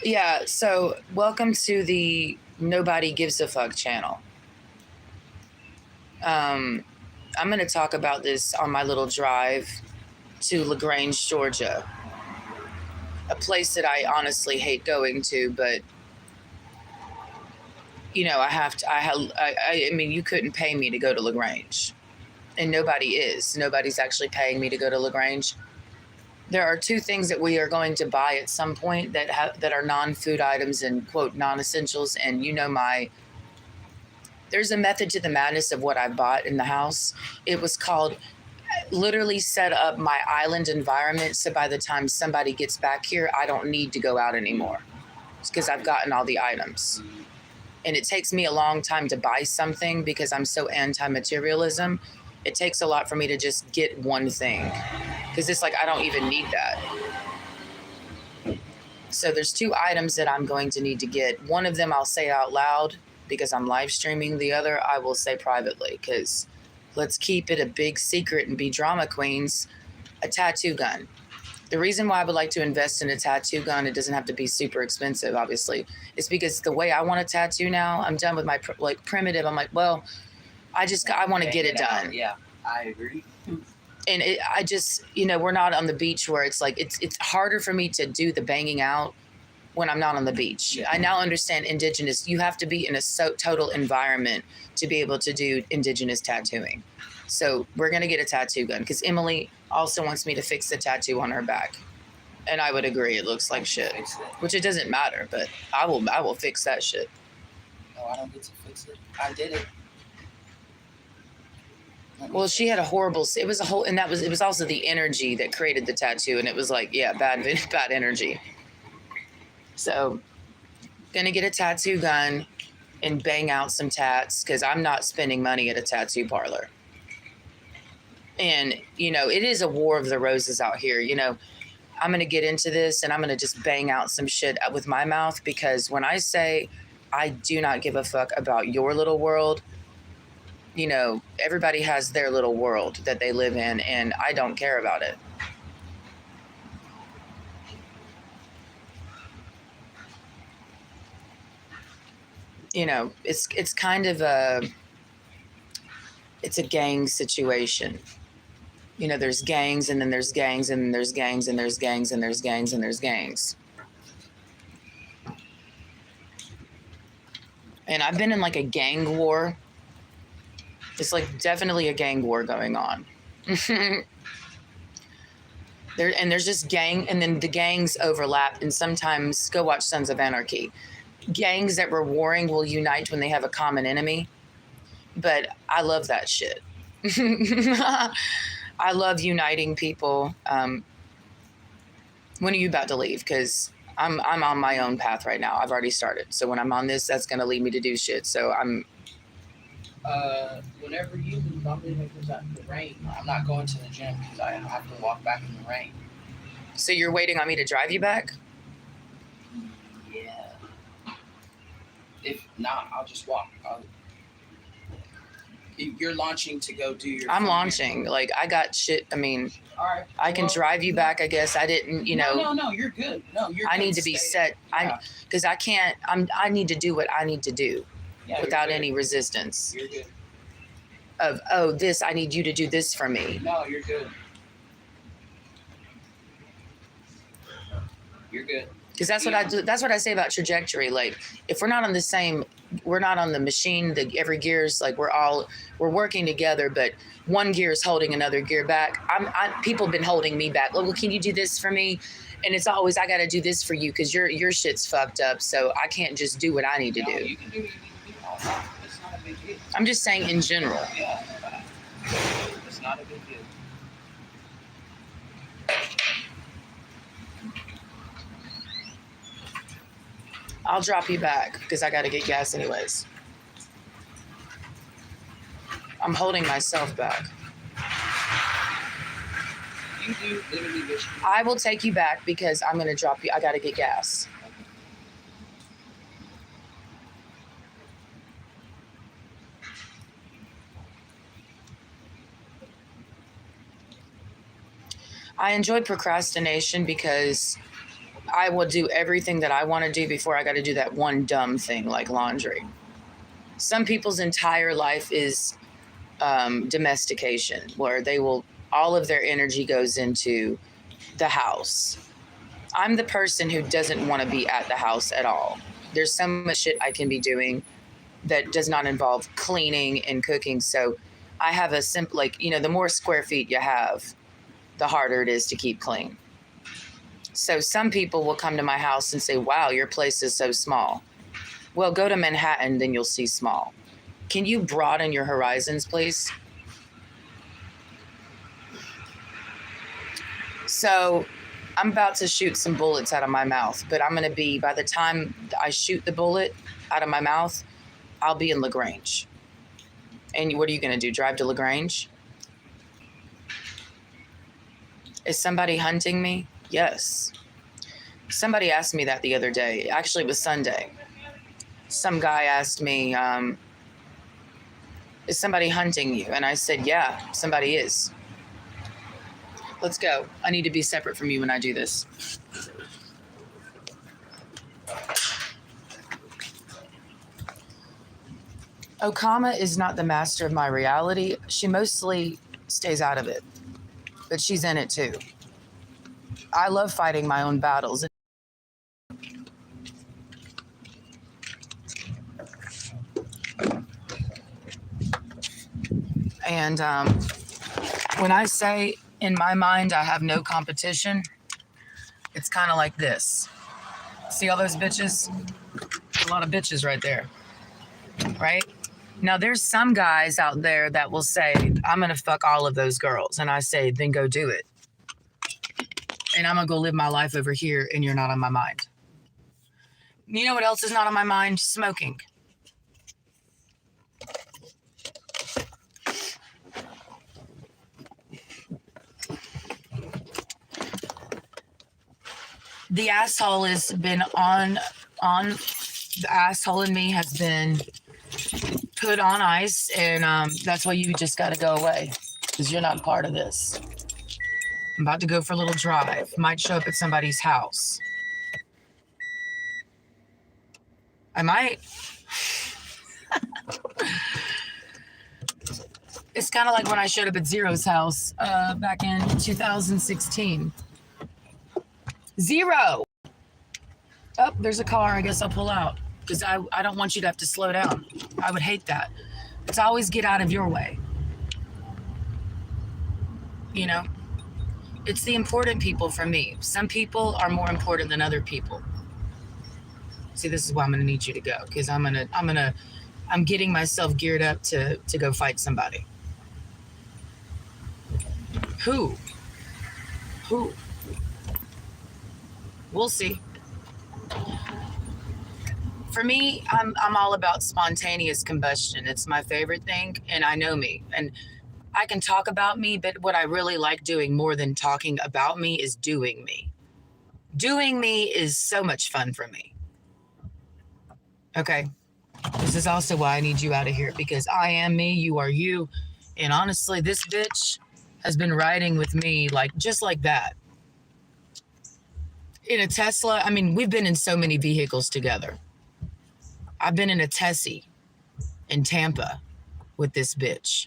Yeah, so welcome to the Nobody Gives a Fuck channel. I'm going to talk about this on my little drive to LaGrange, Georgia, a place that I honestly hate going to, but you know, I have to. I mean, you couldn't pay me to go to LaGrange, and nobody is. Nobody's actually paying me to go to LaGrange. There are two things that we are going to buy at some point that are non-food items and quote non-essentials, and you know there's a method to the madness of what I bought in the house. It was called literally set up my island environment so by the time somebody gets back here, I don't need to go out anymore. It's because I've gotten all the items. And it takes me a long time to buy something because I'm so anti-materialism. It takes a lot for me to just get one thing because it's like I don't even need that. So there's two items that I'm going to need to get. One of them I'll say out loud because I'm live streaming. The other I will say privately because let's keep it a big secret and be drama queens. A tattoo gun. The reason why I would like to invest in a tattoo gun, it doesn't have to be super expensive, obviously, is because the way I want a tattoo now, I'm done with my primitive. I'm like, well, I want to get it done. Yeah, I agree. And I just, you know, we're not on the beach where it's like, it's harder for me to do the banging out when I'm not on the beach. Yeah. I now understand indigenous. You have to be in a total environment to be able to do indigenous tattooing. So we're going to get a tattoo gun because Emily also wants me to fix the tattoo on her back. And I would agree. It looks like shit, which it doesn't matter, but I will fix that shit. No, I don't get to fix it. I did it. Well, she had a horrible, it was a whole, and it was also the energy that created the tattoo. And it was like, yeah, bad energy. So gonna get a tattoo gun and bang out some tats because I'm not spending money at a tattoo parlor. And, you know, it is a war of the roses out here. You know, I'm going to get into this and I'm going to just bang out some shit with my mouth because when I say I do not give a fuck about your little world, you know, everybody has their little world that they live in and I don't care about it. You know, it's kind of it's a gang situation. You know, there's gangs and then there's gangs and then there's gangs and there's gangs and there's gangs and there's gangs. And I've been in like a gang war. It's like definitely a gang war going on. There's just gang, and then the gangs overlap, and sometimes go watch Sons of Anarchy. Gangs that were warring will unite when they have a common enemy. But I love that shit. I love uniting people. When are you about to leave? Because I'm on my own path right now. I've already started. So when I'm on this, that's going to lead me to do shit. So I'm. Whenever you leave, I'm leaving because of the rain. I'm not going to the gym because I have to walk back in the rain. So you're waiting on me to drive you back? Yeah. If not, I'll just walk. You're launching to go do your. I'm launching. Like I got shit. I mean, all right. I can drive you back. I guess I didn't. You know. No, you're good. No, you're. I need to be set. Yeah. Because I can't. I need to do what I need to do, without any resistance. You're good. Of this, I need you to do this for me. No, you're good. You're good. Because that's what I do. That's what I say about trajectory. Like if we're not on the same, we're not on the machine. Every gear's like we're working together, but one gear is holding another gear back. People have been holding me back. Well, can you do this for me? And it's always I got to do this for you because your shit's fucked up. So I can't just do what I need to do. You can do what you need to do. It's not a big deal. I'm just saying in general. Yeah, it's not a big deal. I'll drop you back because I got to get gas anyways. I'm holding myself back. You do literally wish. I will take you back because I'm going to drop you. I got to get gas. I enjoy procrastination because I will do everything that I want to do before I got to do that one dumb thing like laundry. Some people's entire life is domestication, where they will, all of their energy goes into the house. I'm the person who doesn't want to be at the house at all. There's so much shit I can be doing that does not involve cleaning and cooking. So I have a simple, like, the more square feet you have, the harder it is to keep clean. So some people will come to my house and say, wow, your place is so small. Well, go to Manhattan, then you'll see small. Can you broaden your horizons, please? So I'm about to shoot some bullets out of my mouth, but I'm going to be, by the time I shoot the bullet out of my mouth, I'll be in LaGrange. And what are you going to do? Drive to LaGrange? Is somebody hunting me? Yes. Somebody asked me that the other day. Actually, it was Sunday. Some guy asked me, is somebody hunting you? And I said, yeah, somebody is. Let's go. I need to be separate from you when I do this. Okama is not the master of my reality. She mostly stays out of it, but she's in it too. I love fighting my own battles. And when I say in my mind I have no competition, it's kind of like this. See all those bitches? A lot of bitches right there, right? Now there's some guys out there that will say, I'm going to fuck all of those girls. And I say, then go do it. And I'm going to go live my life over here and you're not on my mind. You know what else is not on my mind? Smoking. The asshole has been on the asshole in me has been put on ice, and that's why you just got to go away, because you're not part of this. I'm about to go for a little drive. Might show up at somebody's house. I might. It's kind of like when I showed up at Zero's house back in 2016. Zero. Oh, there's a car. I guess I'll pull out because I don't want you to have to slow down. I would hate that. It's always get out of your way. You know, it's the important people for me. Some people are more important than other people. See, this is why I'm going to need you to go, because I'm getting myself geared up to go fight somebody. Who? We'll see. For me, I'm all about spontaneous combustion. It's my favorite thing, and I know me. And I can talk about me, but what I really like doing more than talking about me is doing me. Doing me is so much fun for me. Okay? This is also why I need you out of here, because I am me, you are you. And honestly, this bitch has been riding with me just like that. In a Tesla, I mean, we've been in so many vehicles together. I've been in a Tessie in Tampa with this bitch.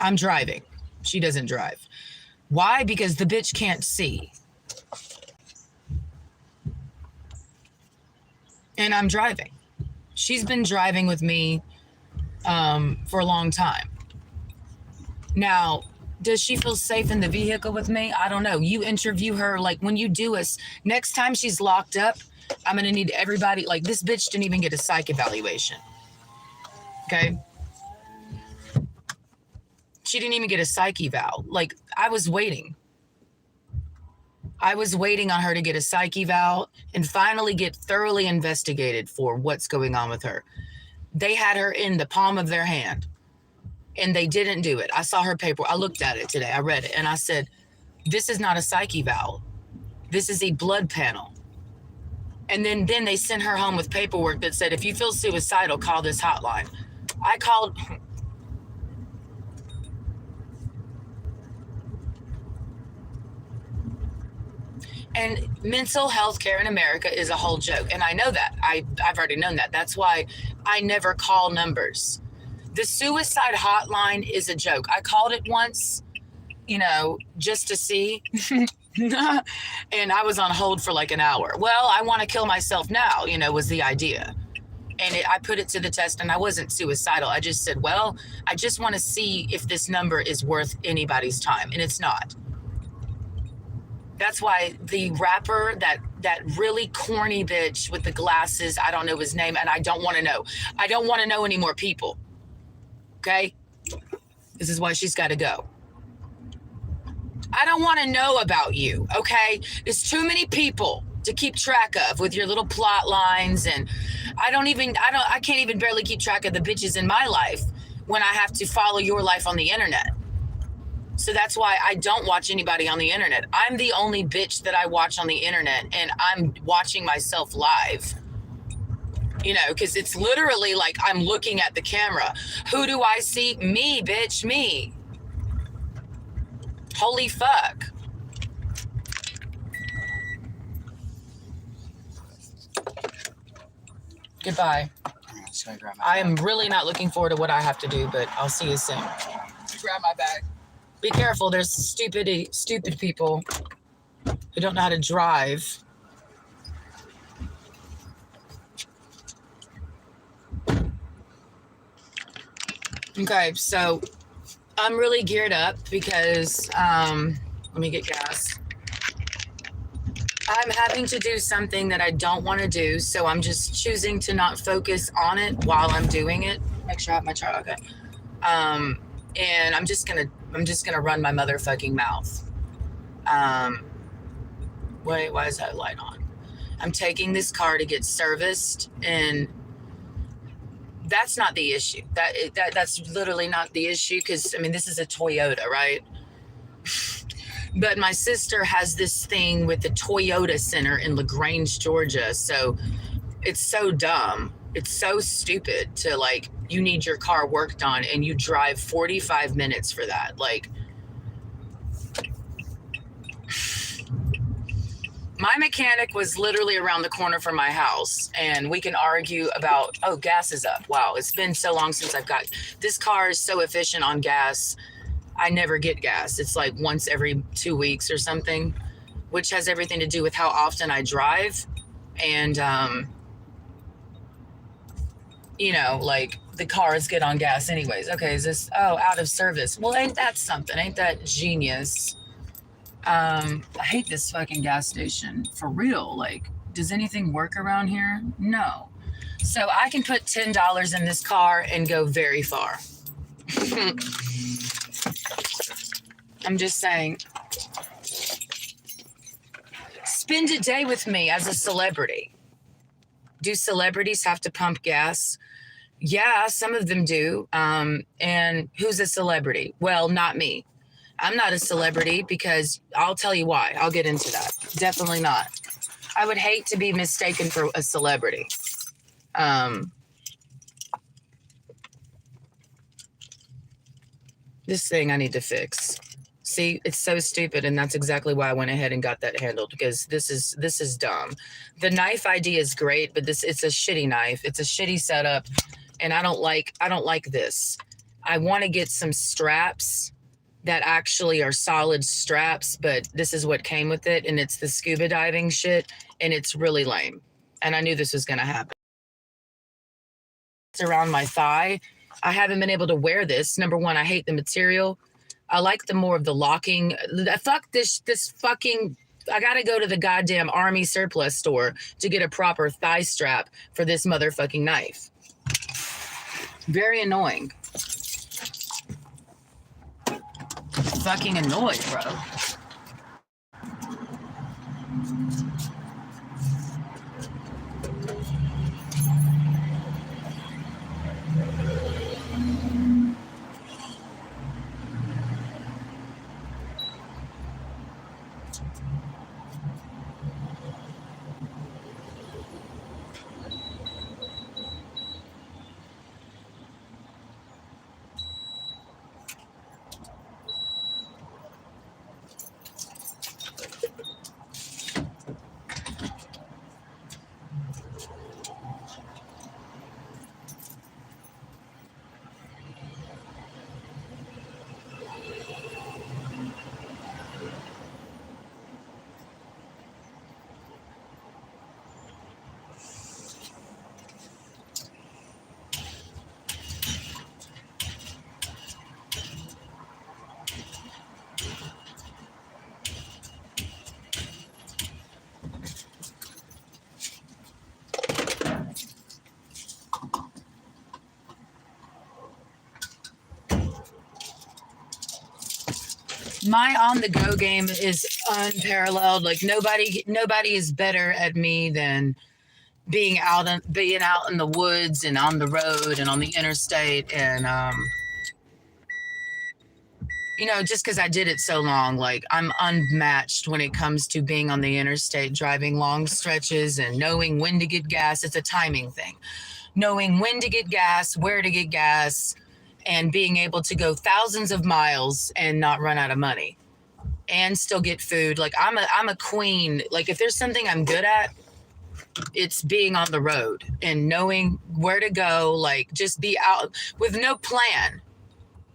I'm driving. She doesn't drive. Why? Because the bitch can't see. And I'm driving. She's been driving with me for a long time. Now, does she feel safe in the vehicle with me? I don't know. You interview her, when you do next time she's locked up, I'm going to need everybody, this bitch didn't even get a psych evaluation. Okay? She didn't even get a psych eval. I was waiting. I was waiting on her to get a psych eval and finally get thoroughly investigated for what's going on with her. They had her in the palm of their hand. And they didn't do it. I saw her paper. I looked at it today. I read it. And I said, this is not a psych eval. This is a blood panel. And then they sent her home with paperwork that said, if you feel suicidal, call this hotline. I called. And mental health care in America is a whole joke. And I know that. I've already known that. That's why I never call numbers. The suicide hotline is a joke. I called it once, just to see. And I was on hold for like an hour. Well, I want to kill myself now, was the idea. And I put it to the test, and I wasn't suicidal. I just said, well, I just want to see if this number is worth anybody's time. And it's not. That's why the rapper, that really corny bitch with the glasses, I don't know his name, and I don't want to know. I don't want to know any more people. Okay? This is why she's got to go. I don't want to know about you, okay? There's too many people to keep track of with your little plot lines, and I can't even barely keep track of the bitches in my life when I have to follow your life on the internet. So that's why I don't watch anybody on the internet. I'm the only bitch that I watch on the internet, and I'm watching myself live. Because it's literally like I'm looking at the camera. Who do I see? Me, bitch, me. Holy fuck. Goodbye. I am really not looking forward to what I have to do, but I'll see you soon. Grab my bag. Be careful. There's stupid people who don't know how to drive. Okay, so I'm really geared up because, let me get gas. I'm having to do something that I don't want to do, so I'm just choosing to not focus on it while I'm doing it. Make sure I have my chart. Okay. And I'm just gonna run my motherfucking mouth. Wait, why is that light on? I'm taking this car to get serviced, and that's not the issue. That's literally not the issue, because this is a Toyota, right? But my sister has this thing with the Toyota Center in LaGrange, Georgia. So it's so dumb. It's so stupid to, like, you need your car worked on and you drive 45 minutes for that. Like, my mechanic was literally around the corner from my house, and we can argue about, oh, gas is up. Wow, it's been so long since this car is so efficient on gas. I never get gas. It's like once every 2 weeks or something, which has everything to do with how often I drive. And, like, the cars get on gas anyways. Okay, is this, out of service? Well, ain't that something? Ain't that genius? I hate this fucking gas station. For real. Like, does anything work around here? No. So I can put $10 in this car and go very far. I'm just saying. Spend a day with me as a celebrity. Do celebrities have to pump gas? Yeah, some of them do. And who's a celebrity? Well, not me. I'm not a celebrity, because I'll tell you why. I'll get into that. Definitely not. I would hate to be mistaken for a celebrity. This thing I need to fix. See, it's so stupid, and that's exactly why I went ahead and got that handled, because this is dumb. The knife idea is great, but it's a shitty knife. It's a shitty setup, and I don't like this. I want to get some straps that actually are solid straps, but this is what came with it, and it's the scuba diving shit, and it's really lame. And I knew this was going to happen. It's around my thigh. I haven't been able to wear this. Number one, I hate the material. I like the more of the locking. Fuck this fucking, I got to go to the goddamn Army surplus store to get a proper thigh strap for this motherfucking knife. Very annoying. Fucking annoyed, bro. My on the go game is unparalleled. Like nobody is better at me than being out in the woods and on the road and on the interstate and just because I did it so long, like I'm unmatched when it comes to being on the interstate, driving long stretches and knowing when to get gas. It's a timing thing. Knowing when to get gas, where to get gas, and being able to go thousands of miles and not run out of money and still get food. Like I'm a queen. Like if there's something I'm good at, it's being on the road and knowing where to go, like just be out with no plan.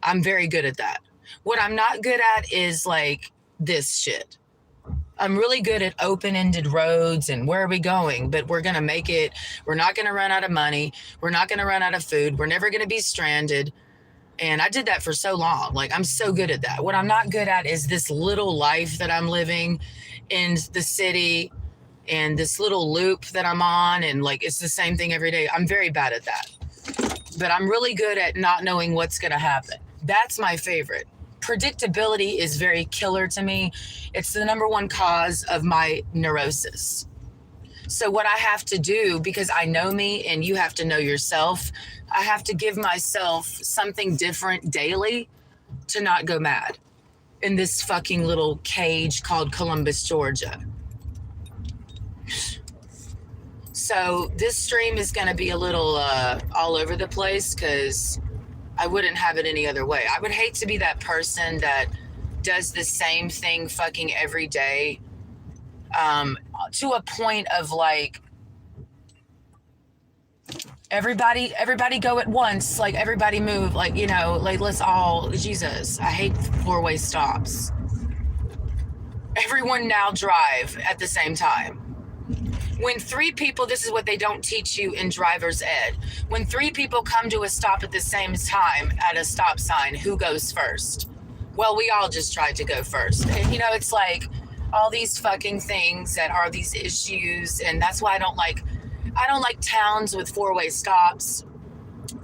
I'm very good at that. What I'm not good at is like this shit. I'm really good at open-ended roads and where are we going, but we're going to make it. We're not going to run out of money. We're not going to run out of food. We're never going to be stranded. And I did that for so long. Like I'm so good at that. What I'm not good at is this little life that I'm living in the city and this little loop that I'm on. And like, it's the same thing every day. I'm very bad at that, but I'm really good at not knowing what's going to happen. That's my favorite. Predictability is very killer to me. It's the number one cause of my neurosis. So what I have to do, because I know me and you have to know yourself, I have to give myself something different daily to not go mad in this fucking little cage called Columbus, Georgia. So this stream is going to be a little all over the place because I wouldn't have it any other way. I would hate to be that person that does the same thing fucking every day to a point of like everybody go at once, like everybody move, like, like let's all, Jesus, I hate four-way stops. Everyone now drive at the same time. When three people, this is what they don't teach you in driver's ed. When three people come to a stop at the same time at a stop sign, who goes first? Well, we all just tried to go first. And, it's like all these fucking things that are these issues. And that's why I don't like towns with four-way stops.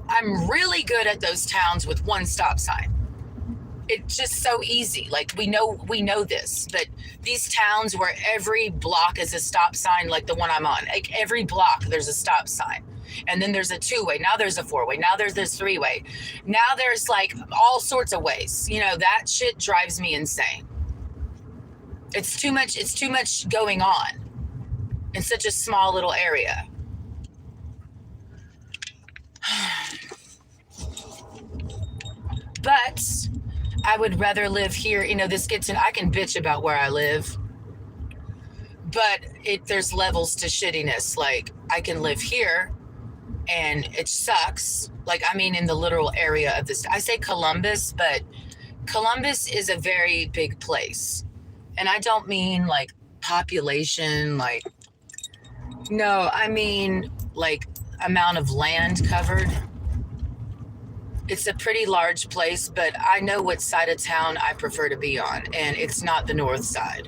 I'm really good at those towns with one stop sign. It's just so easy. Like we know this, but these towns where every block is a stop sign, like the one I'm on, like every block there's a stop sign, and then there's a two-way, now there's a four-way, now there's this three-way, now there's like all sorts of ways. That shit drives me insane. It's too much going on in such a small little area. But I would rather live here. I can bitch about where I live, but there's levels to shittiness. Like I can live here and it sucks. Like, in the literal area of this, I say Columbus, but Columbus is a very big place. And I don't mean like population, like, no, I mean like amount of land covered. It's a pretty large place, but I know what side of town I prefer to be on, and it's not the north side.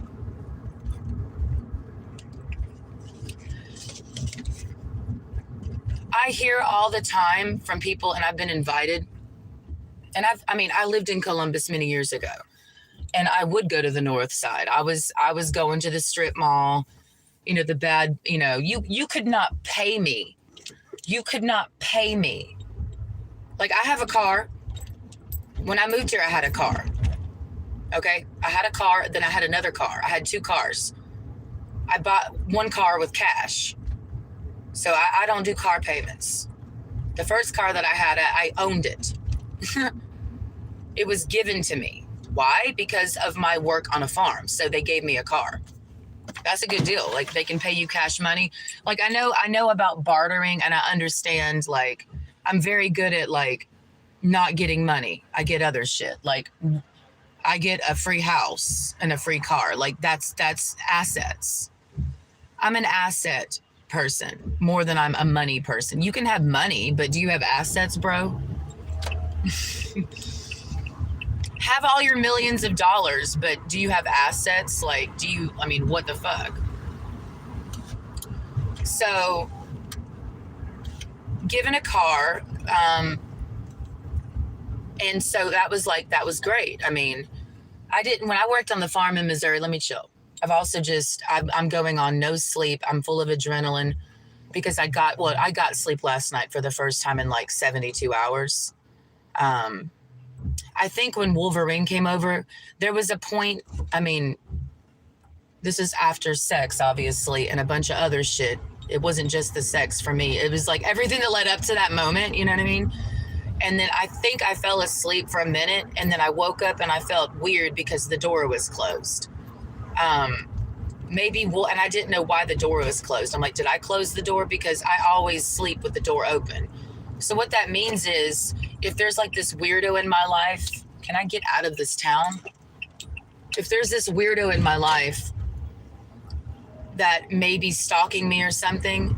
I hear all the time from people, and I've been invited, and I lived in Columbus many years ago, and I would go to the north side. I was going to the strip mall, the bad, you could not pay me. You could not pay me. Like, I have a car. When I moved here, I had a car. Okay? I had a car, then I had another car. I had two cars. I bought one car with cash. So I don't do car payments. The first car that I had, I owned it. It was given to me. Why? Because of my work on a farm. So they gave me a car. That's a good deal. Like, they can pay you cash money. Like, I know about bartering, and I understand, like, I'm very good at like not getting money. I get other shit. Like I get a free house and a free car. Like that's assets. I'm an asset person more than I'm a money person. You can have money, but do you have assets, bro? Have all your millions of dollars, but do you have assets? Like, what the fuck? So given a car, and so that was great. I didn't, when I worked on the farm in Missouri, let me chill. I've also just, I'm going on no sleep. I'm full of adrenaline because I got sleep last night for the first time in like 72 hours. I think when Wolverine came over, there was a point, I mean, this is after sex, obviously, and a bunch of other shit. It wasn't just the sex for me. It was like everything that led up to that moment, you know what I mean? And then I think I fell asleep for a minute, and then I woke up and I felt weird because the door was closed. And I didn't know why the door was closed. I'm like, did I close the door? Because I always sleep with the door open. So what that means is if there's like this weirdo in my life, can I get out of this town? If there's this weirdo in my life that may be stalking me or something,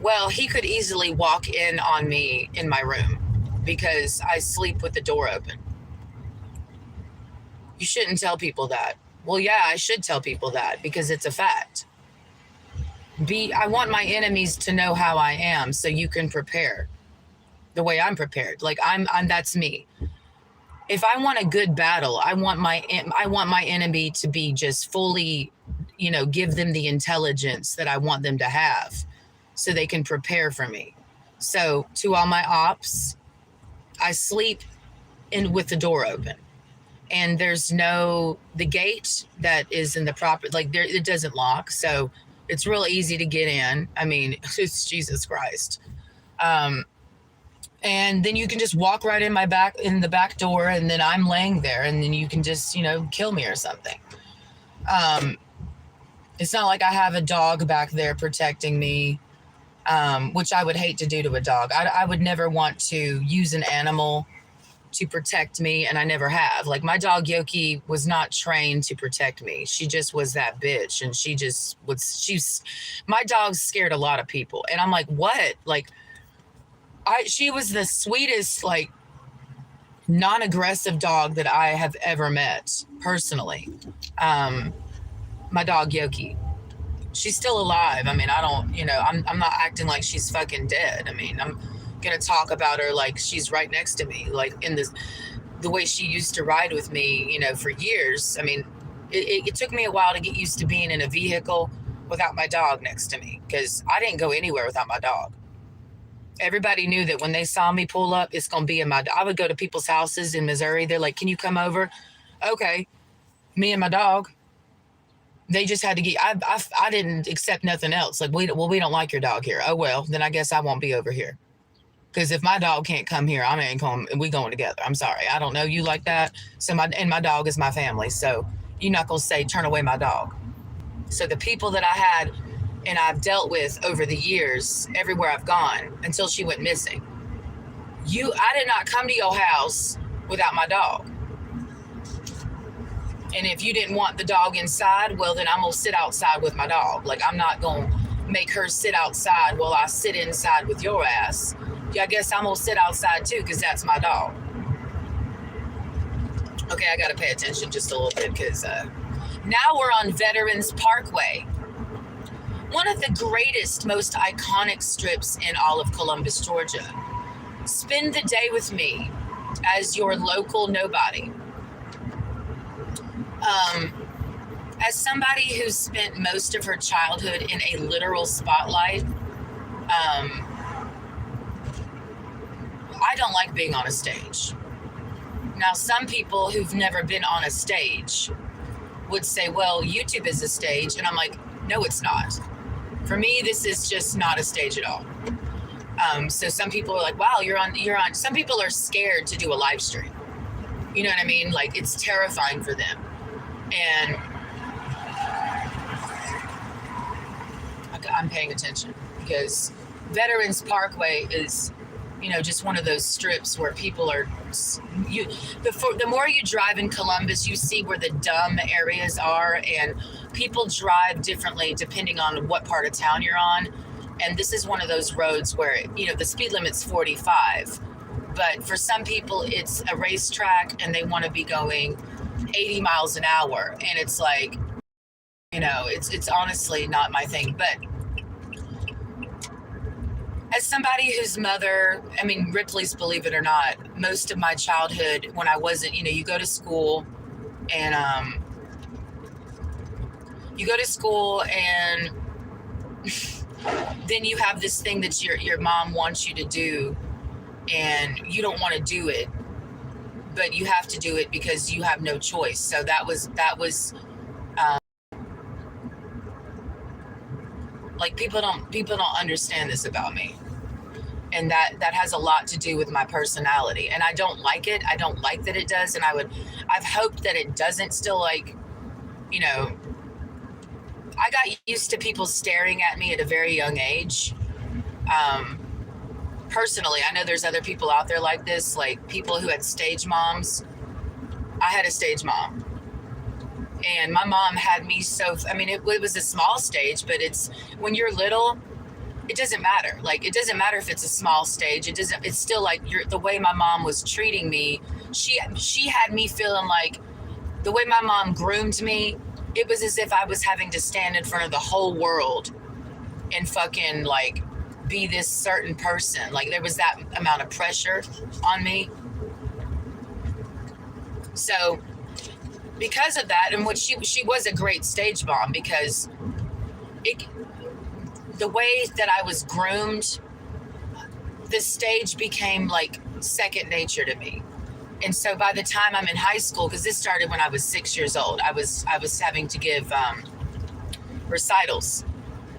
well, he could easily walk in on me in my room because I sleep with the door open. You shouldn't tell people that. Well, yeah, I should tell people that because it's a fact. I want my enemies to know how I am so you can prepare the way I'm prepared. Like I'm that's me. If I want a good battle, I want my enemy to be just fully, give them the intelligence that I want them to have so they can prepare for me. So to all my ops, I sleep with the door open. And there's the gate that is in the proper, it doesn't lock. So it's real easy to get in. I mean, it's Jesus Christ. And then you can just walk right in the back door, and then I'm laying there, and then you can just, kill me or something. It's not like I have a dog back there protecting me, which I would hate to do to a dog. I would never want to use an animal to protect me, and I never have. Like my dog Yoki was not trained to protect me. She just was that bitch, and my dog scared a lot of people, and I'm like, what? Like, she was the sweetest, like, non-aggressive dog that I have ever met personally. My dog Yoki, she's still alive. I mean, I don't, I'm not acting like she's fucking dead. I mean, I'm gonna talk about her like she's right next to me, like in the way she used to ride with me, for years. I mean, it took me a while to get used to being in a vehicle without my dog next to me because I didn't go anywhere without my dog. Everybody knew that when they saw me pull up, it's going to be I would go to people's houses in Missouri. They're like, can you come over? Okay. Me and my dog. They just had to get, I didn't accept nothing else. Like, we don't like your dog here. Oh, well, then I guess I won't be over here. Because if my dog can't come here, I ain't going, we going together. I'm sorry. I don't know you like that. So my dog is my family. So you're not going to say, turn away my dog. So the people that I had and I've dealt with over the years, everywhere I've gone, until she went missing. I did not come to your house without my dog. And if you didn't want the dog inside, well, then I'm going to sit outside with my dog. Like, I'm not going to make her sit outside while I sit inside with your ass. Yeah, I guess I'm going to sit outside too, because that's my dog. Okay, I got to pay attention just a little bit, because now we're on Veterans Parkway. One of the greatest, most iconic strips in all of Columbus, Georgia. Spend the day with me as your local nobody. As somebody who spent most of her childhood in a literal spotlight, I don't like being on a stage. Now, some people who've never been on a stage would say, well, YouTube is a stage. And I'm like, no, it's not. For me, this is just not a stage at all. So some people are like, wow, you're on. Some people are scared to do a live stream. You know what I mean? Like, it's terrifying for them. And I'm paying attention because Veterans Parkway is, just one of those strips where people are, the more you drive in Columbus, you see where the dumb areas are, and people drive differently depending on what part of town you're on. And this is one of those roads where, the speed limit's 45, but for some people it's a racetrack and they want to be going 80 miles an hour. And it's like, it's honestly not my thing. But as somebody whose mother, Ripley's, believe it or not, most of my childhood when I wasn't, you go to school And you go to school, and then you have this thing that your mom wants you to do, and you don't want to do it, but you have to do it because you have no choice. So that was like, people don't understand this about me, and that has a lot to do with my personality, and I don't like it. I don't like that it does, and I've hoped that it doesn't still, like, you know, I got used to people staring at me at a very young age. Personally, I know there's other people out there like this, like people who had stage moms. I had a stage mom, and my mom had me so, I mean, it was a small stage, but it's, when you're little, it doesn't matter. Like, it doesn't matter if it's a small stage. It's still like, the way my mom was treating me. She had me feeling like, the way my mom groomed me, it was as if I was having to stand in front of the whole world and fucking, like, be this certain person. Like, there was that amount of pressure on me. So because of that, and what she was a great stage mom, because the way that I was groomed, the stage became like second nature to me. And so by the time I'm in high school, because this started when I was 6 years old, I was having to give recitals.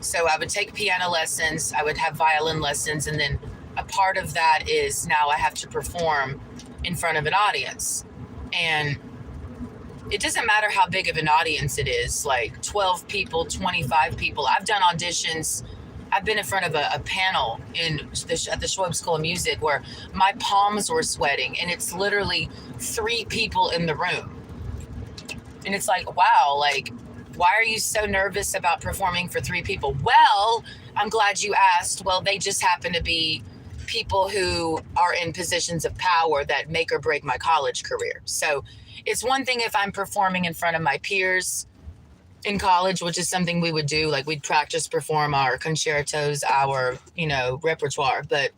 So I would take piano lessons, I would have violin lessons, and then a part of that is now I have to perform in front of an audience. And it doesn't matter how big of an audience it is, like 12 people, 25 people. I've done auditions. I've been in front of a panel at the Schwab School of Music where my palms were sweating, and it's literally 3 people in the room. And it's like, wow, like, why are you so nervous about performing for 3 people? Well, I'm glad you asked. Well, they just happen to be people who are in positions of power that make or break my college career. So it's one thing if I'm performing in front of my peers in college, which is something we would do. Like, we'd practice perform our concertos, our, repertoire. But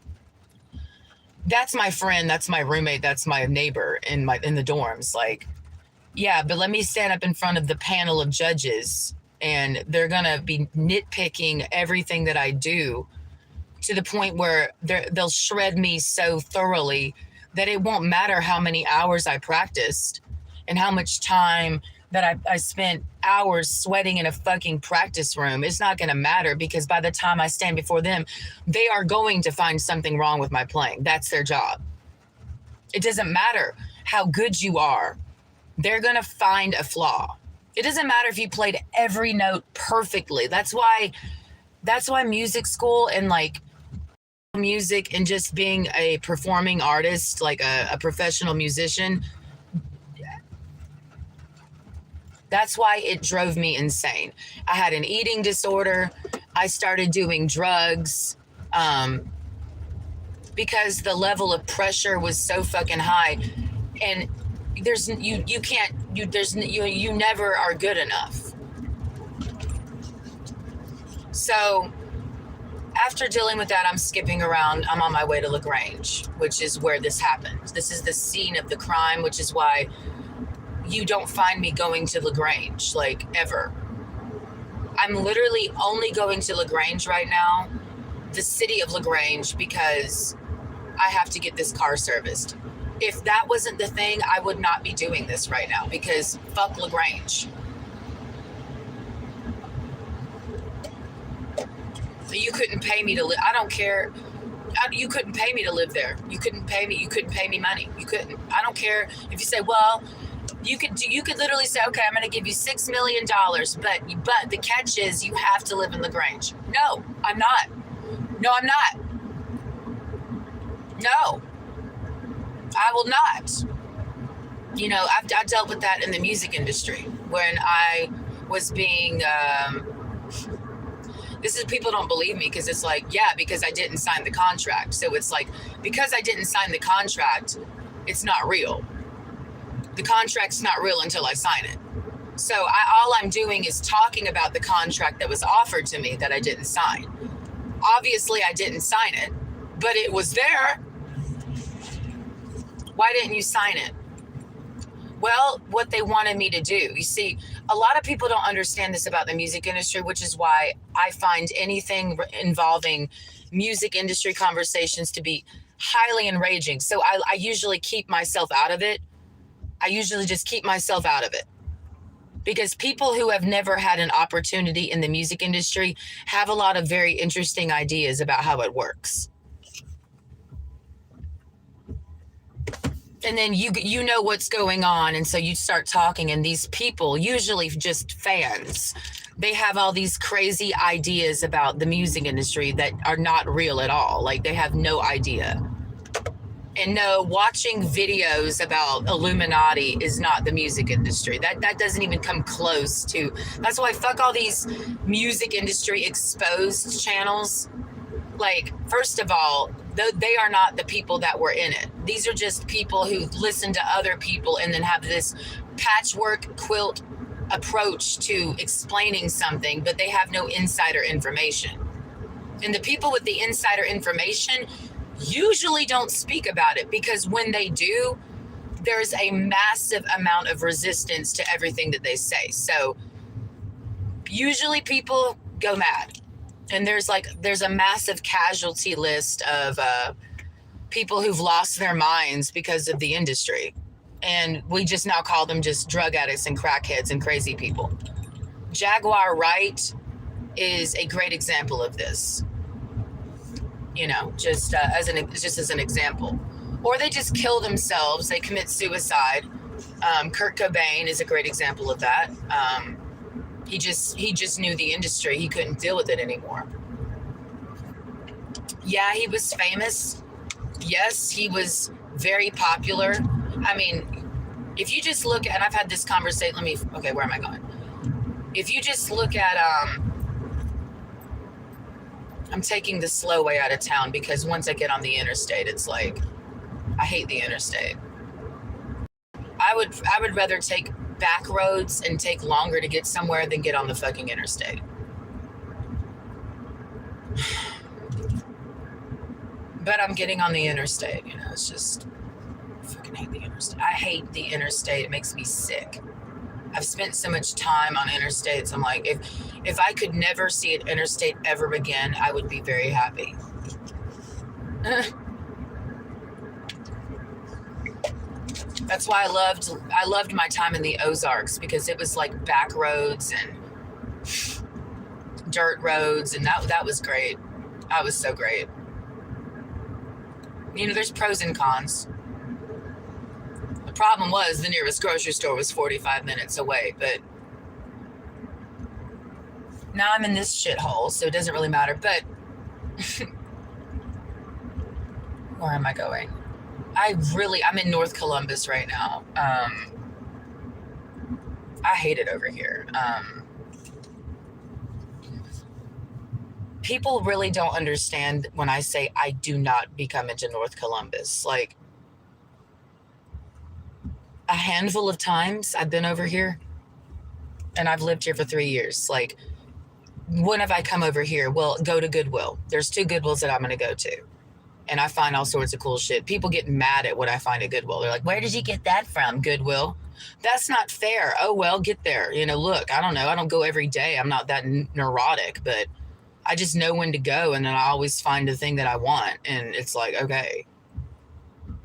that's my friend, that's my roommate, that's my neighbor in the dorms. Like, yeah, but let me stand up in front of the panel of judges, and they're gonna be nitpicking everything that I do to the point where they'll shred me so thoroughly that it won't matter how many hours I practiced and how much time that I spent hours sweating in a fucking practice room. It's not going to matter, because by the time I stand before them, they are going to find something wrong with my playing. That's their job. It doesn't matter how good you are. They're going to find a flaw. It doesn't matter if you played every note perfectly. That's why music school and like music and just being a performing artist, like a professional musician, that's why it drove me insane. I had an eating disorder. I started doing drugs because the level of pressure was so fucking high. And you never are good enough. So after dealing with that, I'm skipping around. I'm on my way to LaGrange, which is where this happened. This is the scene of the crime, which is why you don't find me going to LaGrange, like, ever. I'm literally only going to LaGrange right now, the city of LaGrange, because I have to get this car serviced. If that wasn't the thing, I would not be doing this right now, because fuck LaGrange. You couldn't pay me to live. I don't care. You couldn't pay me to live there. You couldn't pay me money. You couldn't. I don't care if you say, well, you could literally say, okay, I'm going to give you $6 million, but the catch is you have to live in LaGrange. No, I'm not. No, I'm not. No, I will not. I dealt with that in the music industry when I was being, people don't believe me, because it's like, yeah, because I didn't sign the contract. So it's like, because I didn't sign the contract, it's not real. The contract's not real until I sign it. So all I'm doing is talking about the contract that was offered to me that I didn't sign. Obviously, I didn't sign it, but it was there. Why didn't you sign it? Well, what they wanted me to do. You see, a lot of people don't understand this about the music industry, which is why I find anything involving music industry conversations to be highly enraging. So I usually keep myself out of it. I usually just keep myself out of it. Because people who have never had an opportunity in the music industry have a lot of very interesting ideas about how it works. And then you know what's going on, and so you start talking, and these people, usually just fans, they have all these crazy ideas about the music industry that are not real at all. Like, they have no idea. And no, watching videos about Illuminati is not the music industry. That doesn't even come close to. That's why fuck all these music industry exposed channels. Like, first of all, they are not the people that were in it. These are just people who listen to other people and then have this patchwork quilt approach to explaining something, but they have no insider information. And the people with the insider information usually don't speak about it, because when they do, there's a massive amount of resistance to everything that they say. So usually people go mad. And there's a massive casualty list of people who've lost their minds because of the industry. And we just now call them just drug addicts and crackheads and crazy people. Jaguar Wright is a great example of this. You know, just as an example. Or they just kill themselves. They commit suicide. Kurt Cobain is a great example of that. He just knew the industry. He couldn't deal with it anymore. Yeah, he was famous. Yes, he was very popular. I mean, if you just look at, I've had this conversation. Okay, where am I going? If you just look at, I'm taking the slow way out of town, because once I get on the interstate, it's like, I hate the interstate. I would rather take back roads and take longer to get somewhere than get on the fucking interstate. But I'm getting on the interstate, you know, it's just, I fucking hate the interstate. I hate the interstate. It makes me sick. I've spent so much time on interstates. I'm like, if I could never see an interstate ever again, I would be very happy. That's why I loved my time in the Ozarks, because it was like back roads and dirt roads, and that was great. That was so great. You know, there's pros and cons. The problem was the nearest grocery store was 45 minutes away, but now I'm in this shithole, so it doesn't really matter. But where am I going? I'm in North Columbus right now. I hate it over here. People really don't understand when I say I do not be coming to North Columbus. Like, a handful of times I've been over here, and I've lived here for 3 years. Like, when have I come over here? Well, go to Goodwill. There's 2 Goodwills that I'm going to go to. And I find all sorts of cool shit. People get mad at what I find at Goodwill. They're like, where did you get that from, Goodwill? That's not fair. Oh, well, get there. You know, look, I don't know. I don't go every day. I'm not that neurotic, but I just know when to go. And then I always find the thing that I want. And it's like, okay.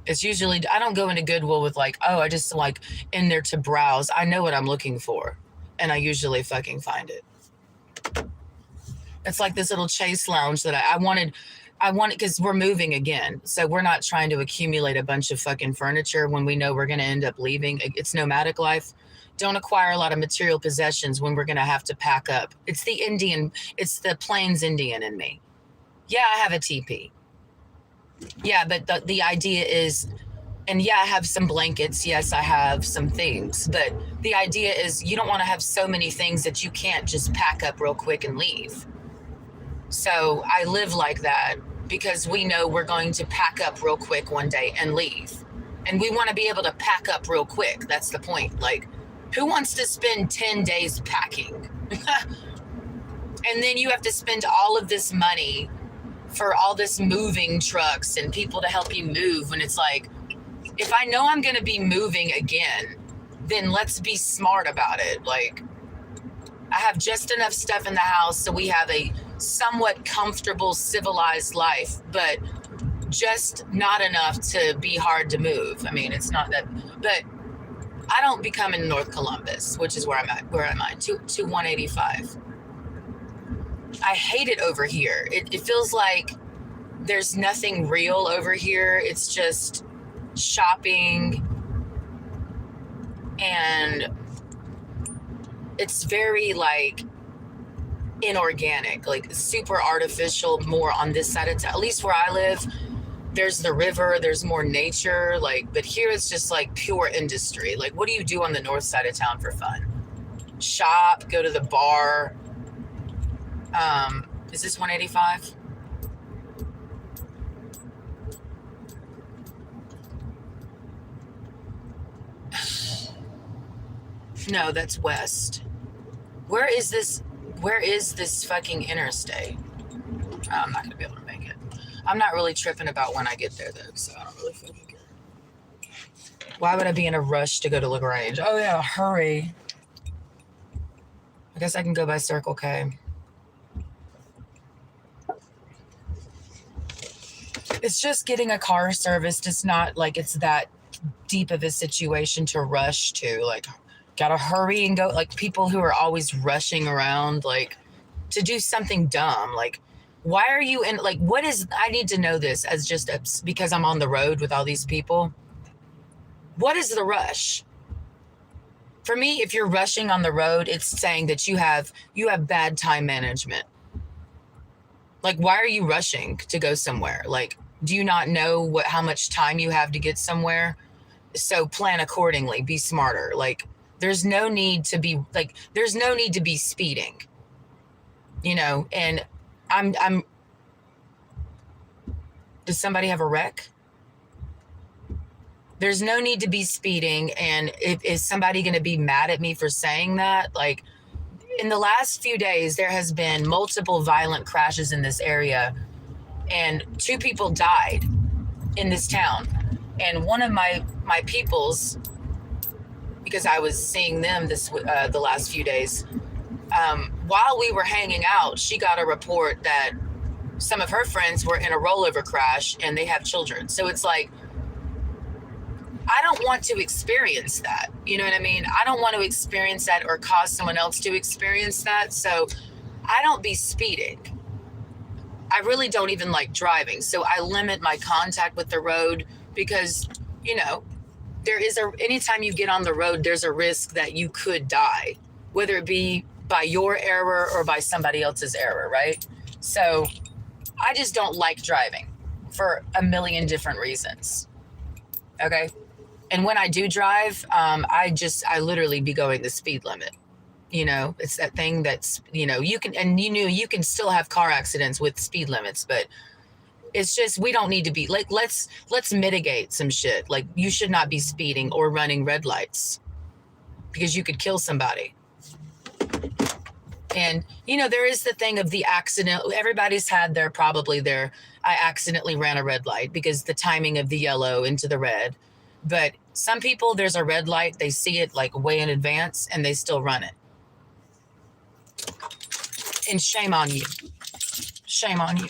It's usually, I don't go into Goodwill with like, oh, I just like in there to browse. I know what I'm looking for. And I usually fucking find it. It's like this little Chase lounge that I wanted because we're moving again. So we're not trying to accumulate a bunch of fucking furniture when we know we're going to end up leaving. It's nomadic life. Don't acquire a lot of material possessions when we're going to have to pack up. It's the Plains Indian in me. Yeah, I have a teepee. Yeah, but the idea is, and yeah, I have some blankets. Yes, I have some things. But the idea is you don't want to have so many things that you can't just pack up real quick and leave. So I live like that, because we know we're going to pack up real quick one day and leave. And we want to be able to pack up real quick. That's the point. Like, who wants to spend 10 days packing? And then you have to spend all of this money for all this moving trucks and people to help you move. When it's like, if I know I'm going to be moving again, then let's be smart about it. Like, I have just enough stuff in the house so we have a somewhat comfortable, civilized life, but just not enough to be hard to move. I mean, it's not that, but I don't become in North Columbus, which is where I'm at. Where am I? To 185. I hate it over here. It feels like there's nothing real over here. It's just shopping, and it's very like inorganic, like super artificial, more on this side of town. At least where I live, there's the river, there's more nature, like, but here it's just like pure industry. Like, what do you do on the north side of town for fun? Shop, go to the bar. Is this 185? No, that's west. Where is this? Where is this fucking interstate? I'm not gonna be able to make it. I'm not really tripping about when I get there though, so I don't really fucking care. Why would I be in a rush to go to LaGrange? Oh yeah, hurry. I guess I can go by Circle K. It's just getting a car serviced. It's not like it's that deep of a situation to rush to. Like, gotta hurry and go. Like, people who are always rushing around, like, to do something dumb. Like, why are you in, like, what is, I need to know this as just because I'm on the road with all these people. What is the rush? For me, if you're rushing on the road, it's saying that you have bad time management. Like, why are you rushing to go somewhere? Like, do you not know how much time you have to get somewhere? So plan accordingly, be smarter. Like, there's no need to be speeding, you know. And I'm does somebody have a wreck? There's no need to be speeding. And is somebody going to be mad at me for saying that? Like, in the last few days, there has been multiple violent crashes in this area, and 2 people died in this town. And one of my peoples, because I was seeing them the last few days, while we were hanging out, she got a report that some of her friends were in a rollover crash and they have children. So it's like, I don't want to experience that. You know what I mean? I don't want to experience that or cause someone else to experience that. So I don't be speeding. I really don't even like driving. So I limit my contact with the road because, you know, anytime you get on the road, there's a risk that you could die, whether it be by your error or by somebody else's error, right? So I just don't like driving for a million different reasons. Okay. And when I do drive, I literally be going the speed limit. You know, it's that thing that's, you know, you can still have car accidents with speed limits, but it's just, we don't need to be like, let's mitigate some shit. Like, you should not be speeding or running red lights because you could kill somebody. And, you know, there is the thing of the accident. Everybody's had I accidentally ran a red light because the timing of the yellow into the red. But some people, there's a red light, they see it like way in advance and they still run it. And shame on you. Shame on you.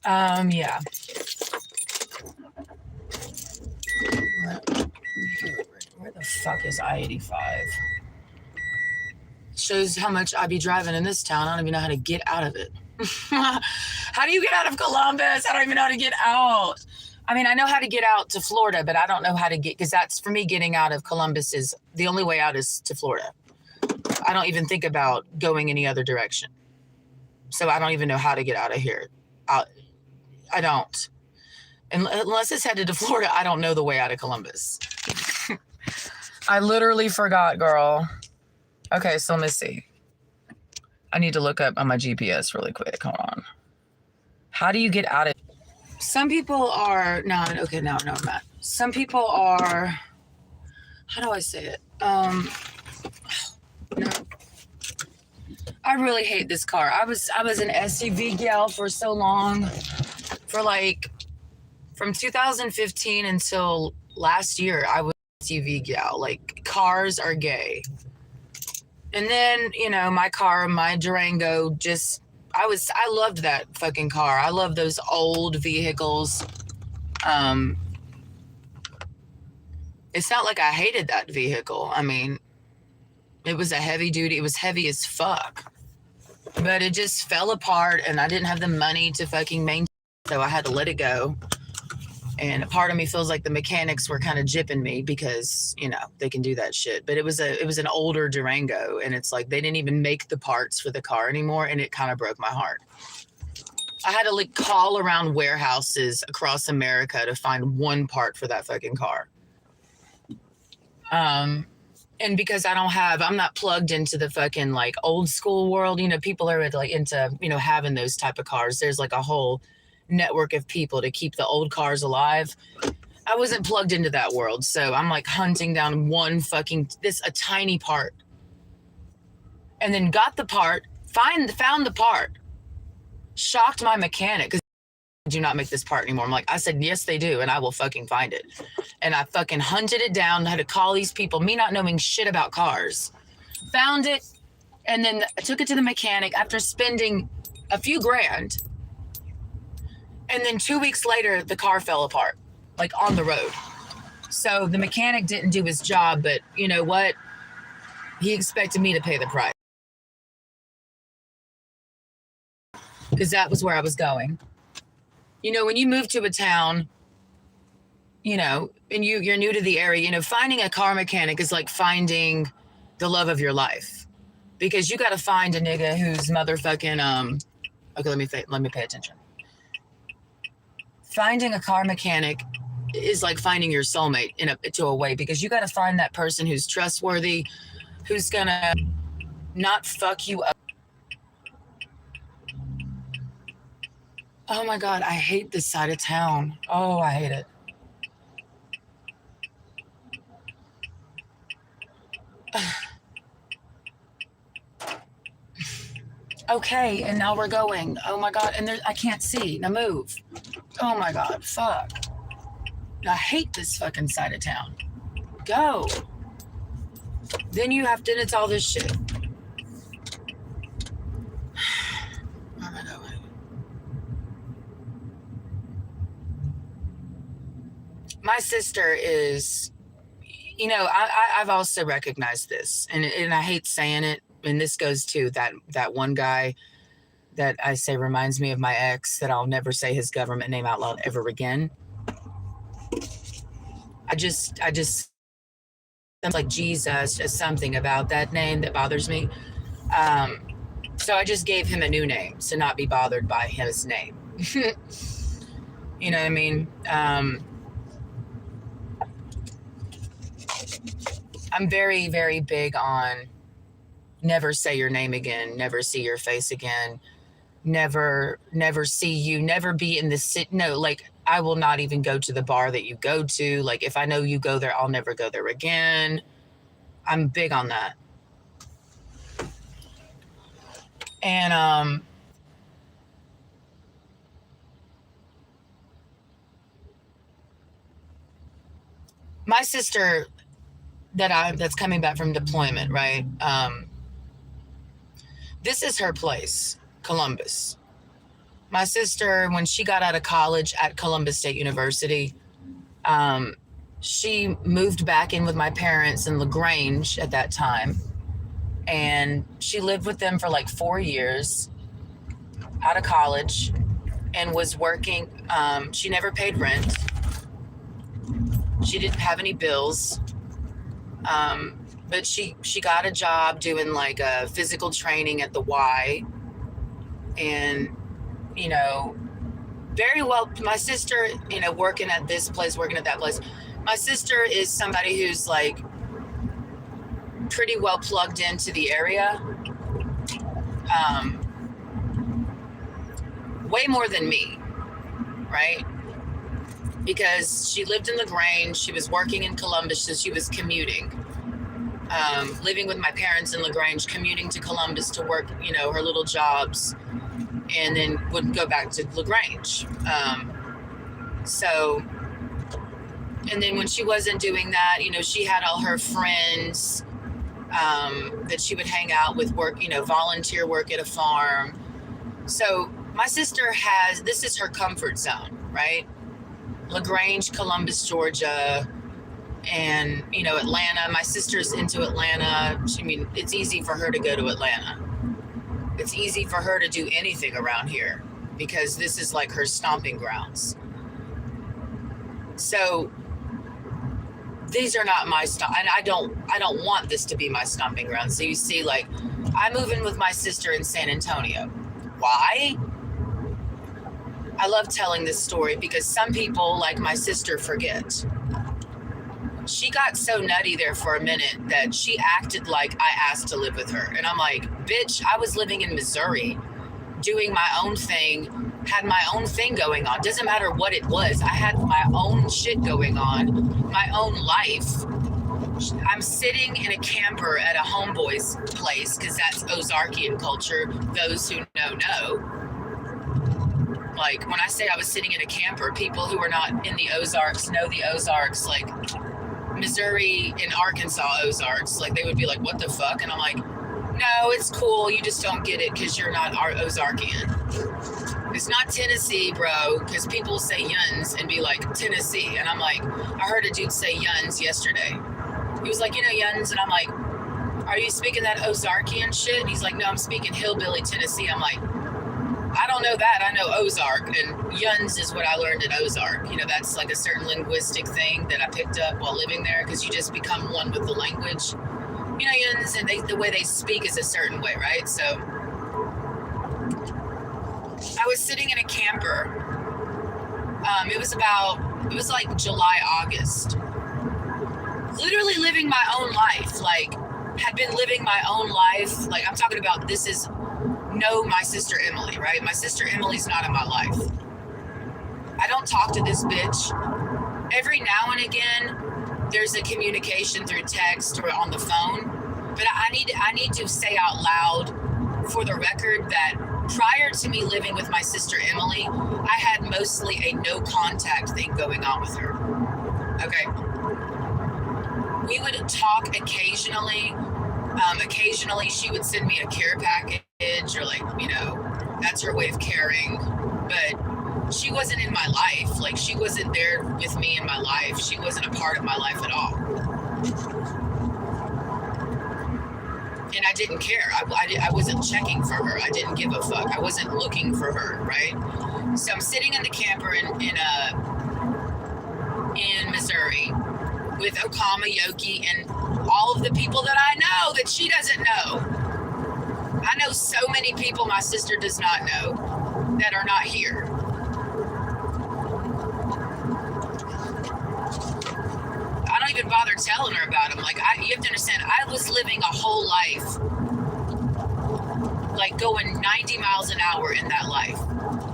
Yeah. Where the fuck is I-85? Shows how much I be driving in this town. I don't even know how to get out of it. How do you get out of Columbus? I don't even know how to get out. I mean, I know how to get out to Florida, but I don't know how to get, because that's, for me, getting out of Columbus is, the only way out is to Florida. I don't even think about going any other direction. So I don't even know how to get out of here. I don't. Unless it's headed to Florida, I don't know the way out of Columbus. I literally forgot, girl. Okay, so let me see. I need to look up on my GPS really quick. Hold on. How do you get out of... Some people are... No, I'm not. Some people are... How do I say it? No. I really hate this car. I was an SUV gal for so long. For like... From 2015 until last year, I was an SUV gal. Like, cars are gay. And then, you know, my car, my Durango, just, I loved that fucking car. I love those old vehicles. It's not like I hated that vehicle. I mean, it was a heavy duty. It was heavy as fuck. But it just fell apart and I didn't have the money to fucking maintain, so I had to let it go. And a part of me feels like the mechanics were kind of gypping me because, you know, they can do that shit. But it was an older Durango, and it's like they didn't even make the parts for the car anymore, and it kind of broke my heart. I had to like call around warehouses across America to find one part for that fucking car. And because I'm not plugged into the fucking like old school world, you know, people are like into, you know, having those type of cars. There's like a whole network of people to keep the old cars alive. I wasn't plugged into that world, so I'm like hunting down a tiny part, and then got the part, found the part, shocked my mechanic because do not make this part anymore. I'm like, I said, yes, they do, and I will fucking find it. And I fucking hunted it down, had to call these people, me not knowing shit about cars, found it, and then I took it to the mechanic after spending a few grand. And then 2 weeks later, the car fell apart, like on the road. So the mechanic didn't do his job, but you know what? He expected me to pay the price. Because that was where I was going. You know, when you move to a town, you know, and you're new to the area, you know, finding a car mechanic is like finding the love of your life. Because you got to find a nigga who's motherfucking, okay, let me pay attention. Finding a car mechanic is like finding your soulmate to a way, because you got to find that person who's trustworthy, who's gonna not fuck you up. Oh my God, I hate this side of town. Oh, I hate it. Okay, and now we're going. Oh my God, and I can't see. Now move. Oh my God, fuck. I hate this fucking side of town. Go. Then it's all this shit. Where am I going? My sister is, you know, I've also recognized this, and I hate saying it, and this goes to that one guy that I say reminds me of my ex, that I'll never say his government name out loud ever again. I just I'm like, Jesus, just something about that name that bothers me. So I just gave him a new name to not be bothered by his name. You know what I mean? I'm very, very big on never say your name again, never see your face again, never see you, never be in the city. No, like, I will not even go to the bar that you go to. Like, if I know you go there, I'll never go there again. I'm big on that. And my sister that's coming back from deployment, right? This is her place, Columbus. my sister, when she got out of college at Columbus State University, she moved back in with my parents in LaGrange at that time. And she lived with them for like 4 years out of college and was working. She never paid rent. She didn't have any bills. But she got a job doing like a physical training at the Y. And, you know, very well, my sister, you know, working at this place, working at that place. My sister is somebody who's like pretty well plugged into the area. Way more than me, right? Because she lived in LaGrange, she was working in Columbus, so she was commuting. Living with my parents in LaGrange, commuting to Columbus to work, you know, her little jobs, and then would go back to LaGrange. And then when she wasn't doing that, you know, she had all her friends that she would hang out with, work, you know, volunteer work at a farm. So my sister this is her comfort zone, right? LaGrange, Columbus, Georgia, and, you know, Atlanta. My sister's into Atlanta. I mean, it's easy for her to go to Atlanta. It's easy for her to do anything around here because this is like her stomping grounds. So these are not my and I don't want this to be my stomping ground. So you see, like, I move in with my sister in San Antonio. Why? I love telling this story because some people, like my sister, forget. She got so nutty there for a minute that she acted like I asked to live with her. And I'm like, bitch, I was living in Missouri, doing my own thing, had my own thing going on. Doesn't matter what it was. I had my own shit going on, my own life. I'm sitting in a camper at a homeboy's place because that's Ozarkian culture. Those who know. Like, when I say I was sitting in a camper, people who are not in the Ozarks know the Ozarks, like Missouri and Arkansas Ozarks. Like, they would be like, what the fuck? And I'm like, no, it's cool. You just don't get it because you're not Ozarkian. It's not Tennessee, bro, because people say yuns and be like, Tennessee. And I'm like, I heard a dude say yuns yesterday. He was like, you know, yuns. And I'm like, are you speaking that Ozarkian shit? And he's like, no, I'm speaking hillbilly Tennessee. I'm like, I don't know that. I know Ozark, and yuns is what I learned at Ozark. You know, that's like a certain linguistic thing that I picked up while living there because you just become one with the language. You know, yuns, and the way they speak is a certain way, right? So I was sitting in a camper. It was like July, August. Literally living my own life. Like, had been living my own life. Like, I'm talking about my sister Emily, right? My sister Emily's not in my life. I don't talk to this bitch. Every now and again, there's a communication through text or on the phone. But I need to say out loud for the record that prior to me living with my sister Emily, I had mostly a no contact thing going on with her. Okay. We would talk occasionally. Occasionally she would send me a care package or, like, you know, that's her way of caring. But she wasn't in my life. Like, she wasn't there with me in my life. She wasn't a part of my life at all. And I didn't care. I wasn't checking for her. I didn't give a fuck. I wasn't looking for her, right? So I'm sitting in the camper in Missouri with Okama Yoki and all of the people that I know that she doesn't know. I know so many people my sister does not know that are not here. I don't even bother telling her about them. Like, you have to understand, I was living a whole life, like going 90 miles an hour in that life.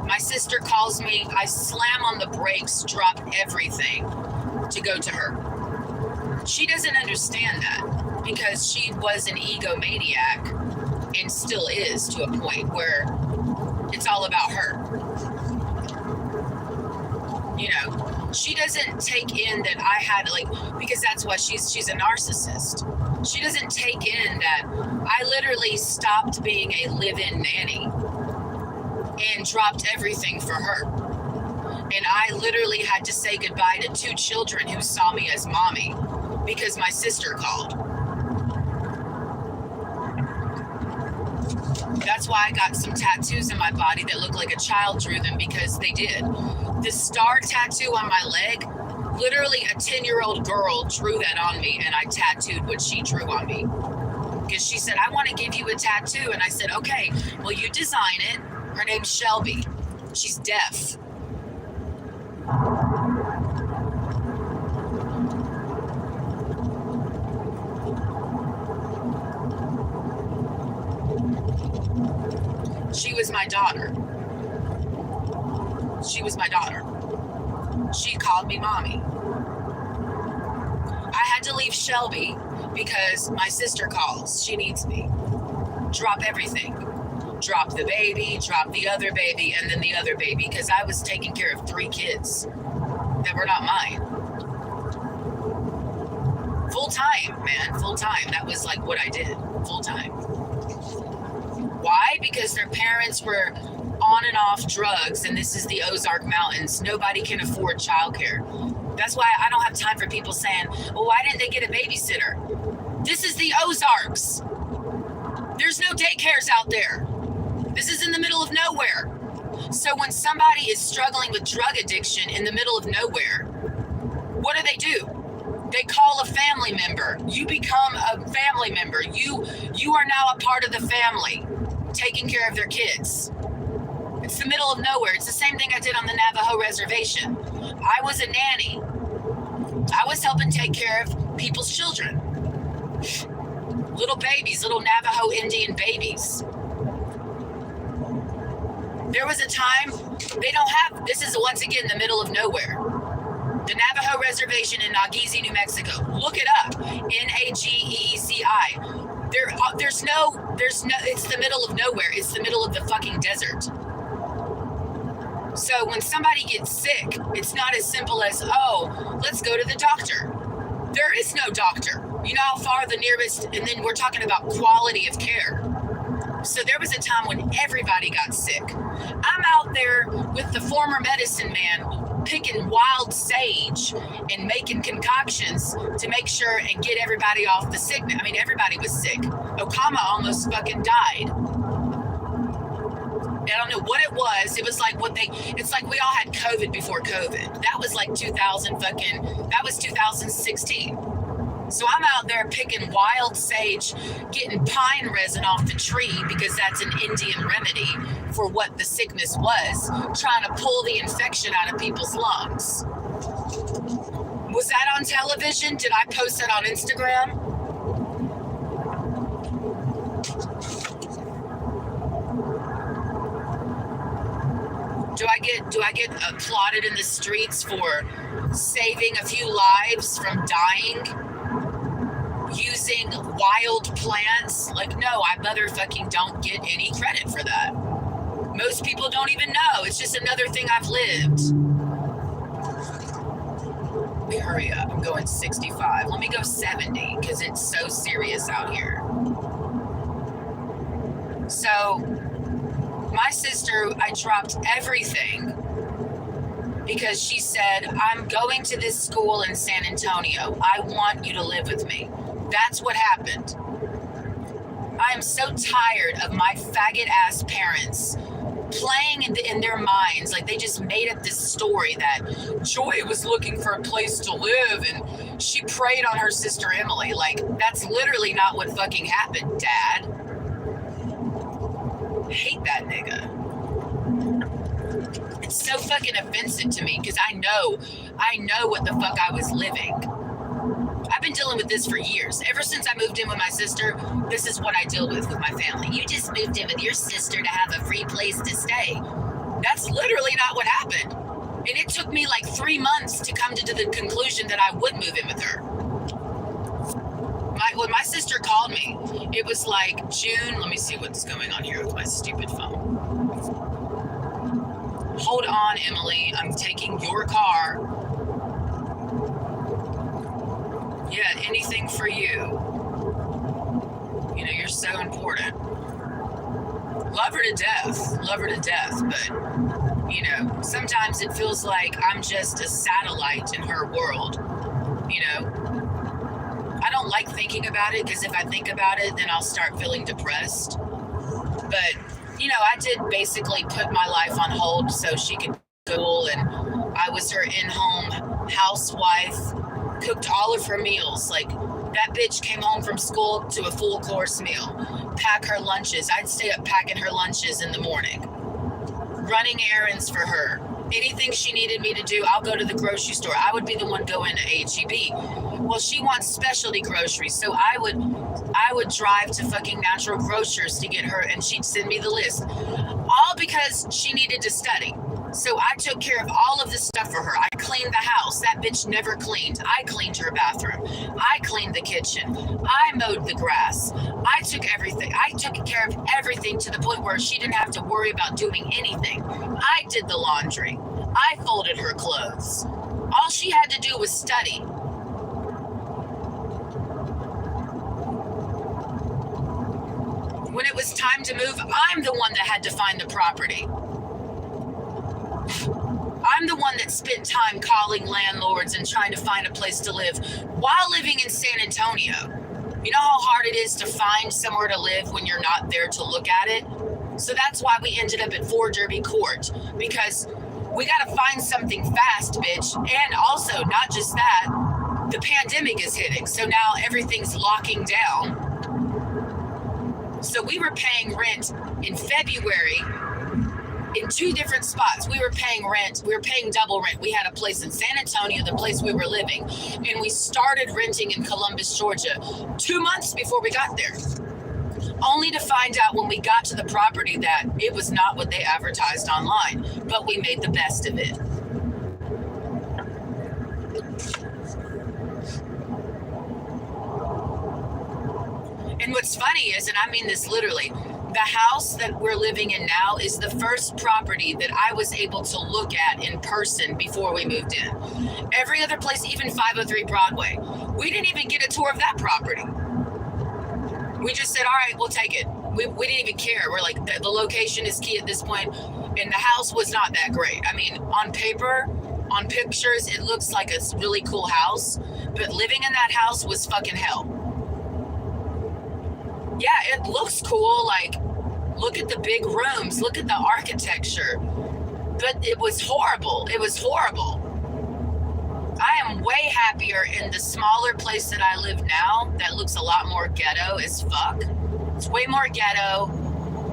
My sister calls me, I slam on the brakes, drop everything to go to her. She doesn't understand that because she was an egomaniac and still is to a point where it's all about her. You know, she doesn't take in that I had, like, because that's why she's a narcissist. She doesn't take in that I literally stopped being a live-in nanny and dropped everything for her. And I literally had to say goodbye to 2 children who saw me as mommy because my sister called. That's why I got some tattoos in my body that look like a child drew them, because they did. The star tattoo on my leg, literally a 10-year-old girl drew that on me, and I tattooed what she drew on me. Because she said, I want to give you a tattoo. And I said, okay, well, you design it. Her name's Shelby. She's deaf. She was my daughter. She was my daughter. She called me mommy. I had to leave Shelby because my sister calls. She needs me. Drop everything. Drop the baby, drop the other baby, and then the other baby, because I was taking care of 3 kids that were not mine. Full time, man, full time. That was like what I did, full time. Why? Because their parents were on and off drugs, and this is the Ozark Mountains. Nobody can afford childcare. That's why I don't have time for people saying, well, why didn't they get a babysitter? This is the Ozarks. There's no daycares out there. This is in the middle of nowhere. So when somebody is struggling with drug addiction in the middle of nowhere, what do? They call a family member. You become a family member. You are now a part of the family, taking care of their kids. It's the middle of nowhere. It's the same thing I did on the Navajo reservation. I was a nanny. I was helping take care of people's children. Little babies, little Navajo Indian babies. There was a time they don't have, this is once again the middle of nowhere. The Navajo reservation in Nageezi, New Mexico. Look it up. Nageeci. There's no, it's the middle of nowhere. It's the middle of the fucking desert. So when somebody gets sick, it's not as simple as, oh, let's go to the doctor. There is no doctor. You know how far the nearest, and then we're talking about quality of care. So there was a time when everybody got sick. I'm out there with the former medicine man picking wild sage and making concoctions to make sure and get everybody off the sickness. I mean, everybody was sick. Okama almost fucking died. I don't know what it was. It was like it's like we all had COVID before COVID. That was like 2016. So I'm out there picking wild sage, getting pine resin off the tree because that's an Indian remedy for what the sickness was, trying to pull the infection out of people's lungs. Was that on television? Did I post that on Instagram? Do I get applauded in the streets for saving a few lives from dying using wild plants? Like, no, I motherfucking don't get any credit for that. Most people don't even know. It's just another thing I've lived. Let me hurry up. I'm going 65. Let me go 70 because it's so serious out here. So my sister, I dropped everything because she said, I'm going to this school in San Antonio. I want you to live with me. That's what happened. I am so tired of my faggot ass parents playing in their minds. Like they just made up this story that Joy was looking for a place to live and she preyed on her sister Emily. Like that's literally not what fucking happened, Dad. I hate that nigga. It's so fucking offensive to me because I know what the fuck I was living. I've been dealing with this for years. Ever since I moved in with my sister, this is what I deal with my family. You just moved in with your sister to have a free place to stay. That's literally not what happened. And it took me like 3 months to come to the conclusion that I would move in with her. When my sister called me, it was like June. Let me see what's going on here with my stupid phone. Hold on, Emily. I'm taking your car. Yeah, anything for you. You know, you're so important. love her to death, but you know, sometimes it feels like I'm just a satellite in her world. You know, I don't like thinking about it, because if I think about it, then I'll start feeling depressed. But you know, I did basically put my life on hold so she could go, and I was her in-home housewife, cooked all of her meals. Like, that bitch came home from school to a full course meal, pack her lunches. I'd stay up packing her lunches in the morning, running errands for her. Anything she needed me to do, I'll go to the grocery store. I would be the one going to H-E-B. Well, she wants specialty groceries, so I would drive to fucking Natural Grocers to get her, and she'd send me the list. All because she needed to study. So I took care of all of this stuff for her. I cleaned the house. That bitch never cleaned. I cleaned her bathroom. I cleaned the kitchen. I mowed the grass. I took everything. I took care of everything to the point where she didn't have to worry about doing anything. I did the laundry. I folded her clothes. All she had to do was study. When it was time to move, I'm the one that had to find the property. I'm the one that spent time calling landlords and trying to find a place to live while living in San Antonio. You know how hard it is to find somewhere to live when you're not there to look at it? So that's why we ended up at Fort Derby Court, because we got to find something fast, bitch. And also, not just that, the pandemic is hitting. So now everything's locking down. So we were paying rent in February in 2 different spots. We were paying rent. We were paying double rent. We had a place in San Antonio, the place we were living, and we started renting in Columbus, Georgia, 2 months before we got there. Only to find out when we got to the property that it was not what they advertised online, but we made the best of it. And what's funny is, and I mean this literally, the house that we're living in now is the first property that I was able to look at in person before we moved in. Every other place, even 503 Broadway, we didn't even get a tour of that property. We just said, all right, we'll take it. We didn't even care. We're like, the location is key at this point, and the house was not that great. I mean, on paper, on pictures, it looks like a really cool house, but living in that house was fucking hell. Yeah, it looks cool. Like, look at the big rooms, look at the architecture, but it was horrible. It was horrible. I am way happier in the smaller place that I live now that looks a lot more ghetto as fuck. It's way more ghetto,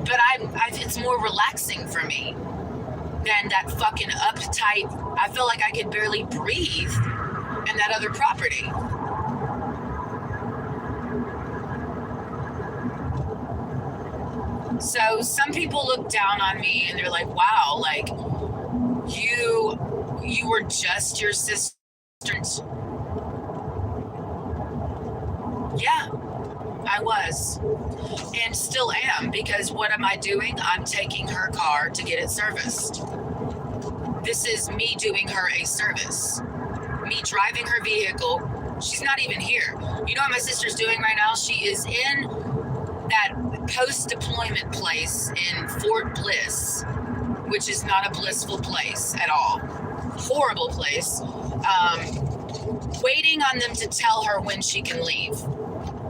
but it's more relaxing for me than that fucking uptight. I feel like I could barely breathe in that other property. So some people look down on me and they're like, wow, like you were just your sister. Yeah, I was and still am, because what am I doing? I'm taking her car to get it serviced. This is me doing her a service. Me driving her vehicle. She's not even here. You know what my sister's doing right now? She is in that post-deployment place in Fort Bliss, which is not a blissful place at all. Horrible place. Waiting on them to tell her when she can leave.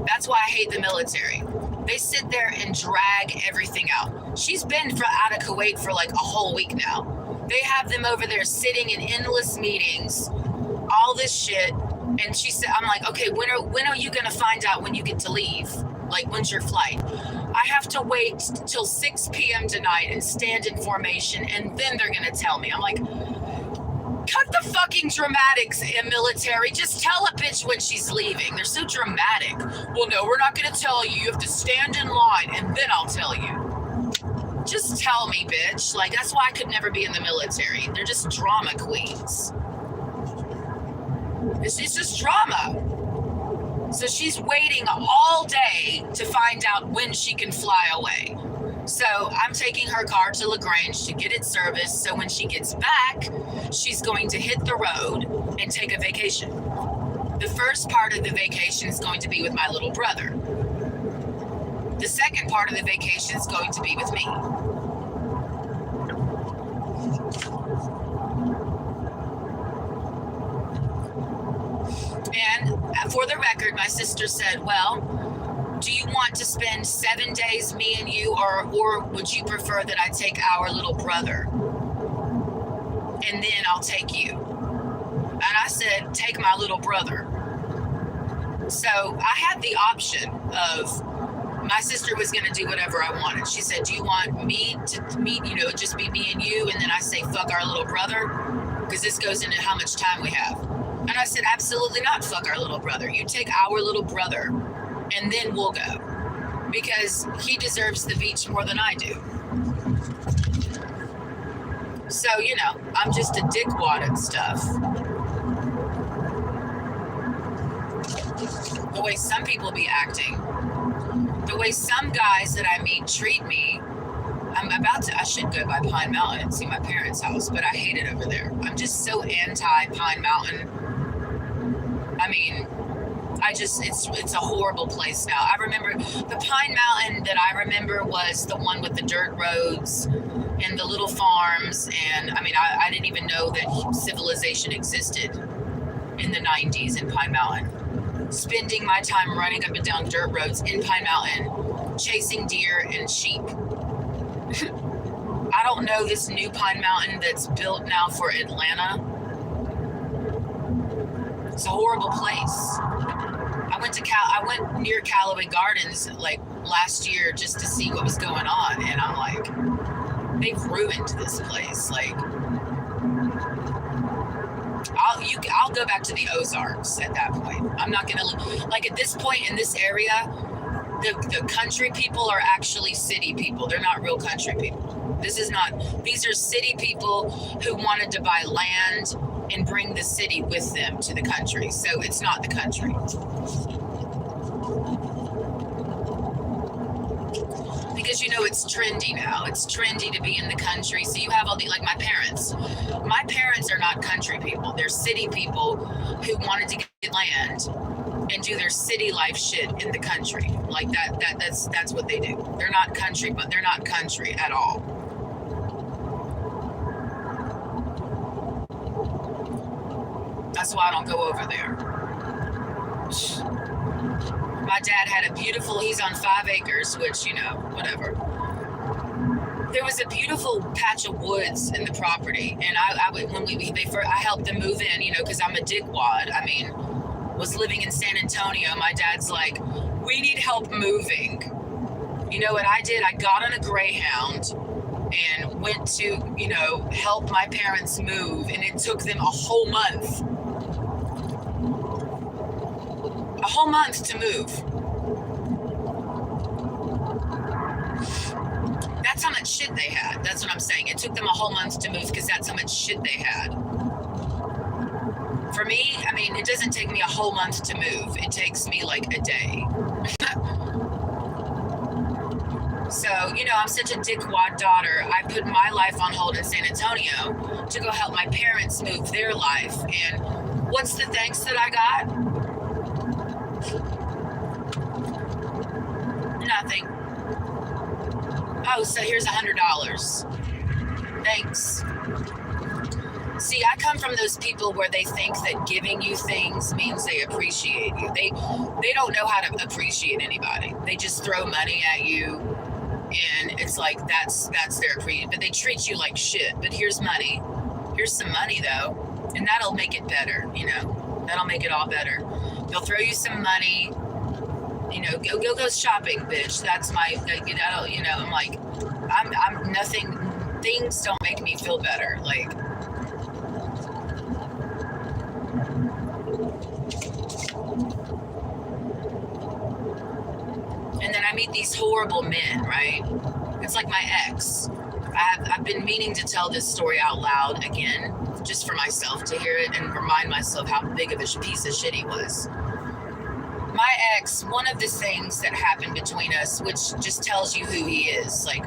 That's why I hate the military. They sit there and drag everything out. She's been out of Kuwait for like a whole week now. They have them over there sitting in endless meetings, all this shit. And she said, I'm like, okay, when are you gonna find out when you get to leave? Like, when's your flight? I have to wait till 6 p.m. tonight and stand in formation, and then they're gonna tell me. I'm like, cut the fucking dramatics, military. Just tell a bitch when she's leaving. They're so dramatic. Well, no, we're not gonna tell you. You have to stand in line, and then I'll tell you. Just tell me, bitch. Like, that's why I could never be in the military. They're just drama queens. It's just drama. So she's waiting all day to find out when she can fly away. So I'm taking her car to LaGrange to get it serviced. So when she gets back, she's going to hit the road and take a vacation. The first part of the vacation is going to be with my little brother. The second part of the vacation is going to be with me. And for the record, my sister said, well, do you want to spend 7 days, me and you, or would you prefer that I take our little brother? And then I'll take you. And I said, take my little brother. So I had the option of, my sister was going to do whatever I wanted. She said, do you want me to meet, just be me and you? And then I say, fuck our little brother? Because this goes into how much time we have. And I said, absolutely not, fuck our little brother. You take our little brother and then we'll go. Because he deserves the beach more than I do. So, I'm just a dickwad and stuff. The way some people be acting, the way some guys that I meet treat me. I should go by Pine Mountain and see my parents' house, but I hate it over there. I'm just so anti Pine Mountain. I mean, it's a horrible place now. I remember the Pine Mountain that I remember was the one with the dirt roads and the little farms. And I mean, I didn't even know that civilization existed in the 90s in Pine Mountain. Spending my time running up and down dirt roads in Pine Mountain, chasing deer and sheep. I don't know this new Pine Mountain that's built now for Atlanta. It's a horrible place. I went near Callaway Gardens like last year just to see what was going on, and I'm like, they've ruined this place. Like, I'll go back to the Ozarks at that point. I'm not gonna, like, at this point in this area, the country people are actually city people. They're not real country people. These are city people who wanted to buy land and bring the city with them to the country. So it's not the country. Because it's trendy now. It's trendy to be in the country. So you have all like my parents. My parents are not country people. They're city people who wanted to get land and do their city life shit in the country. Like that's what they do. They're not country, but they're not country at all. That's why I don't go over there. My dad had he's on 5 acres, which, whatever. There was a beautiful patch of woods in the property. And I helped them move in, because I'm a dickwad. I mean, was living in San Antonio. My dad's like, we need help moving. You know what I did? I got on a Greyhound and went to, help my parents move. And it took them a whole month. A whole month to move. That's how much shit they had. That's what I'm saying. It took them a whole month to move because that's how much shit they had. For me, I mean, it doesn't take me a whole month to move. It takes me like a day. So, I'm such a dickwad daughter. I put my life on hold in San Antonio to go help my parents move their life. And what's the thanks that I got? Nothing. Oh, so here's $100. Thanks. See, I come from those people where they think that giving you things means they appreciate you. They don't know how to appreciate anybody. They just throw money at you, and it's like that's their appreciation. But they treat you like shit. But here's money. Here's some money though, and that'll make it better. That'll make it all better. They'll throw you some money. Go shopping, bitch. That's my, I'm like, I'm nothing. Things don't make me feel better. Like, and then I meet these horrible men, right? It's like my ex. I've been meaning to tell this story out loud again, just for myself to hear it and remind myself how big of a piece of shit he was. My ex, one of the things that happened between us, which just tells you who he is, like,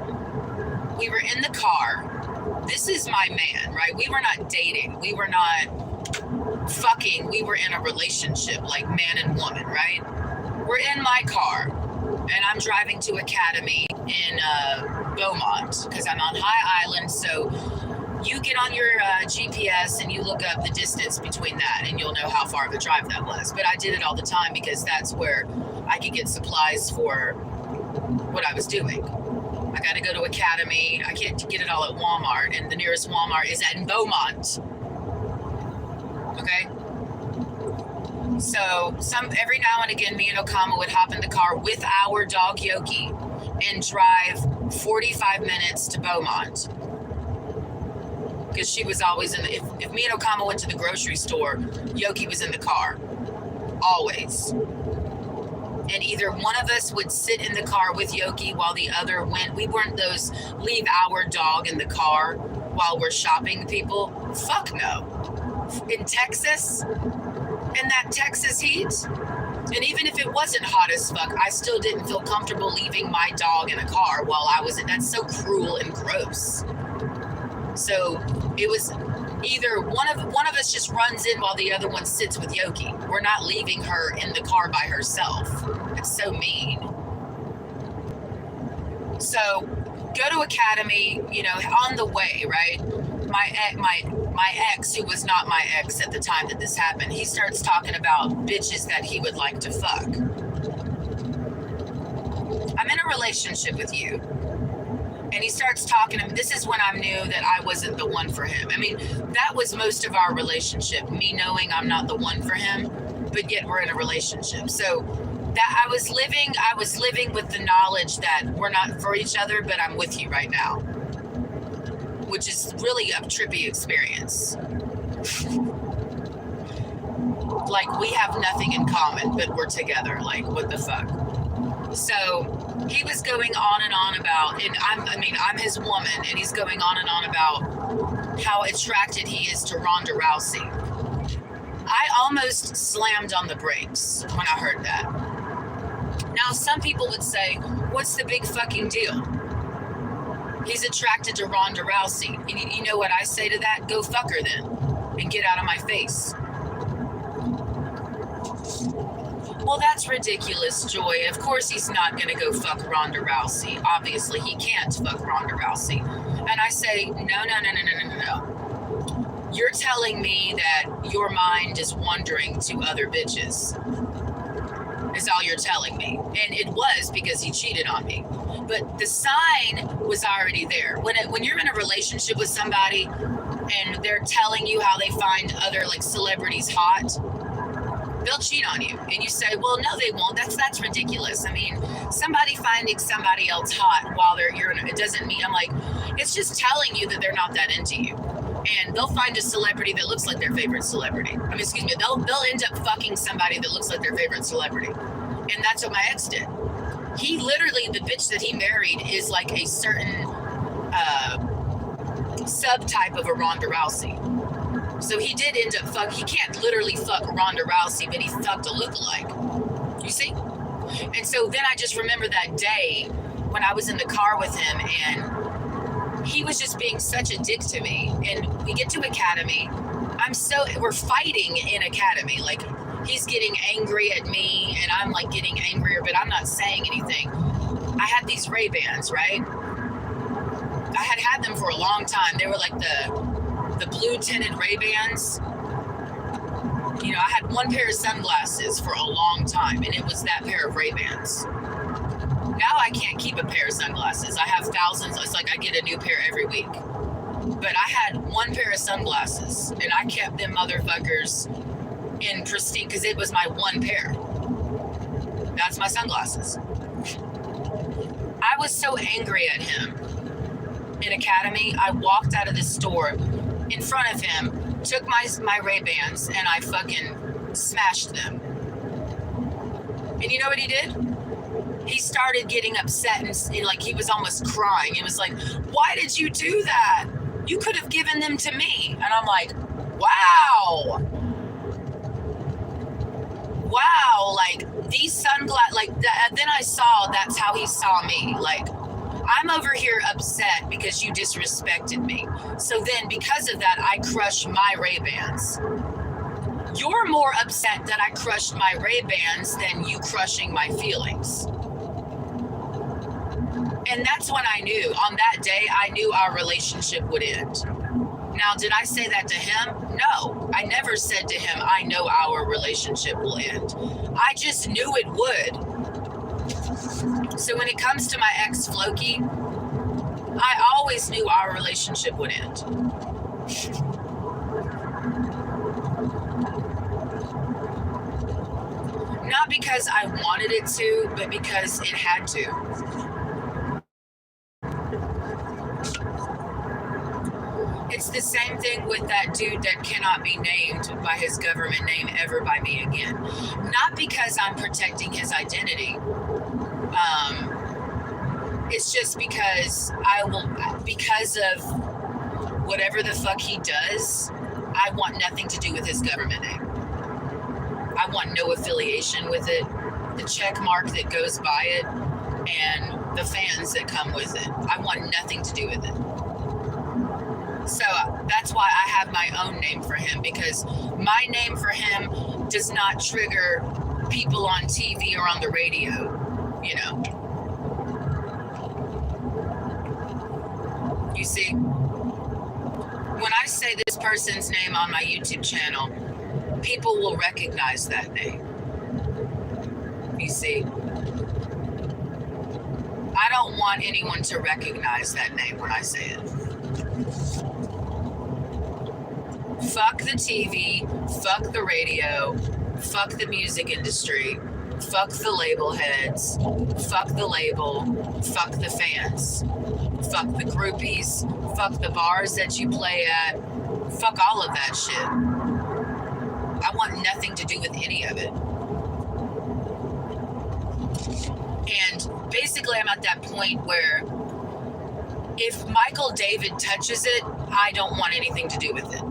we were in the car. This is my man, right? We were not dating. We were not fucking. We were in a relationship, like man and woman, right? We're in my car, and I'm driving to Academy in Beaumont because I'm on High Island. So you get on your GPS and you look up the distance between that, and you'll know how far of a drive that was. But I did it all the time because that's where I could get supplies for what I was doing. I got to go to Academy. I can't get it all at Walmart, and the nearest Walmart is in Beaumont. Okay? So every now and again, me and Okama would hop in the car with our dog Yoki and drive 45 minutes to Beaumont. Because she was always in the, if me and Okama went to the grocery store, Yoki was in the car. Always. And either one of us would sit in the car with Yoki while the other went. We weren't those leave our dog in the car while we're shopping people. Fuck no. In Texas, in that Texas heat, and even if it wasn't hot as fuck, I still didn't feel comfortable leaving my dog in a car while I was in. That's so cruel and gross. So it was either one of us just runs in while the other one sits with Yoki. We're not leaving her in the car by herself. It's so mean. So go to Academy, you know, on the way, right? My ex, who was not my ex at the time that this happened, he starts talking about bitches that he would like to fuck. I'm in a relationship with you. And he starts talking to me. This is when I knew that I wasn't the one for him. I mean, that was most of our relationship, me knowing I'm not the one for him, but yet we're in a relationship. So that I was living with the knowledge that we're not for each other, but I'm with you right now, which is really a trippy experience. Like, we have nothing in common, but we're together. Like, what the fuck? So he was going on and on about, and I'm his woman, and he's going on and on about how attracted he is to Ronda Rousey. I almost slammed on the brakes when I heard that. Now, some people would say, what's the big fucking deal? He's attracted to Ronda Rousey. And you know what I say to that? Go fuck her then, and get out of my face. Well, that's ridiculous, Joy. Of course he's not going to go fuck Ronda Rousey. Obviously, he can't fuck Ronda Rousey. And I say, no. You're telling me that your mind is wandering to other bitches. Is all you're telling me. And it was because he cheated on me. But the sign was already there. When you're in a relationship with somebody and they're telling you how they find other like celebrities hot, they'll cheat on you. And you say, well, no, they won't. That's ridiculous. I mean, somebody finding somebody else hot while it doesn't mean, I'm like, it's just telling you that they're not that into you. And they'll find a celebrity that looks like their favorite celebrity. They'll end up fucking somebody that looks like their favorite celebrity. And that's what my ex did. He literally, the bitch that he married is like a certain subtype of a Ronda Rousey. So he did end up he can't literally fuck Ronda Rousey, but he fucked a lookalike. You see? And so then I just remember that day when I was in the car with him and he was just being such a dick to me. And we get to Academy. We're fighting in Academy. Like, he's getting angry at me and I'm like getting angrier, but I'm not saying anything. I had these Ray-Bans, right? I had them for a long time. They were like the blue tinted Ray-Bans. You know, I had one pair of sunglasses for a long time, and it was that pair of Ray-Bans. Now I can't keep a pair of sunglasses. I have thousands. It's like I get a new pair every week. But I had one pair of sunglasses, and I kept them motherfuckers in pristine because it was my one pair. That's my sunglasses. I was so angry at him in Academy. I walked out of the store in front of him, took my Ray-Bans, and I fucking smashed them. And you know what he did? He started getting upset and like he was almost crying. It was like, why did you do that? You could have given them to me. And I'm like, wow, like these sunglasses, like then I saw that's how he saw me. Like, I'm over here upset because you disrespected me. So then because of that, I crushed my Ray-Bans. You're more upset that I crushed my Ray-Bans than you crushing my feelings. And that's when I knew. On that day, I knew our relationship would end. Now, did I say that to him? No. I never said to him, I know our relationship will end. I just knew it would. So when it comes to my ex Floki, I always knew our relationship would end. Not because I wanted it to, but because it had to. It's the same thing with that dude that cannot be named by his government name ever by me again. Not because I'm protecting his identity. It's just because because of whatever the fuck he does, I want nothing to do with his government name. I want no affiliation with it, the check mark that goes by it, and the fans that come with it. I want nothing to do with it. So that's why I have my own name for him, because my name for him does not trigger people on TV or on the radio, you know. You see, when I say this person's name on my YouTube channel, people will recognize that name. You see, I don't want anyone to recognize that name when I say it. Fuck the TV, fuck the radio, fuck the music industry, fuck the label heads, fuck the label, fuck the fans, fuck the groupies, fuck the bars that you play at, fuck all of that shit. I want nothing to do with any of it. And basically I'm at that point where if Michael David touches it, I don't want anything to do with it.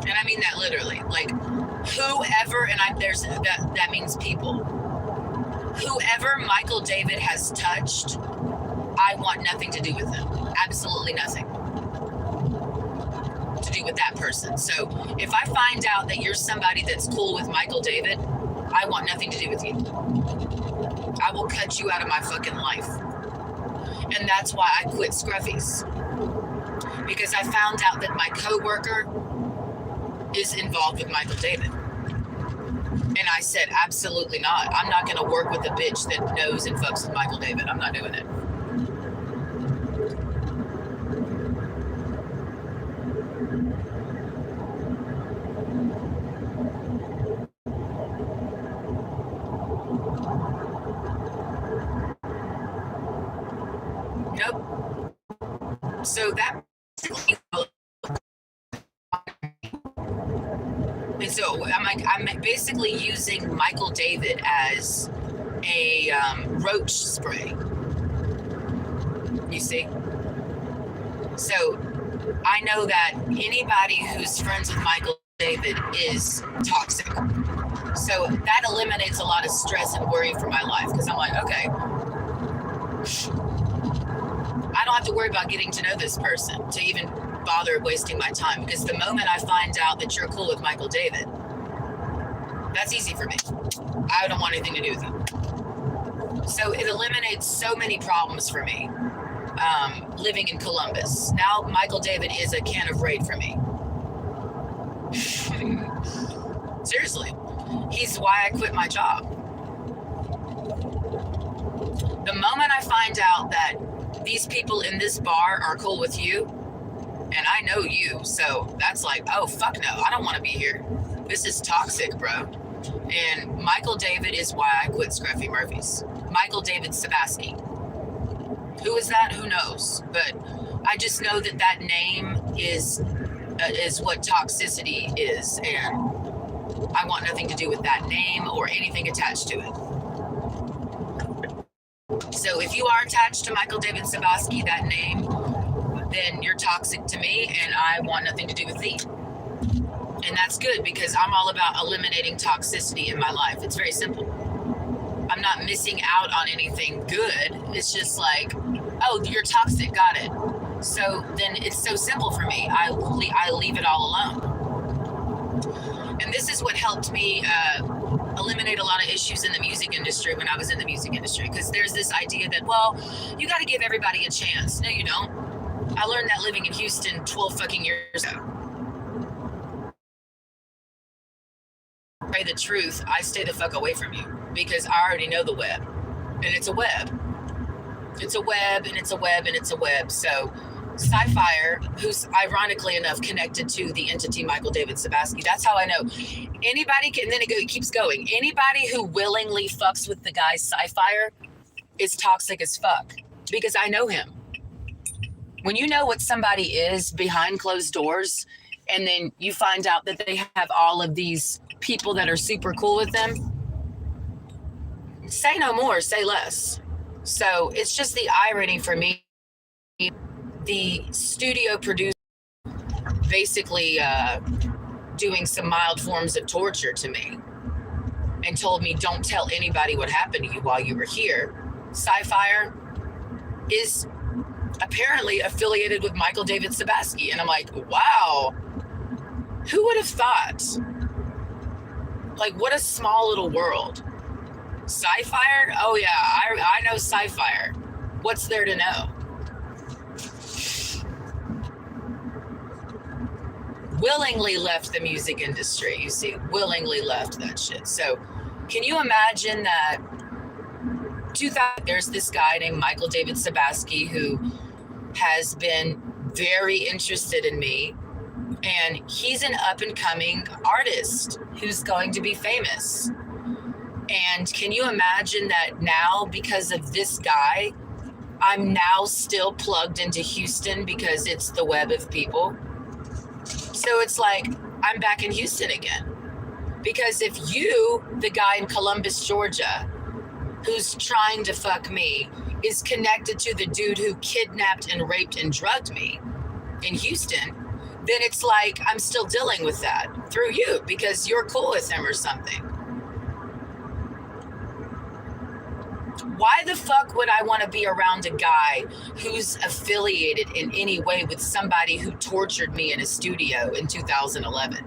And I mean that literally. Like, whoever, and that means people. Whoever Michael David has touched, I want nothing to do with them. Absolutely nothing to do with that person. So if I find out that you're somebody that's cool with Michael David, I want nothing to do with you. I will cut you out of my fucking life. And that's why I quit Scruffy's. Because I found out that my coworker is involved with Michael David. And I said, absolutely not. I'm not going to work with a bitch that knows and fucks with Michael David. I'm not doing it. Nope. So that, and so I'm basically using Michael David as a roach spray. You see? So I know that anybody who's friends with Michael David is toxic. So that eliminates a lot of stress and worry for my life, because I'm like, okay, I don't have to worry about getting to know this person to even bother wasting my time, because the moment I find out that you're cool with Michael David, that's easy for me. I don't want anything to do with you. So it eliminates so many problems for me living in Columbus. Now Michael David is a can of Raid for me. Seriously. He's why I quit my job. The moment I find out that these people in this bar are cool with you, and I know you, so that's like, oh, fuck no, I don't want to be here. This is toxic, bro. And Michael David is why I quit Scruffy Murphy's. Michael David Sabaski. Who is that? Who knows? But I just know that that name is what toxicity is, and I want nothing to do with that name or anything attached to it. So if you are attached to Michael David Sabaski, that name, then you're toxic to me, and I want nothing to do with thee. And that's good, because I'm all about eliminating toxicity in my life. It's very simple. I'm not missing out on anything good. It's just like, oh, you're toxic, got it. So then it's so simple for me. I leave it all alone. And this is what helped me eliminate a lot of issues in the music industry when I was in the music industry. Because there's this idea that, well, you got to give everybody a chance. No, you don't. I learned that living in Houston 12 fucking years ago. Say the truth, I stay the fuck away from you because I already know the web. And it's a web. It's a web and it's a web and it's a web. So Sci-Fire, who's ironically enough connected to the entity Michael David Sabaski, that's how I know. Anybody can, and then it keeps going. Anybody who willingly fucks with the guy Sci-Fire is toxic as fuck because I know him. When you know what somebody is behind closed doors and then you find out that they have all of these people that are super cool with them, say no more, say less. So it's just the irony for me. The studio producer basically doing some mild forms of torture to me and told me, don't tell anybody what happened to you while you were here. Sci-Fire is apparently affiliated with Michael David Sabaski. And I'm like, wow, who would have thought? Like, what a small little world. Sci-Fire? Oh yeah, I know Sci-Fire. What's there to know? Willingly left the music industry, you see, willingly left that shit. So can you imagine that there's this guy named Michael David Sabaski who has been very interested in me, and he's an up-and-coming artist who's going to be famous. And can you imagine that now, because of this guy, I'm now still plugged into Houston because it's the web of people? So it's like, I'm back in Houston again. Because if you, the guy in Columbus, Georgia, who's trying to fuck me, is connected to the dude who kidnapped and raped and drugged me in Houston, then it's like I'm still dealing with that through you because you're cool with him or something. Why the fuck would I want to be around a guy who's affiliated in any way with somebody who tortured me in a studio in 2011?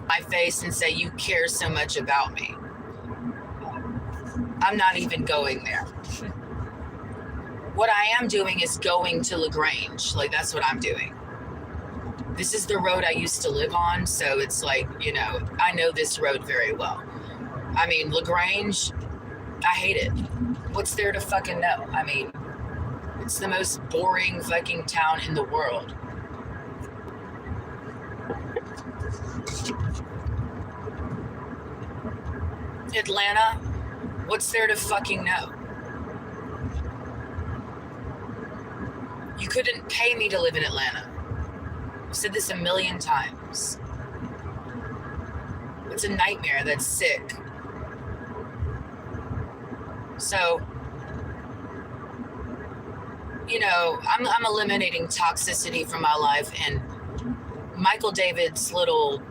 My face and say, you care so much about me. I'm not even going there. What I am doing is going to LaGrange. Like, that's what I'm doing. This is the road I used to live on. So it's like, you know, I know this road very well. I mean, LaGrange, I hate it. What's there to fucking know? I mean, it's the most boring fucking town in the world. Atlanta, what's there to fucking know? You couldn't pay me to live in Atlanta. I've said this a million times. It's a nightmare. That's sick. So, you know, I'm eliminating toxicity from my life, and Michael David's little,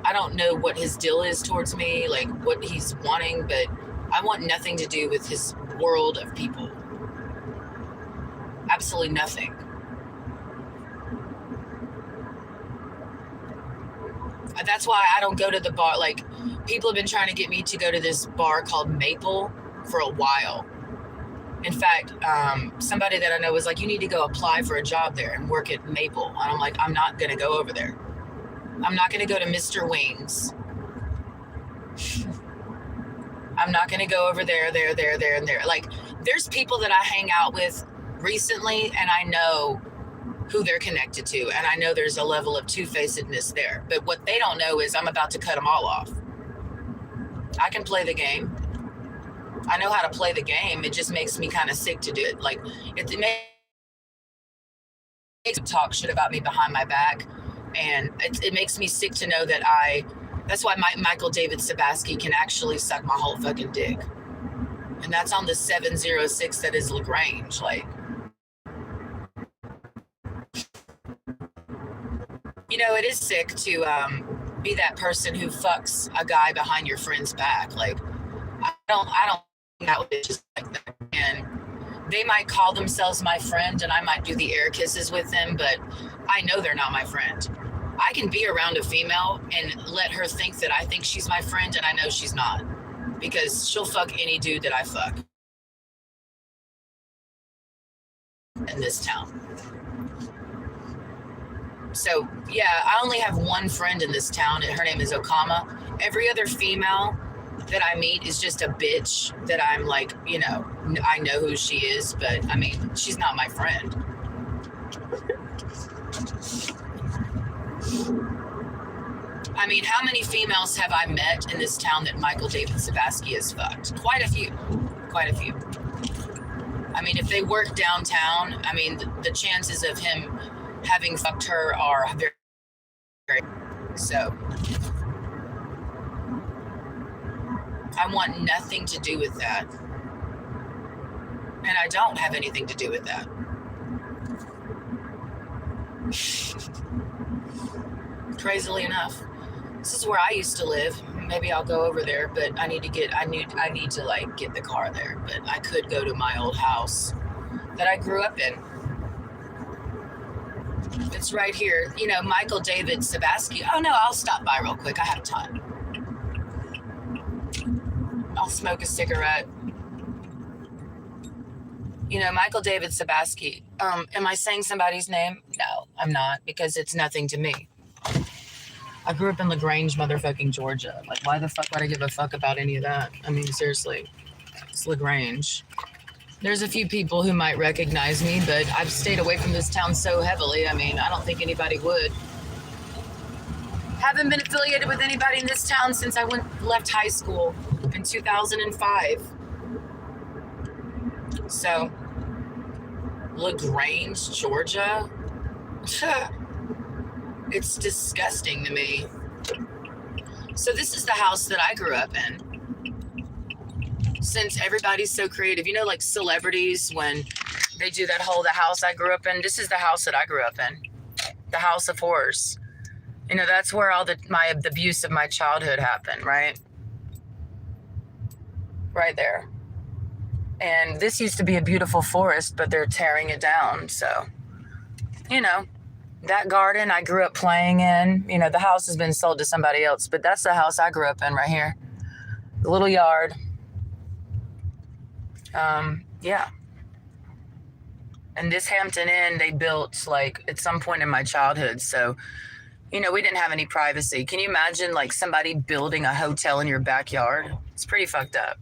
I don't know what his deal is towards me, like what he's wanting, but I want nothing to do with his world of people. Absolutely nothing. That's why I don't go to the bar. Like, people have been trying to get me to go to this bar called Maple for a while. In fact, somebody that I know was like, you need to go apply for a job there and work at Maple. And I'm like, I'm not going to go over there. I'm not going to go to Mr. Wings. I'm not going to go over there, and there. Like, there's people that I hang out with recently, and I know who they're connected to, and I know there's a level of two-facedness there. But what they don't know is I'm about to cut them all off. I can play the game. I know how to play the game. It just makes me kind of sick to do it. Like, it makes them talk shit about me behind my back, and it makes me sick to know that that's why Michael David Sabaski can actually suck my whole fucking dick. And that's on the 706 that is LaGrange. Like, you know, it is sick to be that person who fucks a guy behind your friend's back. Like, I don't hang out with just like that. And they might call themselves my friend, and I might do the air kisses with them, but I know they're not my friend. I can be around a female and let her think that I think she's my friend, and I know she's not, because she'll fuck any dude that I fuck in this town. So yeah, I only have one friend in this town, and her name is Okama. Every other female that I meet is just a bitch that I'm like, you know, I know who she is, but I mean, she's not my friend. I mean, how many females have I met in this town that Michael David Sabaski has fucked? Quite a few. Quite a few. I mean, if they work downtown, I mean, the chances of him having fucked her are very, very. So I want nothing to do with that. And I don't have anything to do with that. Crazily enough. This is where I used to live. Maybe I'll go over there, but I need to like get the car there. But I could go to my old house that I grew up in. It's right here. You know, Michael David Sabaski. Oh no, I'll stop by real quick. I have time. I'll smoke a cigarette. You know, Michael David Sabaski. Am I saying somebody's name? No, I'm not, because it's nothing to me. I grew up in LaGrange, motherfucking Georgia. Like, why the fuck would I give a fuck about any of that? I mean, seriously, it's LaGrange. There's a few people who might recognize me, but I've stayed away from this town so heavily. I mean, I don't think anybody would. Haven't been affiliated with anybody in this town since I left high school in 2005. So, LaGrange, Georgia? It's disgusting to me. So this is the house that I grew up in. Since everybody's so creative, you know, like celebrities, when they do that whole, the house I grew up in, this is the house that I grew up in. The House of Horrors. You know, that's where all the abuse of my childhood happened, right? Right there. And this used to be a beautiful forest, but they're tearing it down. So, you know, that garden I grew up playing in, you know, the house has been sold to somebody else, but that's the house I grew up in right here. The little yard. Yeah. And this Hampton Inn, they built like at some point in my childhood. So, you know, we didn't have any privacy. Can you imagine like somebody building a hotel in your backyard? It's pretty fucked up.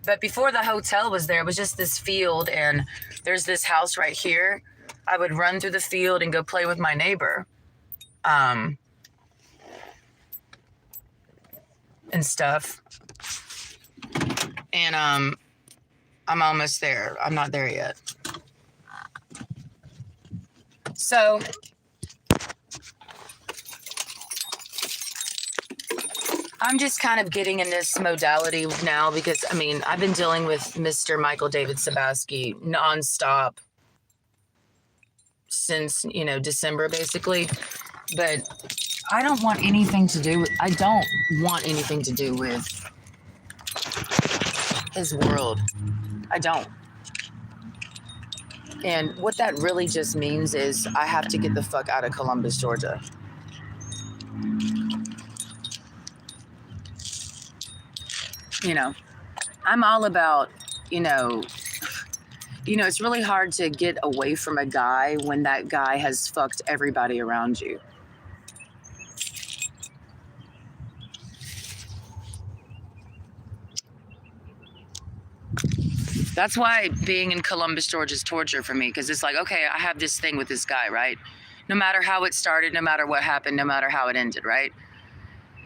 But before the hotel was there, it was just this field, and there's this house right here. I would run through the field and go play with my neighbor. And stuff. And I'm almost there. I'm not there yet. So I'm just kind of getting in this modality now because, I mean, I've been dealing with Mr. Michael David Sabaski nonstop since, you know, December basically. But I don't want anything to do with his world. I don't. And what that really just means is I have to get the fuck out of Columbus, Georgia. You know, I'm all about, you know, it's really hard to get away from a guy when that guy has fucked everybody around you. That's why being in Columbus, Georgia is torture for me, because it's like, okay, I have this thing with this guy, right? No matter how it started, no matter what happened, no matter how it ended, right?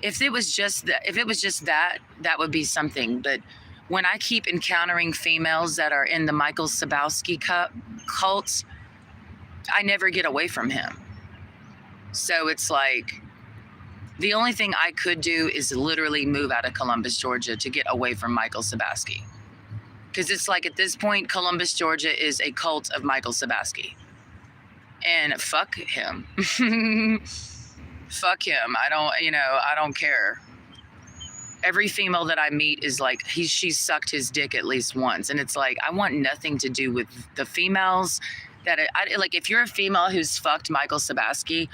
If it was just that, that would be something. But when I keep encountering females that are in the Michael Sabaski cult, I never get away from him. So it's like, the only thing I could do is literally move out of Columbus, Georgia to get away from Michael Sabaski. Because it's like at this point, Columbus, Georgia is a cult of Michael Sabaski. And fuck him. Fuck him. I don't care. Every female that I meet is like, she's sucked his dick at least once. And it's like, I want nothing to do with the females that like, if you're a female who's fucked Michael Sabaski,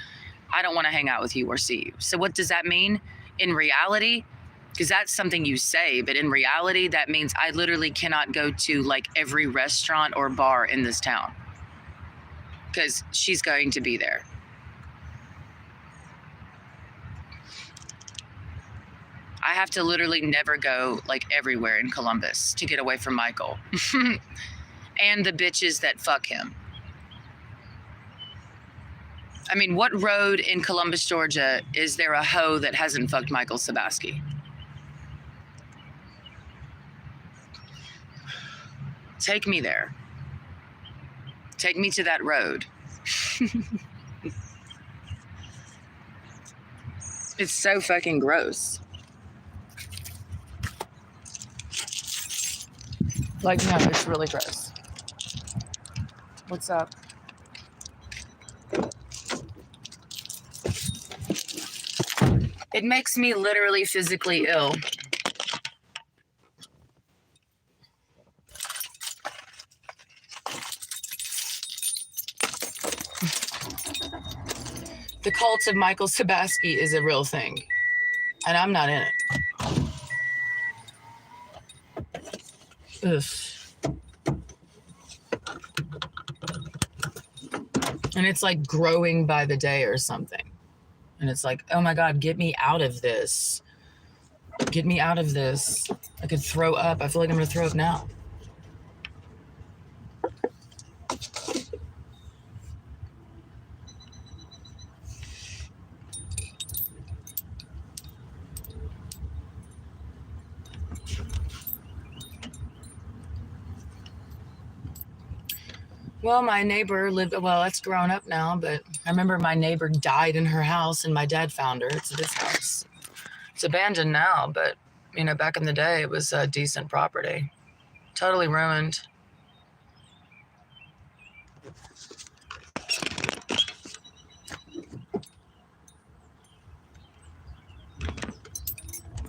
I don't want to hang out with you or see you. So what does that mean in reality? Because that's something you say, but in reality, that means I literally cannot go to like every restaurant or bar in this town because she's going to be there. I have to literally never go like everywhere in Columbus to get away from Michael and the bitches that fuck him. I mean, what road in Columbus, Georgia, is there a hoe that hasn't fucked Michael Sabaski? Take me there. Take me to that road. It's so fucking gross. Like, no, it's really gross. What's up? It makes me literally physically ill. The cult of Michael Sabaski is a real thing, and I'm not in it. Ugh. And it's like growing by the day or something. And it's like, oh my God, get me out of this. Get me out of this. I could throw up. I feel like I'm going to throw up now. Well, my neighbor lived, well, it's grown up now, but I remember my neighbor died in her house and my dad found her. It's this house. It's abandoned now, but, you know, back in the day, it was a decent property. Totally ruined.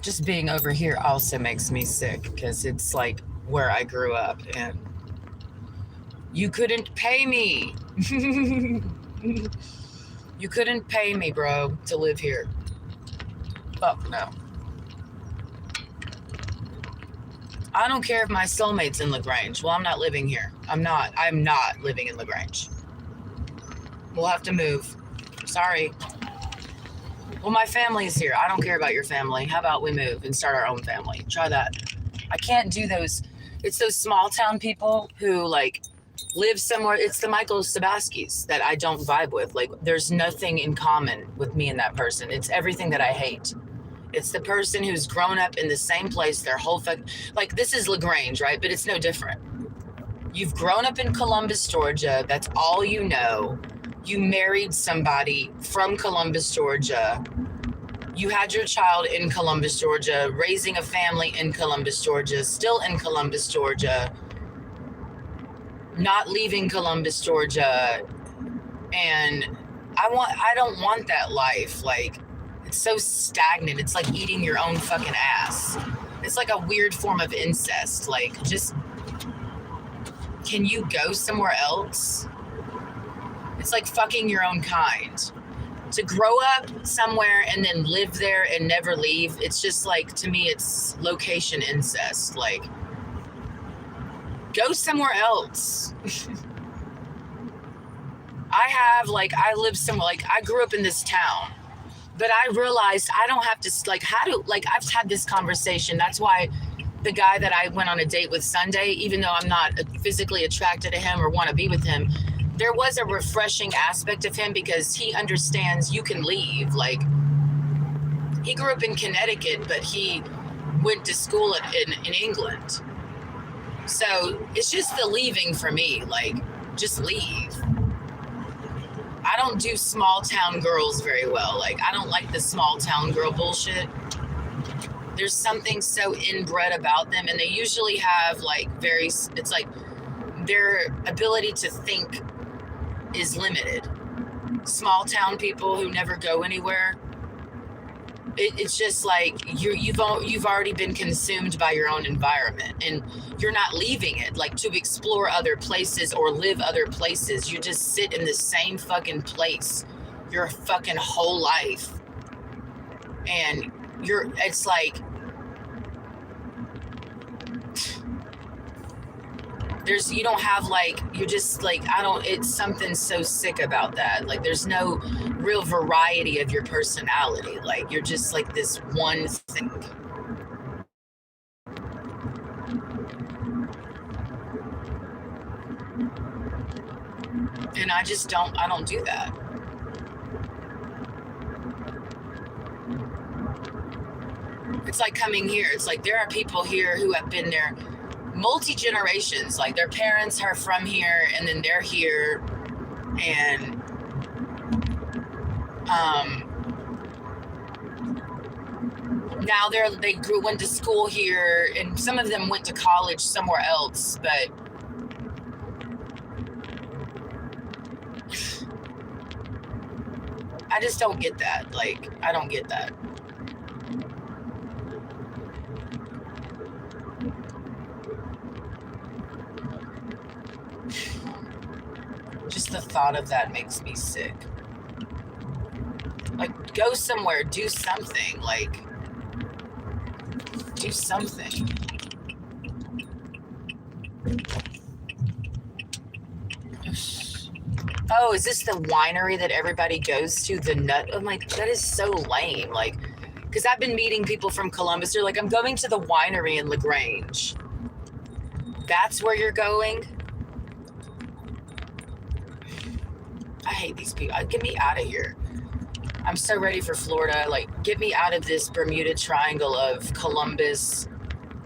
Just being over here also makes me sick because it's like where I grew up and you couldn't pay me. You couldn't pay me, bro, to live here. Fuck no. I don't care if my soulmate's in LaGrange. Well, I'm not living here. I'm not living in LaGrange. We'll have to move. Sorry. Well, my family's here. I don't care about your family. How about we move and start our own family? Try that. I can't do those. It's those small town people who like live somewhere. It's the Michael Sabaskis that I don't vibe with. Like, there's nothing in common with me and that person. It's everything that I hate. It's the person who's grown up in the same place their whole like, this is LaGrange, right? But it's no different. You've grown up in Columbus, Georgia. That's all you know. You married somebody from Columbus, Georgia. You had your child in Columbus, Georgia, raising a family in Columbus, Georgia, still in Columbus, Georgia, not leaving Columbus, Georgia. And I don't want that life. Like, it's so stagnant. It's like eating your own fucking ass. It's like a weird form of incest. Like, just, can you go somewhere else? It's like fucking your own kind. To grow up somewhere and then live there and never leave, it's just like, to me, it's location incest. Like, go somewhere else. I live somewhere, like, I grew up in this town, but I realized I don't have to, like, I've had this conversation. That's why the guy that I went on a date with Sunday, even though I'm not physically attracted to him or want to be with him, there was a refreshing aspect of him because he understands you can leave. Like, he grew up in Connecticut, but he went to school in England. So it's just the leaving for me. Like, just leave. I don't do small town girls very well. Like, I don't like the small town girl bullshit. There's something so inbred about them, and they usually have like it's like their ability to think is limited. Small town people who never go anywhere, it's just like you've already been consumed by your own environment and you're not leaving it, like, to explore other places or live other places. You just sit in the same fucking place your fucking whole life. And it's like, you don't have like, you're just like, it's something so sick about that. Like, there's no real variety of your personality. Like, you're just like this one thing. And I don't do that. It's like coming here. It's like there are people here who have been there multi-generations. Like their parents are from here and then they're here. And now they went to school here, and some of them went to college somewhere else, but I just don't get that. Like, I don't get that. Just the thought of that makes me sick. Like, go somewhere, do something. Like, do something. Oh, is this the winery that everybody goes to? The nut? I'm like, that is so lame. Like, because I've been meeting people from Columbus. They're like, I'm going to the winery in LaGrange. That's where you're going? I hate these people. Get me out of here. I'm so ready for Florida. Like, get me out of this Bermuda Triangle of Columbus,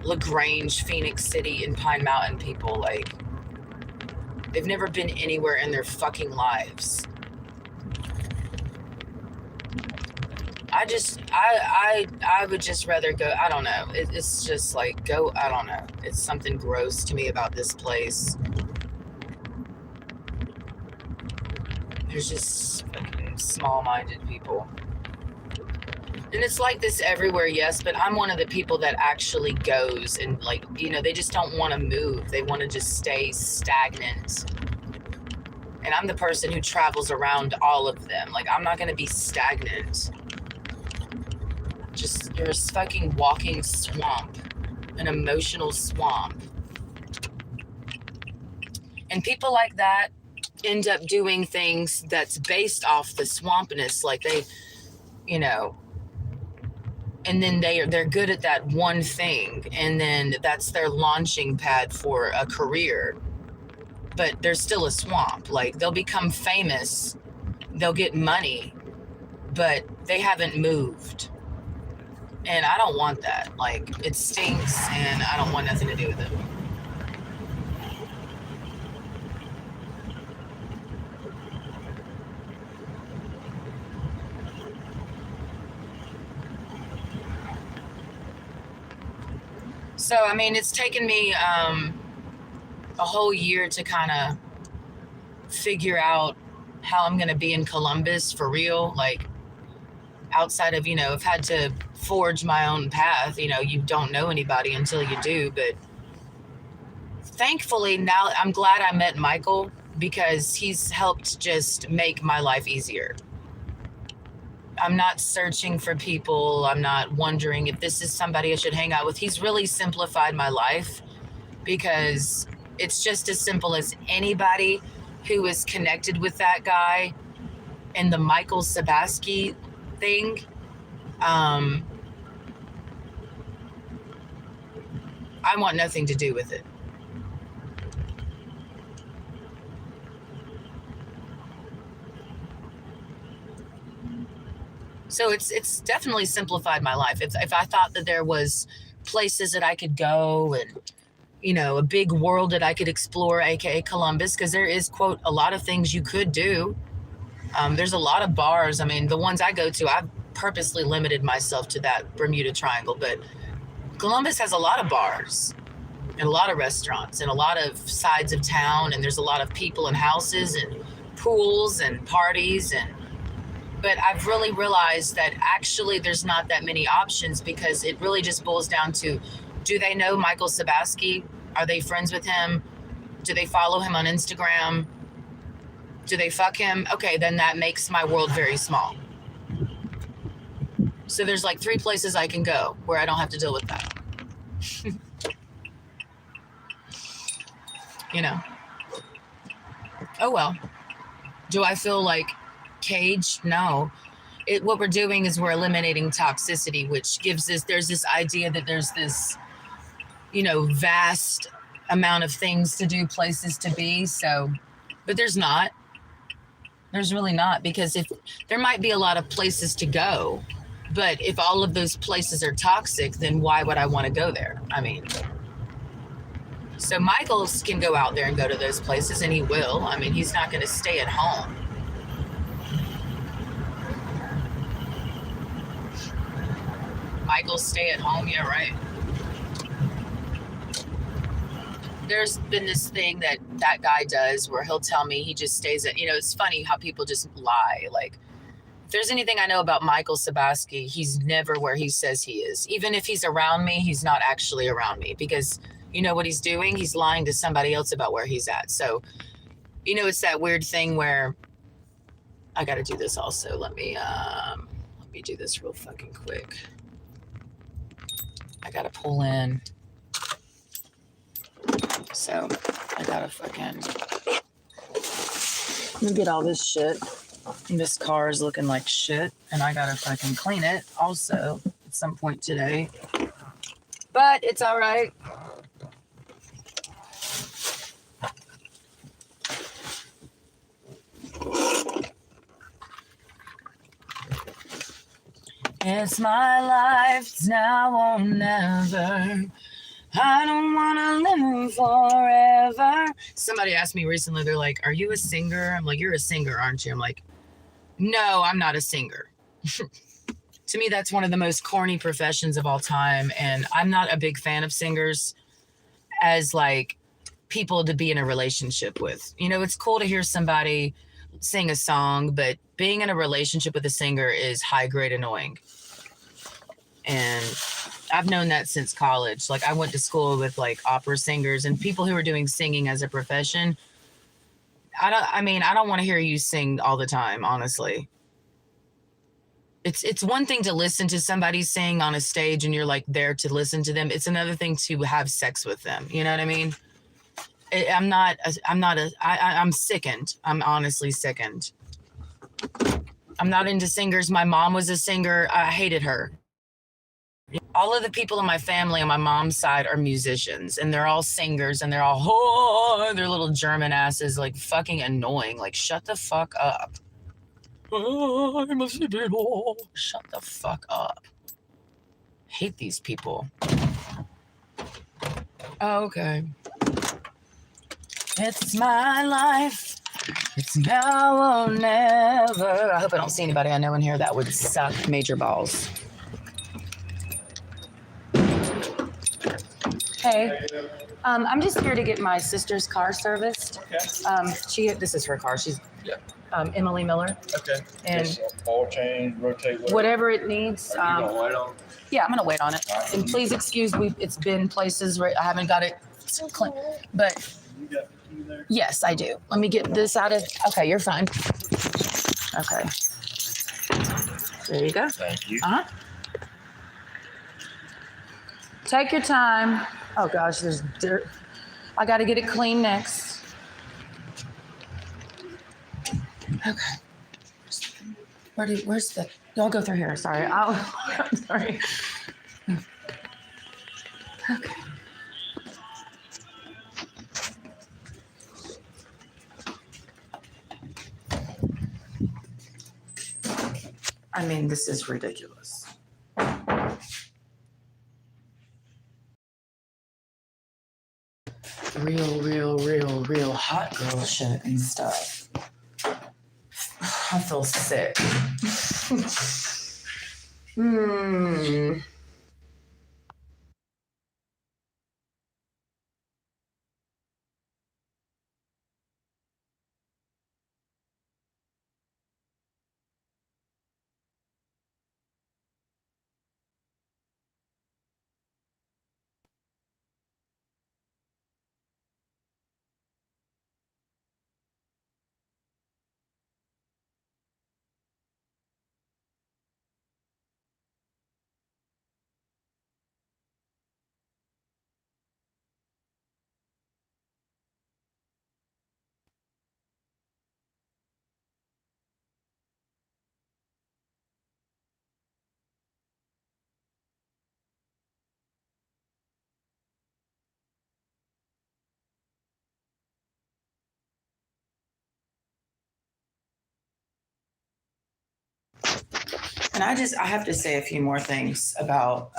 LaGrange, Phoenix City, and Pine Mountain people. Like, they've never been anywhere in their fucking lives. I would just rather go. I don't know. It's just like, go. I don't know. It's something gross to me about this place. There's just fucking small-minded people. And it's like this everywhere, yes, but I'm one of the people that actually goes and, like, you know, they just don't want to move. They want to just stay stagnant. And I'm the person who travels around all of them. Like, I'm not going to be stagnant. Just, you're a fucking walking swamp. An emotional swamp. And people like that end up doing things that's based off the swampiness. Like, they, you know, and then they're good at that one thing, and then that's their launching pad for a career. But there's still a swamp. Like, they'll become famous, they'll get money, but they haven't moved. And I don't want that. Like, it stinks, and I don't want nothing to do with it. So, I mean, it's taken me a whole year to kind of figure out how I'm going to be in Columbus for real. Like, outside of, you know, I've had to forge my own path. You know, you don't know anybody until you do. But thankfully, now I'm glad I met Michael, because he's helped just make my life easier. I'm not searching for people. I'm not wondering if this is somebody I should hang out with. He's really simplified my life, because it's just as simple as anybody who is connected with that guy and the Michael Sabaski thing. I want nothing to do with it. So it's definitely simplified my life. If I thought that there was places that I could go and, you know, a big world that I could explore, aka Columbus, because there is, quote, a lot of things you could do. There's a lot of bars. I mean, the ones I go to, I've purposely limited myself to that Bermuda Triangle, but Columbus has a lot of bars and a lot of restaurants and a lot of sides of town, and there's a lot of people and houses and pools and parties. But I've really realized that actually there's not that many options, because it really just boils down to, do they know Michael Sabaski? Are they friends with him? Do they follow him on Instagram? Do they fuck him? Okay, then that makes my world very small. So there's like 3 places I can go where I don't have to deal with that. You know? Oh well. Do I feel like caged? No. What we're doing is we're eliminating toxicity, which gives there's this idea that there's this, vast amount of things to do, places to be. So, but there's not. There's really not, because if there might be a lot of places to go, but if all of those places are toxic, then why would I want to go there? I mean, so Michaels can go out there and go to those places, and he will. I mean, he's not going to stay at home. Michaels stay at home, yeah, right. There's been this thing that guy does where he'll tell me he just stays at, it's funny how people just lie. Like, if there's anything I know about Michael Sabaski, he's never where he says he is. Even if he's around me, he's not actually around me, because you know what he's doing? He's lying to somebody else about where he's at. So, it's that weird thing where I got to do this also. Let me do this real fucking quick. I got to pull in. So I gotta fucking let me get all this shit. And this car is looking like shit, and I gotta fucking clean it also at some point today. But it's all right. It's my life, it's now or never. I don't want to live forever. Somebody asked me recently, they're like, are you a singer? I'm like, you're a singer, aren't you? I'm like, no, I'm not a singer. To me, that's one of the most corny professions of all time. And I'm not a big fan of singers as like people to be in a relationship with. It's cool to hear somebody sing a song, but being in a relationship with a singer is high grade annoying. And I've known that since college. Like, I went to school with like opera singers and people who are doing singing as a profession. I don't want to hear you sing all the time, honestly. It's one thing to listen to somebody sing on a stage and you're like there to listen to them. It's another thing to have sex with them. You know what I mean? I'm sickened. I'm honestly sickened. I'm not into singers. My mom was a singer. I hated her. All of the people in my family on my mom's side are musicians, and they're all singers, and they're all, they're little German asses, like fucking annoying. Like, shut the fuck up. I'm a people. Shut the fuck up. Hate these people. Okay. It's my life. It's now or never. I hope I don't see anybody I know in here that would suck major balls. Hey, I'm just here to get my sister's car serviced. Okay. This is her car. She's Yeah. Emily Miller, Okay. and Just oil change, rotate. whatever it needs. Are you gonna wait on? Yeah, I'm gonna wait on it. And please excuse me. It's been places where I haven't got it clean, but You got the key there? yes, I do. Let me get this out of. Okay, you're fine. Okay. There you go. Thank you. Uh huh. Take your time. Oh gosh, there's dirt. I got to get it clean next. Okay. Where's the? Y'all go through here. Sorry. I'm sorry. Okay. I mean, this is ridiculous. Real hot girl shit and stuff. I feel sick. And I have to say a few more things about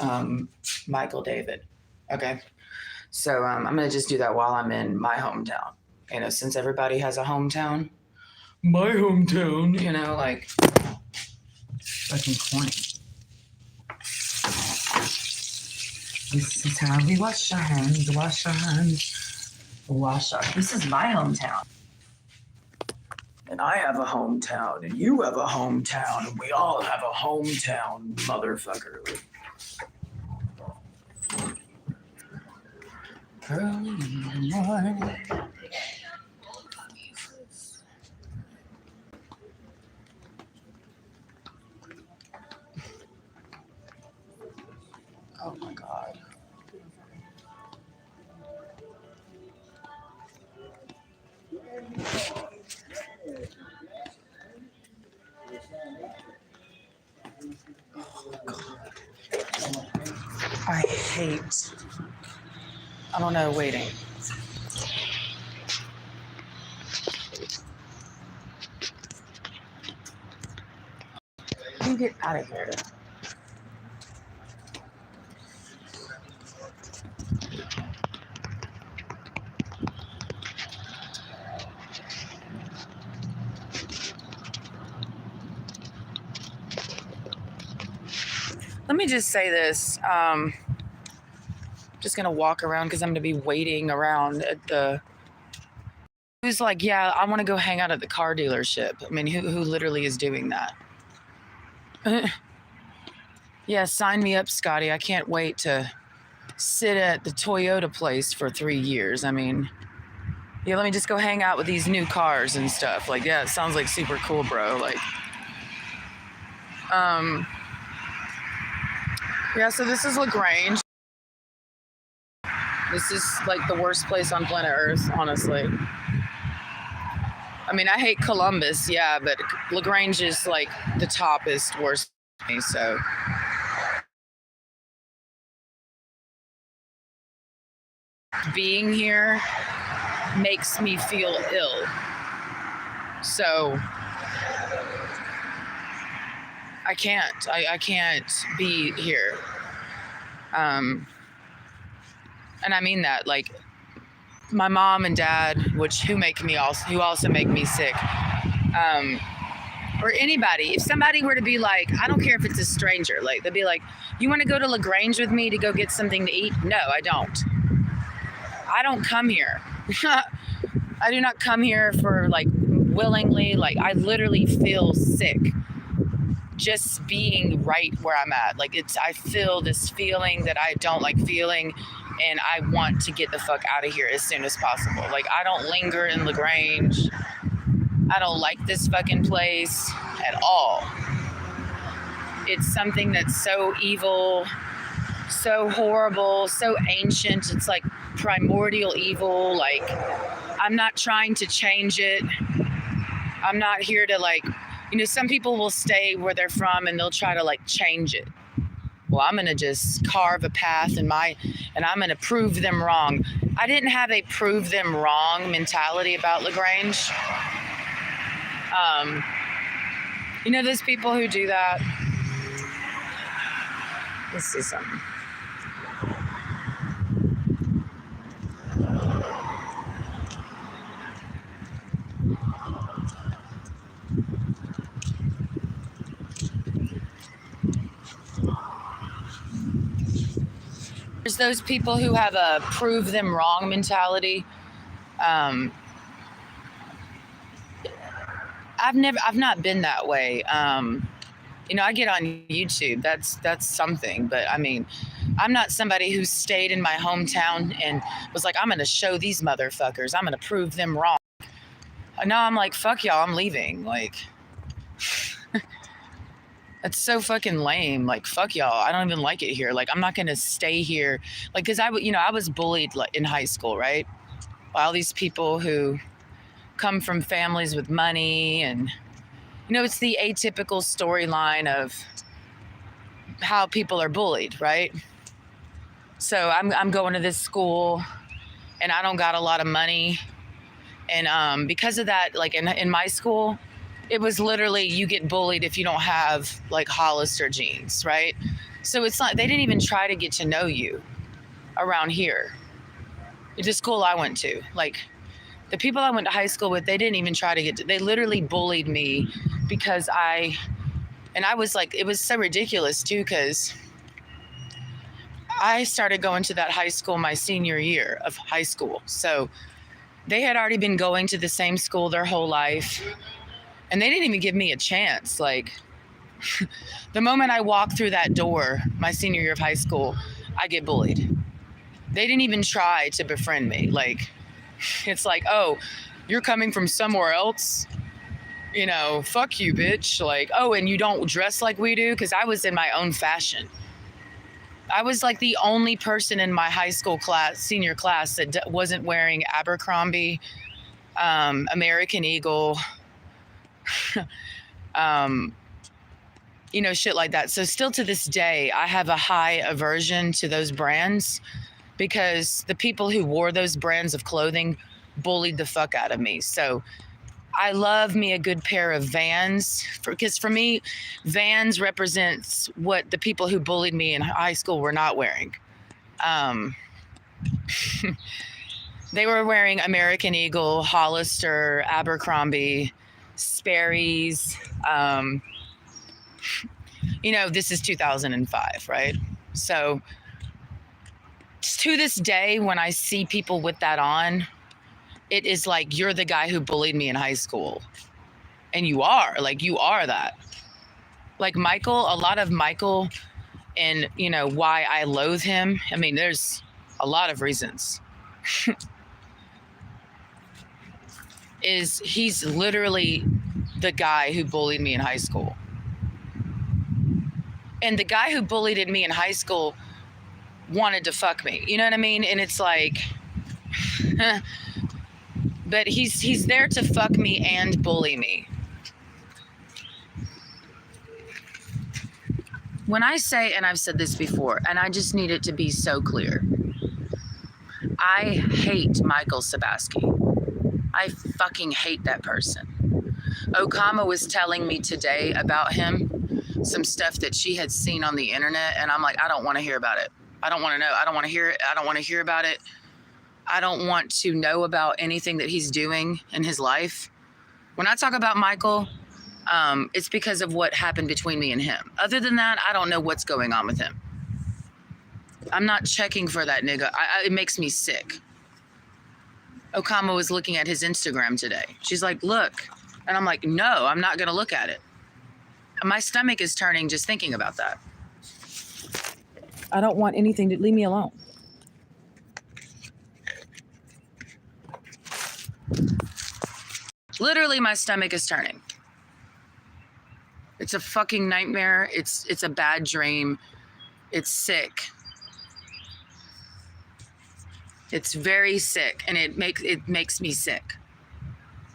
Michael David. Okay. So I'm going to just do that while I'm in my hometown. You know, since everybody has a hometown, my hometown, you know, like fucking corny. This is how we wash our hands, wash our hands, wash our. This is my hometown. And I have a hometown, and you have a hometown, and we all have a hometown, motherfucker. Early in the morning. Oh my God. I hate, I don't know, waiting. You get out of here. Let me just say this. Just gonna walk around because I'm gonna be waiting around at the. Who's like, yeah, I want to go hang out at the car dealership. I mean, who literally is doing that? Yeah, sign me up, Scotty. I can't wait to sit at the Toyota place for 3 years. I mean, yeah, let me just go hang out with these new cars and stuff. Like, yeah, it sounds like super cool, bro. Like, yeah, so this is LaGrange. This is like the worst place on planet Earth, honestly. I mean, I hate Columbus, yeah, but LaGrange is like the toppest worst for me, so. Being here makes me feel ill. So I can't be here. And I mean that, like, my mom and dad, who also make me sick, or anybody, if somebody were to be like, I don't care if it's a stranger, like they'd be like, you want to go to LaGrange with me to go get something to eat? No, I don't. I don't come here. I do not come here for like willingly. Like, I literally feel sick just being right where I'm at. Like, I feel this feeling that I don't like feeling, and I want to get the fuck out of here as soon as possible. Like, I don't linger in LaGrange. I don't like this fucking place at all. It's something that's so evil, so horrible, so ancient. It's like primordial evil. Like, I'm not trying to change it. I'm not here to, like, you know, some people will stay where they're from and they'll try to like change it. Well, I'm going to just carve a path and I'm going to prove them wrong. I didn't have a prove them wrong mentality about LaGrange. You know, those people who do that. Let's see something. There's those people who have a prove them wrong mentality. I've not been that way. You know, I get on YouTube. That's something. But I mean, I'm not somebody who stayed in my hometown and was like, I'm going to show these motherfuckers. I'm going to prove them wrong. Now I'm like, fuck y'all, I'm leaving. Like, that's so fucking lame. Like, fuck y'all. I don't even like it here. Like, I'm not going to stay here. Like, because I was bullied in high school, right? By all these people who come from families with money. And, you know, it's the atypical storyline of how people are bullied, right? So I'm going to this school and I don't got a lot of money. And because of that, like in my school, it was literally you get bullied if you don't have like Hollister jeans, right? So it's not, they didn't even try to get to know you around here. The school I went to, like the people I went to high school with, they didn't even try to get to, they literally bullied me because I was like, it was so ridiculous too, because I started going to that high school my senior year of high school. So they had already been going to the same school their whole life. And they didn't even give me a chance. Like the moment I walked through that door, my senior year of high school, I get bullied. They didn't even try to befriend me. Like, it's like, oh, you're coming from somewhere else? You know, fuck you, bitch. Like, oh, and you don't dress like we do? Because I was in my own fashion. I was like the only person in my high school class, senior class, that wasn't wearing Abercrombie, American Eagle, you know, shit like that. So still to this day, I have a high aversion to those brands because the people who wore those brands of clothing bullied the fuck out of me. So I love me a good pair of Vans because for me, Vans represents what the people who bullied me in high school were not wearing. They were wearing American Eagle, Hollister, Abercrombie, Sperry's. You know, this is 2005, right? So to this day, when I see people with that on, it is like, you're the guy who bullied me in high school. And you are that. Like Michael, a lot of Michael, and you know, why I loathe him. I mean, there's a lot of reasons. Is he's literally the guy who bullied me in high school. And the guy who bullied me in high school wanted to fuck me. You know what I mean? And it's like, but he's there to fuck me and bully me. When I say, and I've said this before, and I just need it to be so clear, I hate Michael Sabaski. I fucking hate that person. Okama was telling me today about him, some stuff that she had seen on the internet, and I'm like, I don't want to hear about it. I don't want to know. I don't want to hear it. I don't want to hear about it. I don't want to know about anything that he's doing in his life. When I talk about Michael, it's because of what happened between me and him. Other than that, I don't know what's going on with him. I'm not checking for that nigga. It makes me sick. Okama was looking at his Instagram today. She's like, look. And I'm like, no, I'm not going to look at it. My stomach is turning just thinking about that. I don't want anything to leave me alone. Literally, my stomach is turning. It's a fucking nightmare. It's a bad dream. It's sick. It's very sick, and it makes me sick.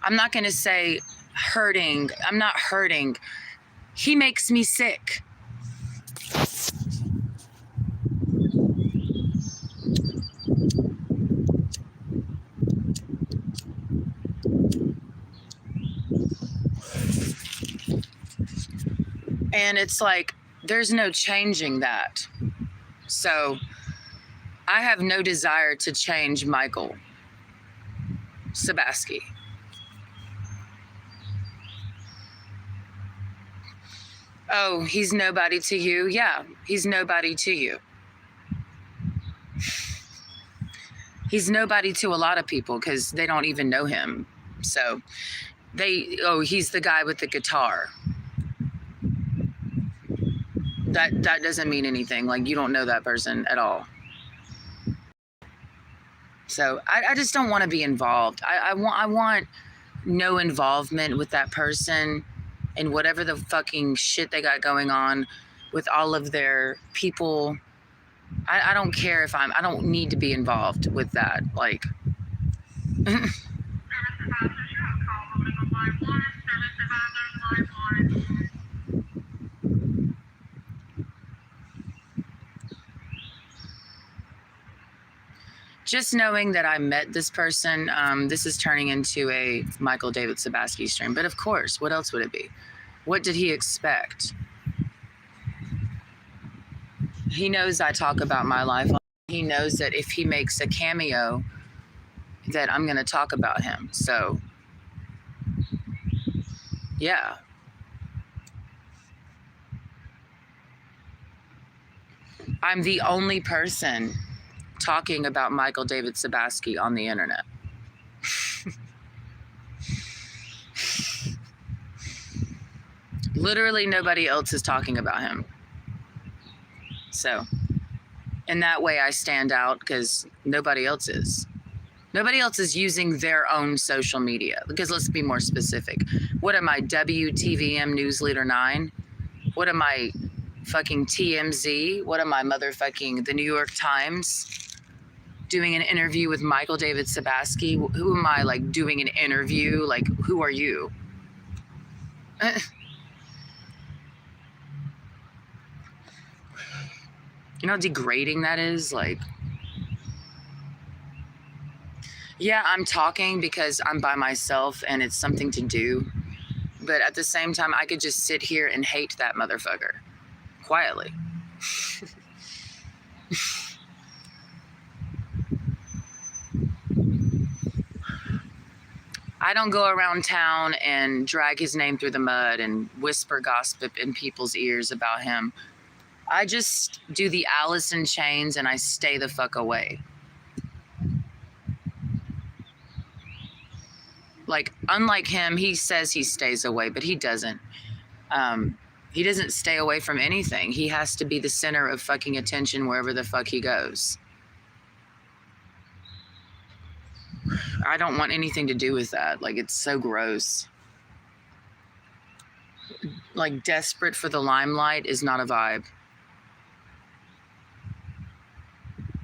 I'm not going to say hurting. I'm not hurting. He makes me sick. And it's like, there's no changing that. So I have no desire to change Michael Sabaski. Oh, he's nobody to you? Yeah, he's nobody to you. He's nobody to a lot of people because they don't even know him. So he's the guy with the guitar. That doesn't mean anything. Like, you don't know that person at all. So I just don't want to be involved. I want no involvement with that person and whatever the fucking shit they got going on with all of their people. I don't care if I don't need to be involved with that. Like, just knowing that I met this person, this is turning into a Michael David Sabaski stream. But of course, what else would it be? What did he expect? He knows I talk about my life. He knows that if he makes a cameo, that I'm going to talk about him. So, yeah. I'm the only person talking about Michael David Sabaski on the internet. Literally nobody else is talking about him. So, in that way I stand out because nobody else is. Nobody else is using their own social media. Because let's be more specific. What am I, WTVM News Leader 9? What am I, fucking TMZ? What am I, motherfucking the New York Times? Doing an interview with Michael David Sabaski? Who am I, like, doing an interview? Like, who are you? You know how degrading that is? Like, yeah, I'm talking because I'm by myself and it's something to do. But at the same time, I could just sit here and hate that motherfucker quietly. I don't go around town and drag his name through the mud and whisper gossip in people's ears about him. I just do the Alice in Chains and I stay the fuck away. Like, unlike him, he says he stays away, but he doesn't. He doesn't stay away from anything. He has to be the center of fucking attention wherever the fuck he goes. I don't want anything to do with that. Like, it's so gross. Like, desperate for the limelight is not a vibe.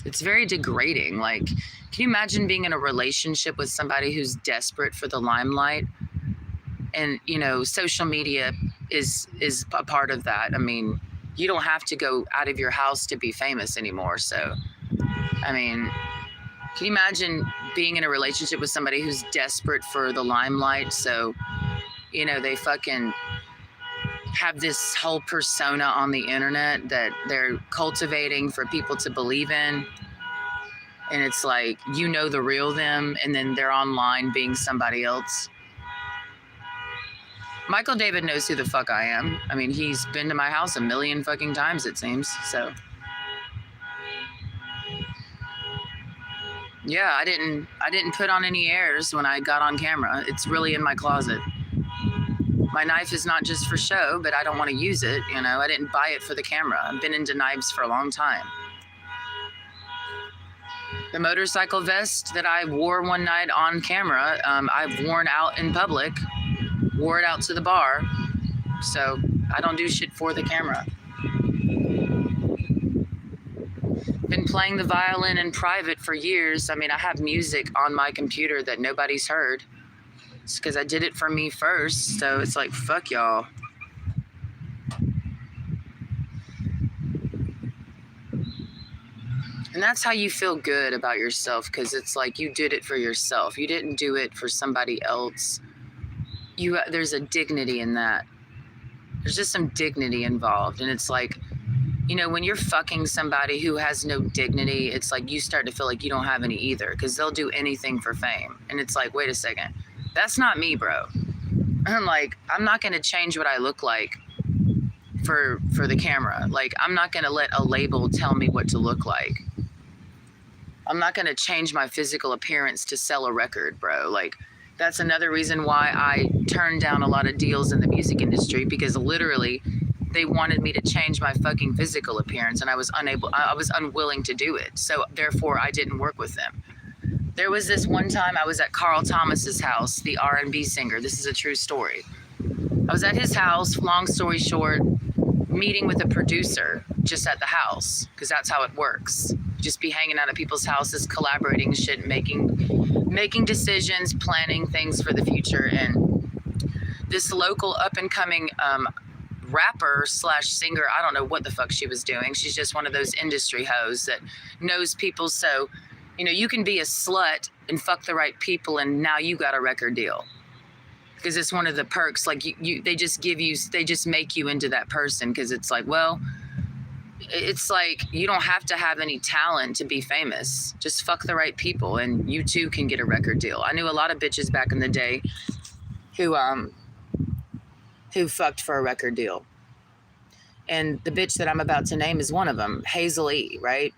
It's very degrading. Like, can you imagine being in a relationship with somebody who's desperate for the limelight? And, you know, social media is a part of that. I mean, you don't have to go out of your house to be famous anymore. So, I mean, can you imagine being in a relationship with somebody who's desperate for the limelight? So, you know, they fucking have this whole persona on the internet that they're cultivating for people to believe in. And it's like, you know, the real them, and then they're online being somebody else. Michael David knows who the fuck I am. I mean, he's been to my house a million fucking times, it seems. So, yeah, I didn't put on any airs when I got on camera. It's really in my closet. My knife is not just for show, but I don't want to use it. You know, I didn't buy it for the camera. I've been into knives for a long time. The motorcycle vest that I wore one night on camera, I've worn out in public, wore it out to the bar. So I don't do shit for the camera. Been playing the violin in private for years. I mean, I have music on my computer that nobody's heard. It's because I did it for me first. So it's like, fuck y'all. And that's how you feel good about yourself, because it's like you did it for yourself. You didn't do it for somebody else. There's a dignity in that. There's just some dignity involved. And it's like, you know, when you're fucking somebody who has no dignity, it's like you start to feel like you don't have any either, because they'll do anything for fame. And it's like, wait a second. That's not me, bro. I'm like, I'm not going to change what I look like for the camera. Like, I'm not going to let a label tell me what to look like. I'm not going to change my physical appearance to sell a record, bro. Like, that's another reason why I turned down a lot of deals in the music industry, because literally they wanted me to change my fucking physical appearance, and I was unwilling to do it. So therefore I didn't work with them. There was this one time I was at Carl Thomas's house, the R&B singer. This is a true story. I was at his house, long story short, meeting with a producer just at the house, because that's how it works. Just be hanging out at people's houses, collaborating shit, making decisions, planning things for the future. And this local up and coming rapper / singer, I don't know what the fuck she was doing. She's just one of those industry hoes that knows people. So, You know, you can be a slut and fuck the right people, and now you got a record deal. Because it's one of the perks. Like they just make you into that person. Because it's like, well, it's like you don't have to have any talent to be famous. Just fuck the right people, and you too can get a record deal. I knew a lot of bitches back in the day who fucked for a record deal. And the bitch that I'm about to name is one of them, Hazel E, right?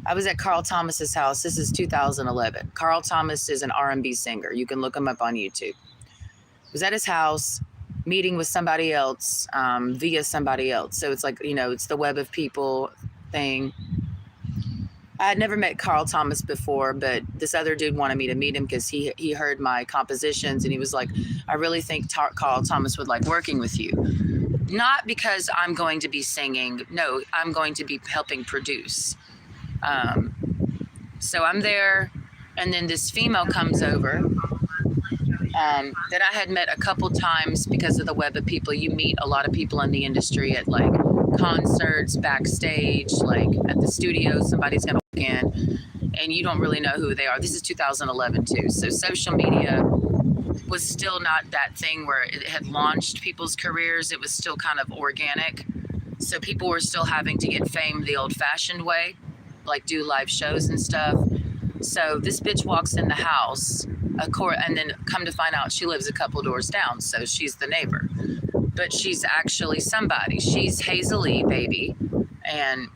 I was at Carl Thomas's house. This is 2011. Carl Thomas is an R&B singer. You can look him up on YouTube. I was at his house meeting with somebody else via somebody else. So it's like, you know, it's the web of people thing. I had never met Carl Thomas before, but this other dude wanted me to meet him because he heard my compositions, and he was like, I really think Carl Thomas would like working with you. Not because I'm going to be singing. No, I'm going to be helping produce. So I'm there, and then this female comes over that I had met a couple times because of the web of people. You meet a lot of people in the industry at like concerts, backstage, like at the studio, somebody's going to walk in and you don't really know who they are. This is 2011 too. So social media was still not that thing where it had launched people's careers. It was still kind of organic. So people were still having to get fame the old fashioned way, like do live shows and stuff. So this bitch walks in the house, and then come to find out she lives a couple doors down. So she's the neighbor, but she's actually somebody. She's Hazel E, baby. And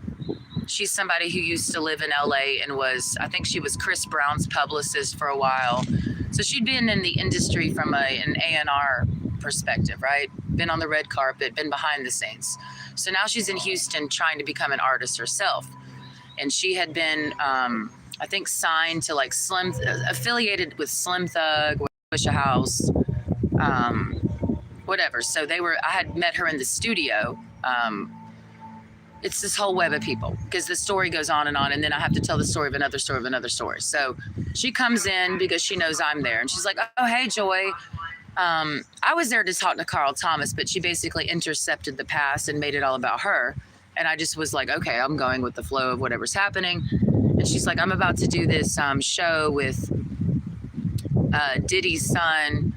she's somebody who used to live in LA and I think she was Chris Brown's publicist for a while. So she'd been in the industry from an A&R perspective, right? Been on the red carpet, been behind the scenes. So now she's in Houston trying to become an artist herself. And she had been, I think, signed to like affiliated with Slim Thug, Wisha House, whatever. So I had met her in the studio. It's this whole web of people because the story goes on, and then I have to tell the story of another story of another story. So she comes in because she knows I'm there, and she's like, oh, hey, Joy. I was there to talk to Carl Thomas, but she basically intercepted the past and made it all about her. And I just was like, okay, I'm going with the flow of whatever's happening. And she's like, I'm about to do this show with Diddy's son,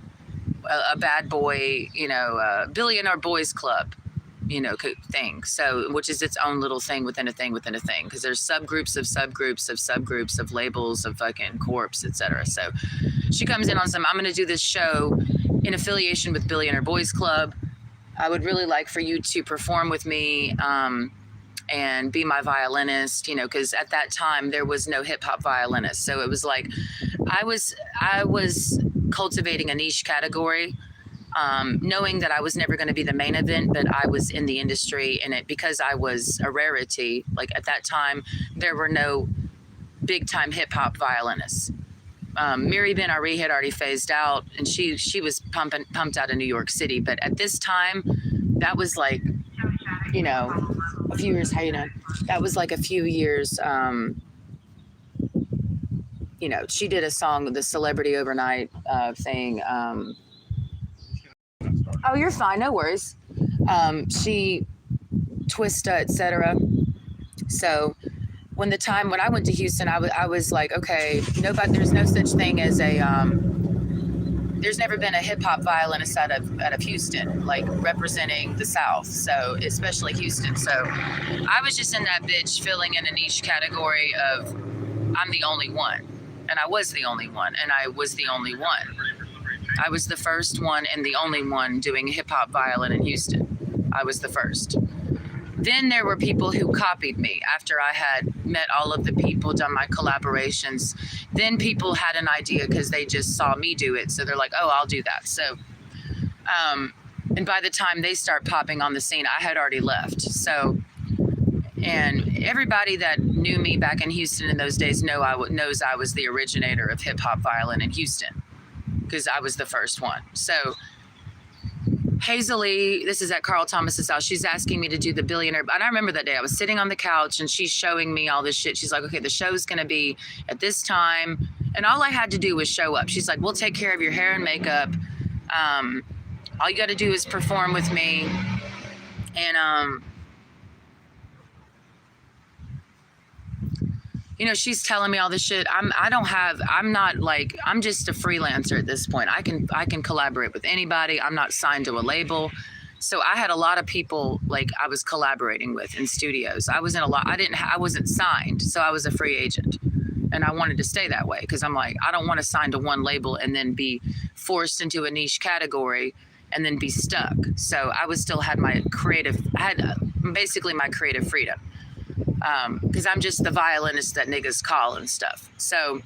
a bad boy, Billionaire Boys Club, thing. So, which is its own little thing within a thing within a thing. Because there's subgroups of subgroups of subgroups of labels of fucking corps, etc. So she comes in on I'm going to do this show in affiliation with Billionaire Boys Club. I would really like for you to perform with me and be my violinist, because at that time there was no hip hop violinist. So it was like I was cultivating a niche category, knowing that I was never going to be the main event, but I was in the industry in it because I was a rarity. Like at that time, there were no big time hip hop violinists. Miri Ben Ari had already phased out, and she was pumped out of New York City. But at this time, that was like, a few years. How you know? That was like a few years. She did a song, the Celebrity Overnight thing. Oh, you're fine. No worries. She Twista, etc. So when I went to Houston, I was like, okay, there's no such thing as there's never been a hip hop violinist out of Houston, like representing the South. So especially Houston. So I was just in that bitch filling in a niche category of I'm the only one. And I was the only one. And I was the only one. I was the first one and the only one doing hip hop violin in Houston. I was the first. Then there were people who copied me after I had met all of the people, done my collaborations. Then people had an idea because they just saw me do it. So they're like, oh, I'll do that. So, and by the time they start popping on the scene, I had already left. So, and everybody that knew me back in Houston in those days knows I was the originator of hip hop violin in Houston because I was the first one. So Hazel E, this is at Carl Thomas's house. She's asking me to do the Billionaire. And I remember that day I was sitting on the couch and she's showing me all this shit. She's like, okay, the show's going to be at this time. And all I had to do was show up. She's like, we'll take care of your hair and makeup. All you got to do is perform with me. And, you know, she's telling me all this shit. I'm just a freelancer at this point. I can collaborate with anybody. I'm not signed to a label. So I had a lot of people like I was collaborating with in studios. I wasn't signed, so I was a free agent. And I wanted to stay that way because I'm like, I don't want to sign to one label and then be forced into a niche category and then be stuck. So I had basically my creative freedom. Because I'm just the violinist that niggas call and stuff. So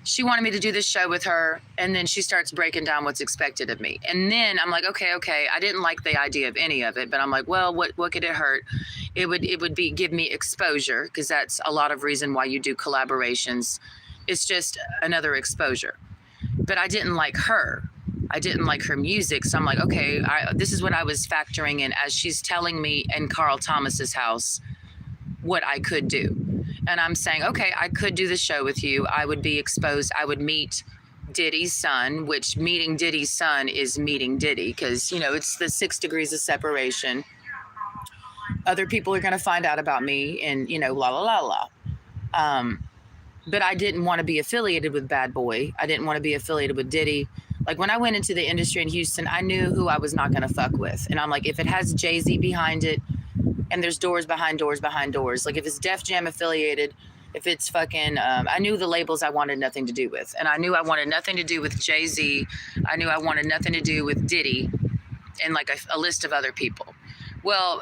she wanted me to do this show with her, and then she starts breaking down what's expected of me. And then I'm like, okay. I didn't like the idea of any of it, but I'm like, well, what could it hurt? It would give me exposure, because that's a lot of reason why you do collaborations. It's just another exposure. But I didn't like her. I didn't like her music. So I'm like, okay, this is what I was factoring in as she's telling me in Carl Thomas's house what I could do. And I'm saying, okay, I could do the show with you. I would be exposed. I would meet Diddy's son, which meeting Diddy's son is meeting Diddy, because, you know, it's the 6 degrees of separation. Other people are going to find out about me and, you know, la, la, la, la. But I didn't want to be affiliated with Bad Boy. I didn't want to be affiliated with Diddy. Like when I went into the industry in Houston, I knew who I was not going to fuck with. And I'm like, if it has Jay-Z behind it and there's doors behind doors behind doors, like if it's Def Jam affiliated, if it's fucking, I knew the labels I wanted nothing to do with. And I knew I wanted nothing to do with Jay-Z. I knew I wanted nothing to do with Diddy and like a list of other people. Well,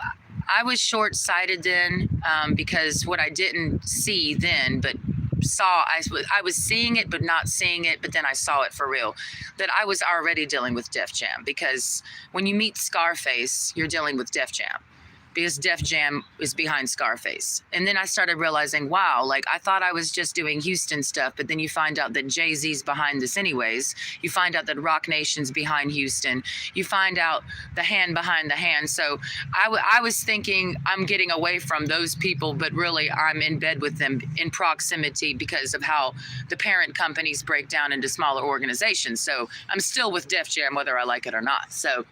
I was short-sighted then because what I didn't see then, but saw, I was seeing it but not seeing it, but then I saw it for real, that I was already dealing with Def Jam, because when you meet Scarface, you're dealing with Def Jam, because Def Jam is behind Scarface. And then I started realizing, wow, like I thought I was just doing Houston stuff, but then you find out that Jay-Z's behind this anyways. You find out that Rock Nation's behind Houston. You find out the hand behind the hand. So I was thinking I'm getting away from those people, but really I'm in bed with them in proximity because of how the parent companies break down into smaller organizations. So I'm still with Def Jam whether I like it or not. So,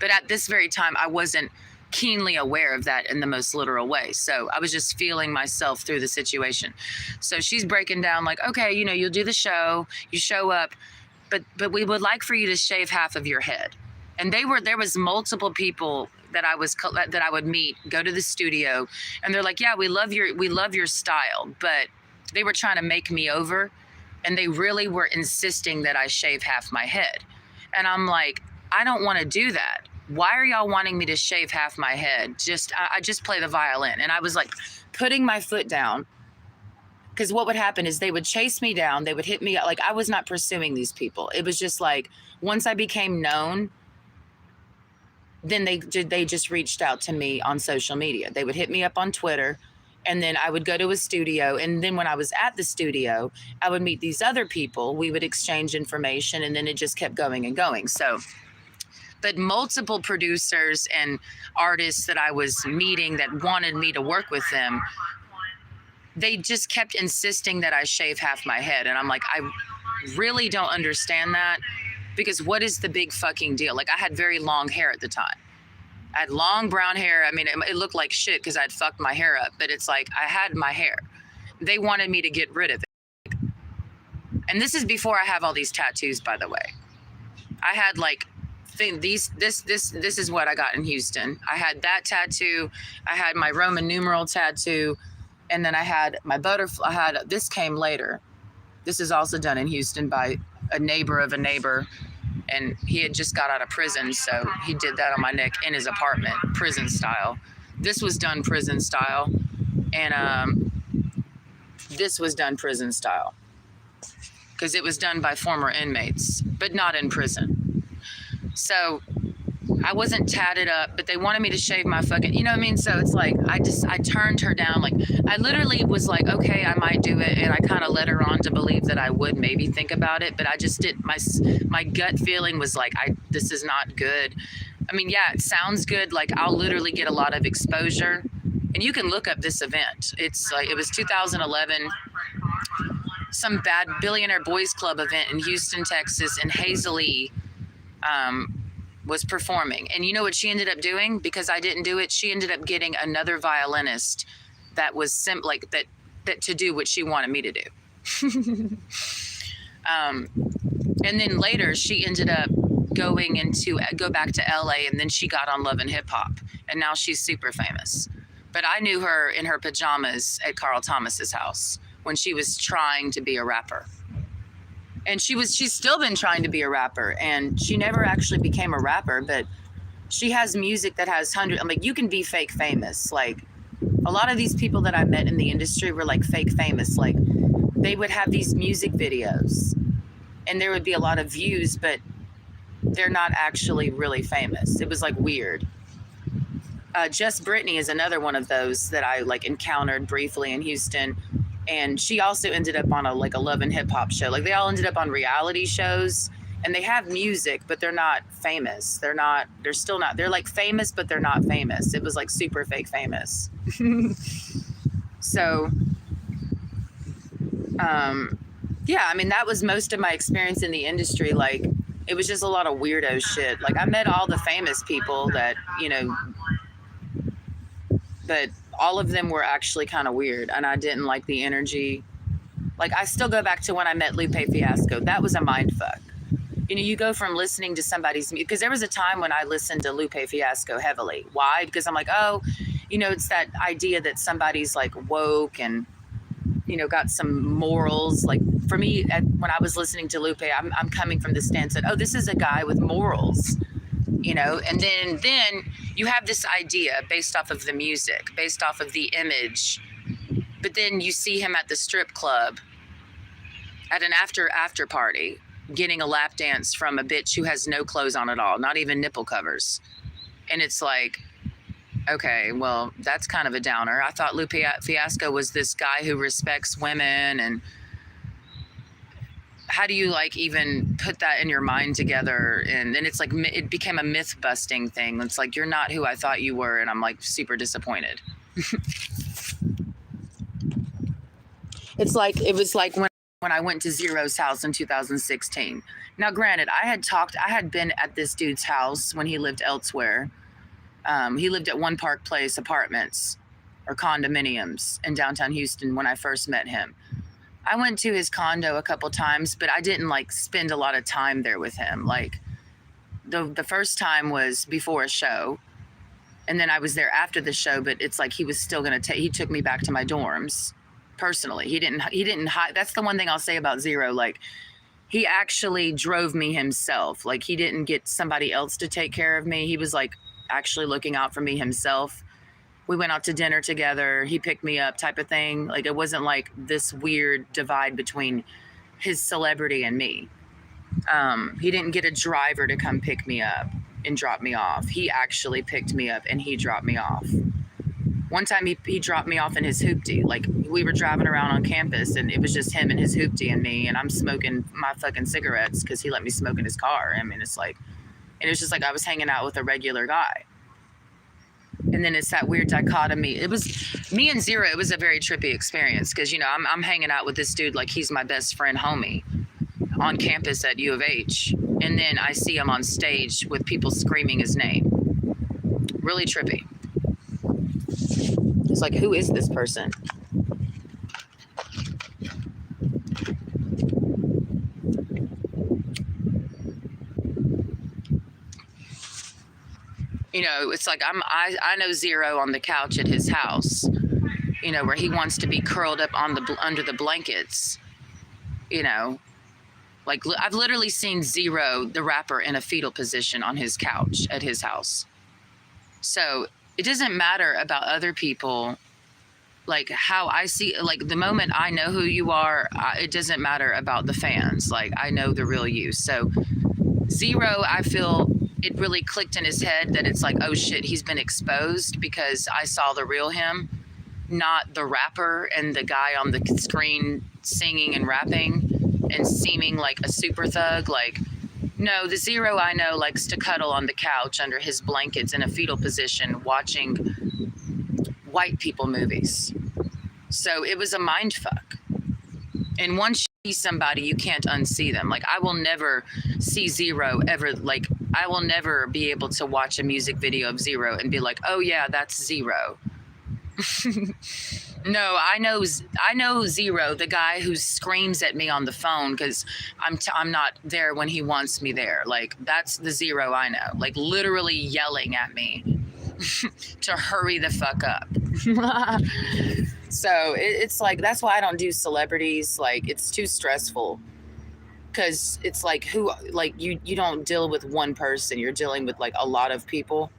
but at this very time, I wasn't keenly aware of that in the most literal way. So I was just feeling myself through the situation. So she's breaking down like, okay, you know, you'll do the show, you show up, but we would like for you to shave half of your head. And there was multiple people that I would meet, go to the studio, and they're like, yeah, we love your style, but they were trying to make me over, and they really were insisting that I shave half my head. And I'm like, I don't want to do that. Why are y'all wanting me to shave half my head? I just play the violin. And I was like putting my foot down, because what would happen is they would chase me down. They would hit me. Like I was not pursuing these people. It was just like, once I became known, then they just reached out to me on social media. They would hit me up on Twitter, and then I would go to a studio. And then when I was at the studio, I would meet these other people. We would exchange information, and then it just kept going and going. So, but multiple producers and artists that I was meeting that wanted me to work with them, they just kept insisting that I shave half my head. And I'm like, I really don't understand that, because what is the big fucking deal? Like I had very long hair at the time. I had long brown hair. I mean, it looked like shit because I'd fucked my hair up, but it's like I had my hair. They wanted me to get rid of it. And this is before I have all these tattoos, by the way. I had like, this is what I got in Houston. I had that tattoo. I had my Roman numeral tattoo. And then I had my butterfly. This came later. This is also done in Houston by a neighbor of a neighbor. And he had just got out of prison. So he did that on my neck in his apartment, prison style. This was done prison style. And this was done prison style, because it was done by former inmates, but not in prison. So I wasn't tatted up, but they wanted me to shave my fucking, you know what I mean? So it's like, I turned her down. Like I literally was like, okay, I might do it. And I kind of led her on to believe that I would maybe think about it, but I just didn't, my gut feeling was like, this is not good. I mean, yeah, it sounds good. Like I'll literally get a lot of exposure, and you can look up this event. It's like, it was 2011, some bad Billionaire Boys Club event in Houston, Texas, and Hazel E. Was performing. And you know what she ended up doing? Because I didn't do it, she ended up getting another violinist that was like that to do what she wanted me to do. And then later she ended up go back to LA, and then she got on Love and Hip Hop, and now she's super famous. But I knew her in her pajamas at Carl Thomas's house when she was trying to be a rapper. And she's still been trying to be a rapper, and she never actually became a rapper, but she has music that has hundreds. I'm like, you can be fake famous. Like, a lot of these people that I met in the industry were like fake famous. Like, they would have these music videos and there would be a lot of views, but they're not actually really famous. It was like weird. Jess Brittany is another one of those that I like encountered briefly in Houston. And she also ended up on a Love and Hip Hop show. Like, they all ended up on reality shows, and they have music, but they're not famous. They're still not, they're like famous, but they're not famous. It was like super fake famous. So, yeah, I mean, that was most of my experience in the industry. Like, it was just a lot of weirdo shit. Like, I met all the famous people that, you know, but all of them were actually kind of weird, and I didn't like the energy. Like, I still go back to when I met Lupe Fiasco. That was a mind fuck. You know, you go from listening to somebody's music, because there was a time when I listened to Lupe Fiasco heavily. Why? Because I'm like, oh, you know, it's that idea that somebody's like woke and, you know, got some morals. Like, for me, when I was listening to Lupe, I'm coming from the stance that, oh, this is a guy with morals, you know. And then you have this idea based off of the music, based off of the image, but then you see him at the strip club at an after party getting a lap dance from a bitch who has no clothes on at all, not even nipple covers. And it's like, okay, well, that's kind of a downer. I thought Lupe Fiasco was this guy who respects women. And how do you like even put that in your mind together? And then it's like, it became a myth busting thing. It's like, you're not who I thought you were. And I'm like super disappointed. It's like, it was like when I went to Zero's house in 2016. Now, granted, I had been at this dude's house when he lived elsewhere. He lived at One Park Place apartments or condominiums in downtown Houston when I first met him. I went to his condo a couple times, but I didn't like spend a lot of time there with him. Like, the first time was before a show, and then I was there after the show, but it's like he was still going to he took me back to my dorms personally. He didn't that's the one thing I'll say about Zero. Like, he actually drove me himself. Like, he didn't get somebody else to take care of me. He was like actually looking out for me himself. We went out to dinner together. He picked me up type of thing. Like, it wasn't like this weird divide between his celebrity and me. He didn't get a driver to come pick me up and drop me off. He actually picked me up and he dropped me off. One time he dropped me off in his hoopty. Like, we were driving around on campus and it was just him and his hoopty and me, and I'm smoking my fucking cigarettes because he let me smoke in his car. I mean, it's like, and it was just like I was hanging out with a regular guy. And then it's that weird dichotomy. It was me and Zero. It was a very trippy experience because, you know, I'm hanging out with this dude like he's my best friend homie on campus at U of H. And then I see him on stage with people screaming his name. Really trippy. It's like, who is this person? You know, it's like I know Zero on the couch at his house, you know, where he wants to be curled up on under the blankets, you know. Like, I've literally seen Zero, the rapper, in a fetal position on his couch at his house. So it doesn't matter about other people. Like, how I see, like, the moment I know who you are, it doesn't matter about the fans. Like, I know the real you. So Zero, I feel it really clicked in his head that it's like, oh shit, he's been exposed because I saw the real him, not the rapper and the guy on the screen singing and rapping and seeming like a super thug. Like, no, the Zero I know likes to cuddle on the couch under his blankets in a fetal position watching white people movies. So it was a mind fuck. And once you see somebody, you can't unsee them. Like, I will never see Zero ever. Like, I will never be able to watch a music video of Zero and be like, oh yeah, that's Zero. No, I know Zero, the guy who screams at me on the phone because I'm not there when he wants me there. Like that's the Zero I know. Like literally yelling at me to hurry the fuck up. So it's like that's why I don't do celebrities. Like it's too stressful because it's like who like you don't deal with one person. You're dealing with like a lot of people.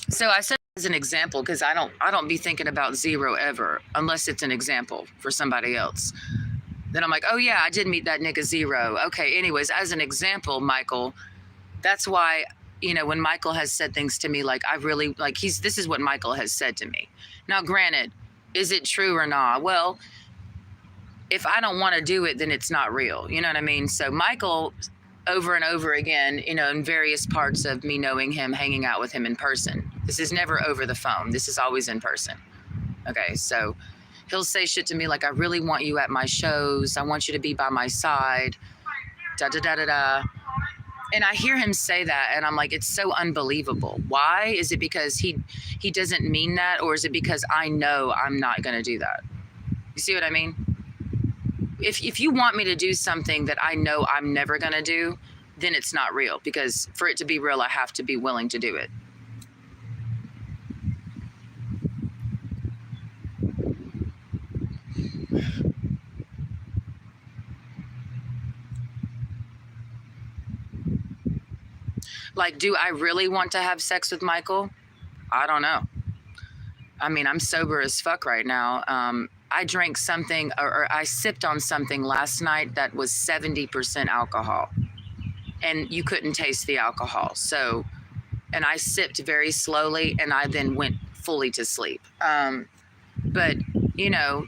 So I said as an example because I don't be thinking about Zero ever unless it's an example for somebody else. Then I'm like, oh yeah, I did meet that nigga Zero. Okay, anyways, as an example, Michael, that's why, you know, when Michael has said things to me like I really like this is what Michael has said to me. Now, granted, is it true or not? Well, if I don't want to do it, then it's not real. You know what I mean? So Michael over and over again, you know, in various parts of me knowing him, hanging out with him in person. This is never over the phone. This is always in person. Okay, so he'll say shit to me like, I really want you at my shows. I want you to be by my side. Da da da da da. And I hear him say that and I'm like, it's so unbelievable. Why? Is it because he doesn't mean that, or is it because I know I'm not gonna do that? You see what I mean? If you want me to do something that I know I'm never gonna do, then it's not real, because for it to be real, I have to be willing to do it. Like, do I really want to have sex with Michael? I don't know. I mean, I'm sober as fuck right now. I drank something, or I sipped on something last night that was 70% alcohol, and you couldn't taste the alcohol. So, and I sipped very slowly, and I then went fully to sleep. But, you know,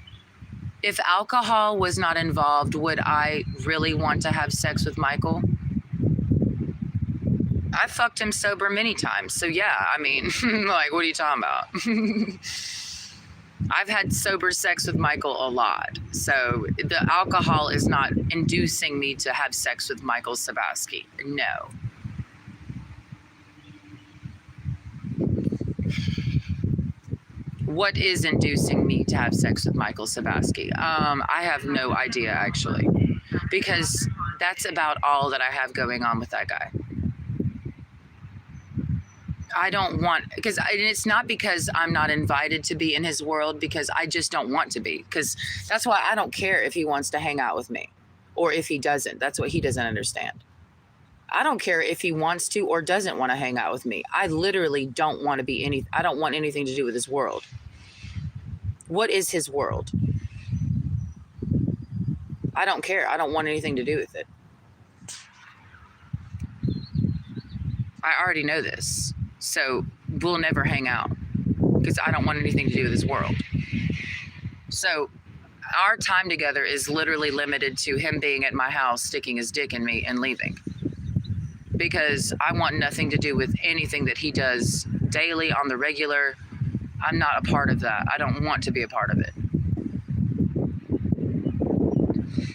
if alcohol was not involved, would I really want to have sex with Michael? I fucked him sober many times. So yeah, I mean, like, what are you talking about? I've had sober sex with Michael a lot. So the alcohol is not inducing me to have sex with Michael Sabaski. No. What is inducing me to have sex with Michael Sabaski? I have no idea, actually, because that's about all that I have going on with that guy. I don't want, because it's not because I'm not invited to be in his world, because I just don't want to be. Because that's why I don't care if he wants to hang out with me or if he doesn't. That's what he doesn't understand. I don't care if he wants to or doesn't want to hang out with me. I literally don't want to be I don't want anything to do with his world. What is his world? I don't care. I don't want anything to do with it. I already know this. So we'll never hang out because I don't want anything to do with his world. So our time together is literally limited to him being at my house, sticking his dick in me and leaving. Because I want nothing to do with anything that he does daily on the regular. I'm not a part of that. I don't want to be a part of it.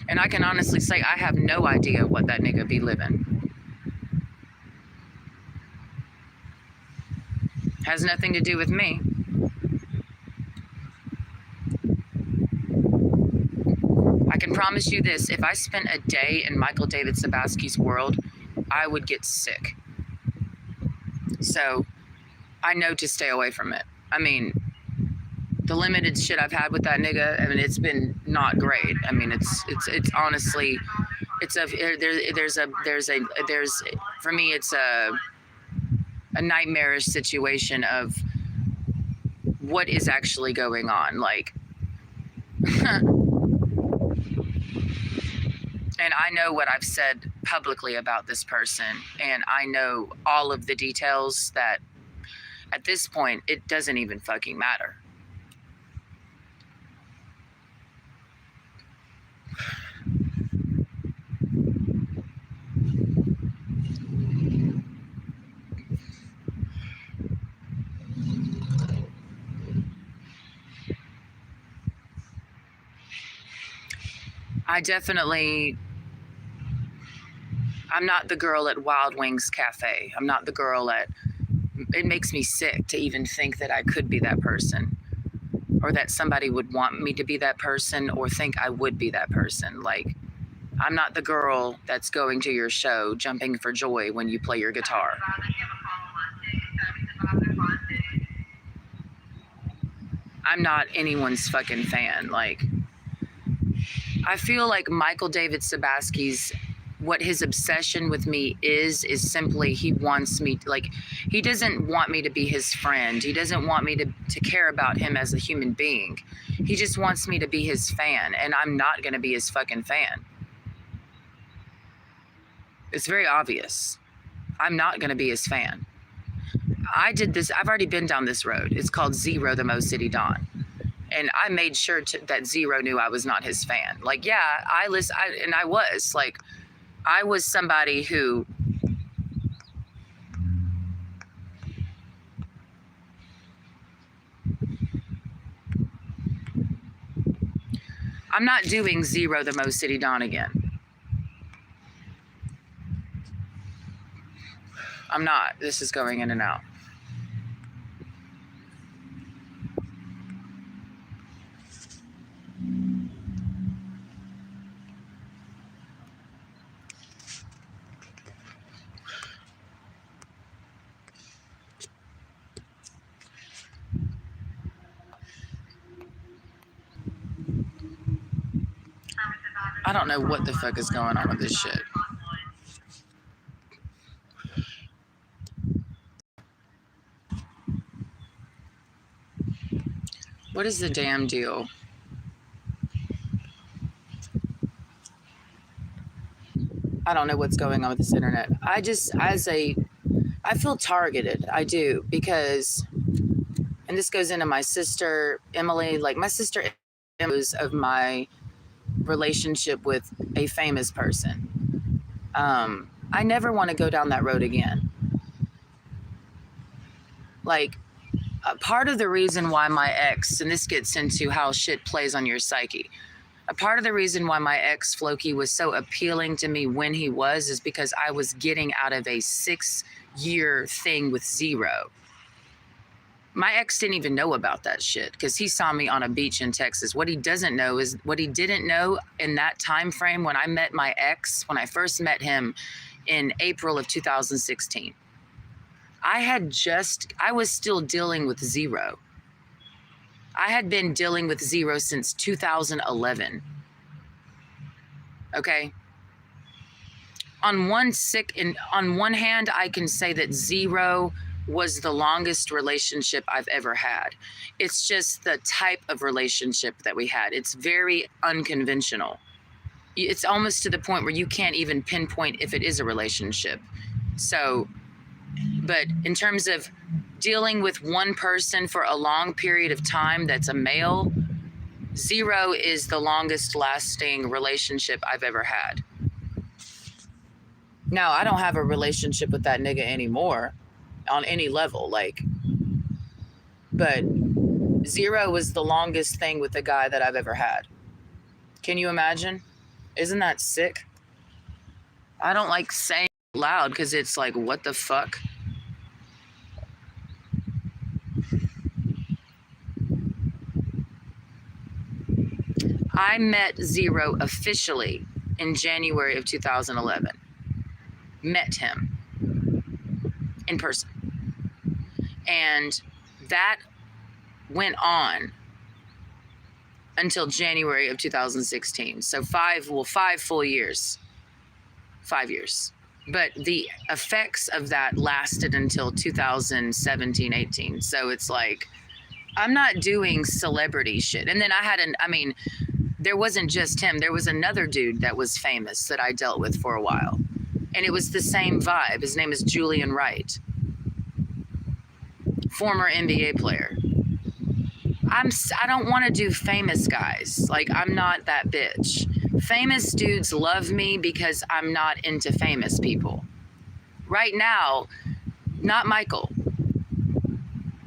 And I can honestly say I have no idea what that nigga be living. Has nothing to do with me. I can promise you this, if I spent a day in Michael David Sabaski's world, I would get sick. So I know to stay away from it. I mean, the limited shit I've had with that nigga, I mean, it's been not great. I mean, it's honestly, for me, it's a nightmarish situation of what is actually going on. Like, and I know what I've said publicly about this person, and I know all of the details that at this point, it doesn't even fucking matter. I'm not the girl at Wild Wings Cafe. I'm not the girl at, it makes me sick to even think that I could be that person, or that somebody would want me to be that person, or think I would be that person. Like, I'm not the girl that's going to your show jumping for joy when you play your guitar. I'm not anyone's fucking fan. Like, I feel like Michael David Sabaski's, what his obsession with me is simply he wants me to, like, he doesn't want me to be his friend. He doesn't want me to care about him as a human being. He just wants me to be his fan, and I'm not going to be his fucking fan. It's very obvious. I'm not going to be his fan. I did this. I've already been down this road. It's called Zero, the Mo City Don. And I made sure that Zero knew I was not his fan. Like, yeah, I was somebody who, I'm not doing Zero, the Mo City Don again. I'm not. This is going in and out. I don't know what the fuck is going on with this shit. What is the damn deal? I don't know what's going on with this internet. I feel targeted. I do, because, and this goes into my sister, Emily, like my sister knows of my relationship with a famous person. I never want to go down that road again. Like, part of the reason why my ex, and this gets into how shit plays on your psyche, a part of the reason why my ex Floki was so appealing to me when he was, is because I was getting out of a 6-year thing with Zero. My ex didn't even know about that shit because he saw me on a beach in Texas. What he didn't know is, what he didn't know in that time frame when I met my ex, when I first met him in April of 2016. I was still dealing with Zero. I had been dealing with Zero since 2011. Okay? On one hand, I can say that Zero was the longest relationship I've ever had. It's just the type of relationship that we had. It's very unconventional. It's almost to the point where you can't even pinpoint if it is a relationship. So, but in terms of dealing with one person for a long period of time that's a male, Zero is the longest lasting relationship I've ever had. Now, I don't have a relationship with that nigga anymore on any level, like, but Zero was the longest thing with a guy that I've ever had. Can you imagine? Isn't that sick? I don't like saying it loud because it's like, what the fuck? I met Zero officially in January of 2011. Met him in person. And that went on until January of 2016. So 5 full years. 5 years. But the effects of that lasted until 2017, 18. So it's like, I'm not doing celebrity shit. And then there wasn't just him. There was another dude that was famous that I dealt with for a while. And it was the same vibe. His name is Julian Wright. Former NBA player. I don't want to do famous guys. Like, I'm not that bitch. Famous dudes love me because I'm not into famous people. Right now, not Michael.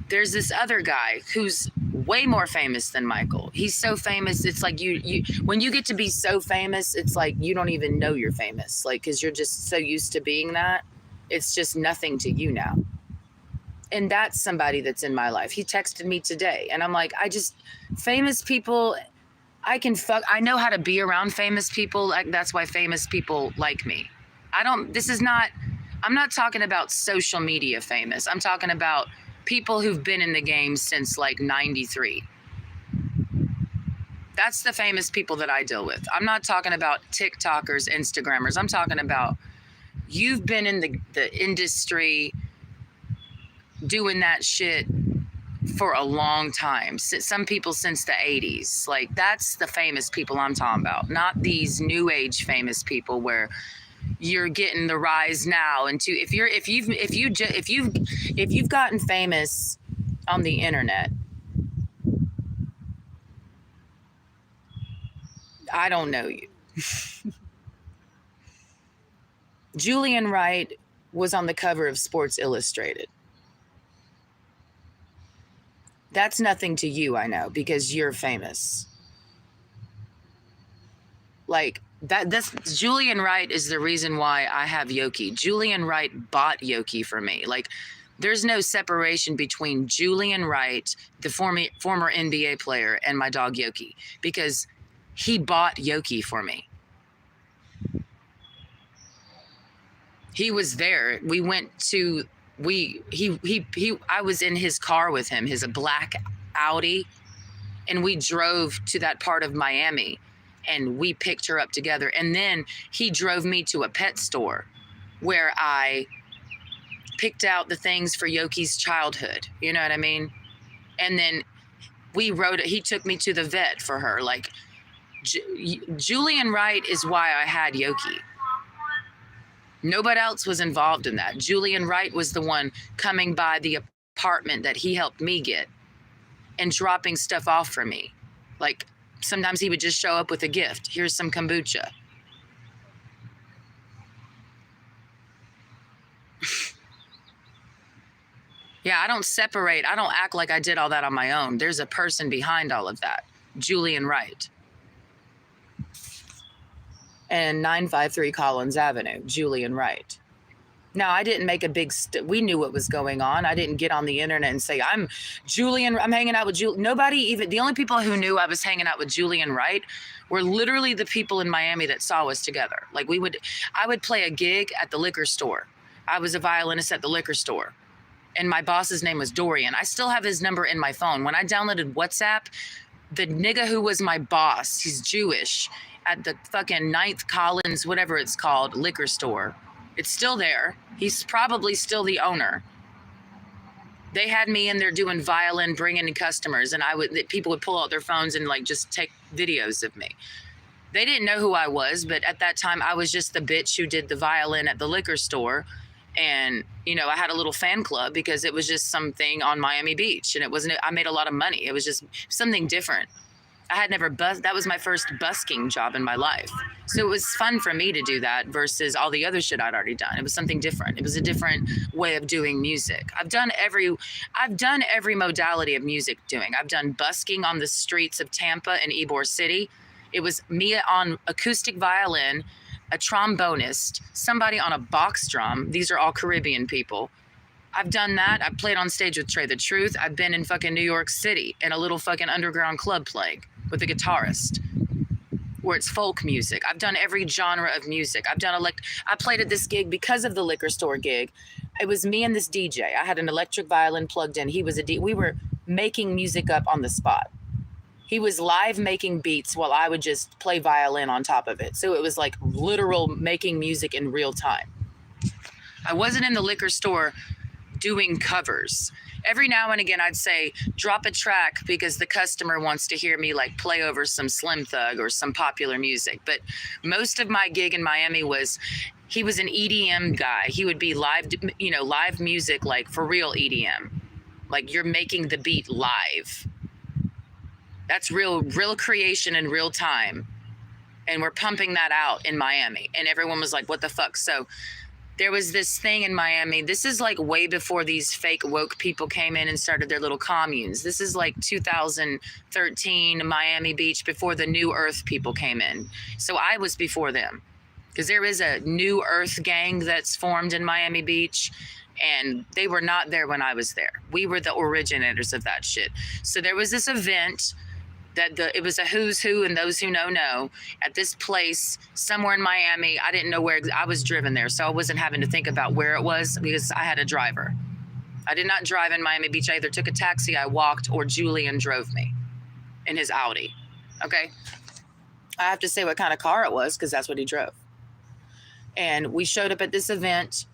There's this other guy who's way more famous than Michael. He's so famous. It's like you when you get to be so famous, it's like you don't even know you're famous. Like, cause you're just so used to being that. It's just nothing to you now. And that's somebody that's in my life. He texted me today and I'm like, famous people, I know how to be around famous people. Like, that's why famous people like me. I'm not talking about social media famous. I'm talking about people who've been in the game since like 93. That's the famous people that I deal with. I'm not talking about TikTokers, Instagrammers. I'm talking about you've been in the industry doing that shit for a long time. Some people since the 80s. Like, that's the famous people I'm talking about, not these new age famous people where you're getting the rise now. And if you've gotten famous on the internet, I don't know you. Julian Wright was on the cover of Sports Illustrated. That's nothing to you, I know, because you're famous. Like, this Julian Wright is the reason why I have Yoki. Julian Wright bought Yoki for me. Like, there's no separation between Julian Wright, the former NBA player, and my dog Yoki, because he bought Yoki for me. He was there. We went to I was in his car with him, his black Audi, and we drove to that part of Miami and we picked her up together. And then he drove me to a pet store where I picked out the things for Yoki's childhood. You know what I mean? And then he took me to the vet for her. Like, Julian Wright is why I had Yoki. Nobody else was involved in that. Julian Wright was the one coming by the apartment that he helped me get and dropping stuff off for me. Like, sometimes he would just show up with a gift. Here's some kombucha. Yeah, I don't act like I did all that on my own. There's a person behind all of that. Julian Wright. And 953 Collins Avenue, Julian Wright. Now, I didn't make a big, we knew what was going on. I didn't get on the internet and say, I'm hanging out with Julian. The only people who knew I was hanging out with Julian Wright were literally the people in Miami that saw us together. Like, I would play a gig at the liquor store. I was a violinist at the liquor store. And my boss's name was Dorian. I still have his number in my phone. When I downloaded WhatsApp, the nigga who was my boss, he's Jewish, at the fucking 9th Collins, whatever it's called, liquor store. It's still there. He's probably still the owner. They had me in there doing violin, bringing in customers, and people would pull out their phones and like just take videos of me. They didn't know who I was, but at that time I was just the bitch who did the violin at the liquor store. And, I had a little fan club because it was just something on Miami Beach, and I made a lot of money. It was just something different. I had never that was my first busking job in my life. So it was fun for me to do that versus all the other shit I'd already done. It was something different. It was a different way of doing music. I've done every modality of music doing. I've done busking on the streets of Tampa and Ybor City. It was me on acoustic violin, a trombonist, somebody on a box drum. These are all Caribbean people. I've done that. I've played on stage with Trey the Truth. I've been in fucking New York City in a little fucking underground club playing with a guitarist where it's folk music. I've done every genre of music. I played at this gig because of the liquor store gig. It was me and this DJ. I had an electric violin plugged in. He was we were making music up on the spot. He was live making beats while I would just play violin on top of it. So it was like literal making music in real time. I wasn't in the liquor store doing covers. Every now and again, I'd say, drop a track because the customer wants to hear me like play over some Slim Thug or some popular music. But most of my gig in Miami he was an EDM guy. He would be live music, like for real EDM. Like, you're making the beat live. That's real creation in real time. And we're pumping that out in Miami. And everyone was like, what the fuck? So there was this thing in Miami. This is like way before these fake woke people came in and started their little communes. This is like 2013 Miami Beach, before the New Earth people came in. So I was before them, because there is a New Earth gang that's formed in Miami Beach, and they were not there when I was there. We were the originators of that shit. So there was this event that it was a who's who, and those who know, at this place somewhere in Miami. I didn't know where. I was driven there, so I wasn't having to think about where it was because I had a driver. I did not drive in Miami Beach. I either took a taxi, I walked, or Julian drove me in his Audi. Okay? I have to say what kind of car it was because that's what he drove. And we showed up at this event.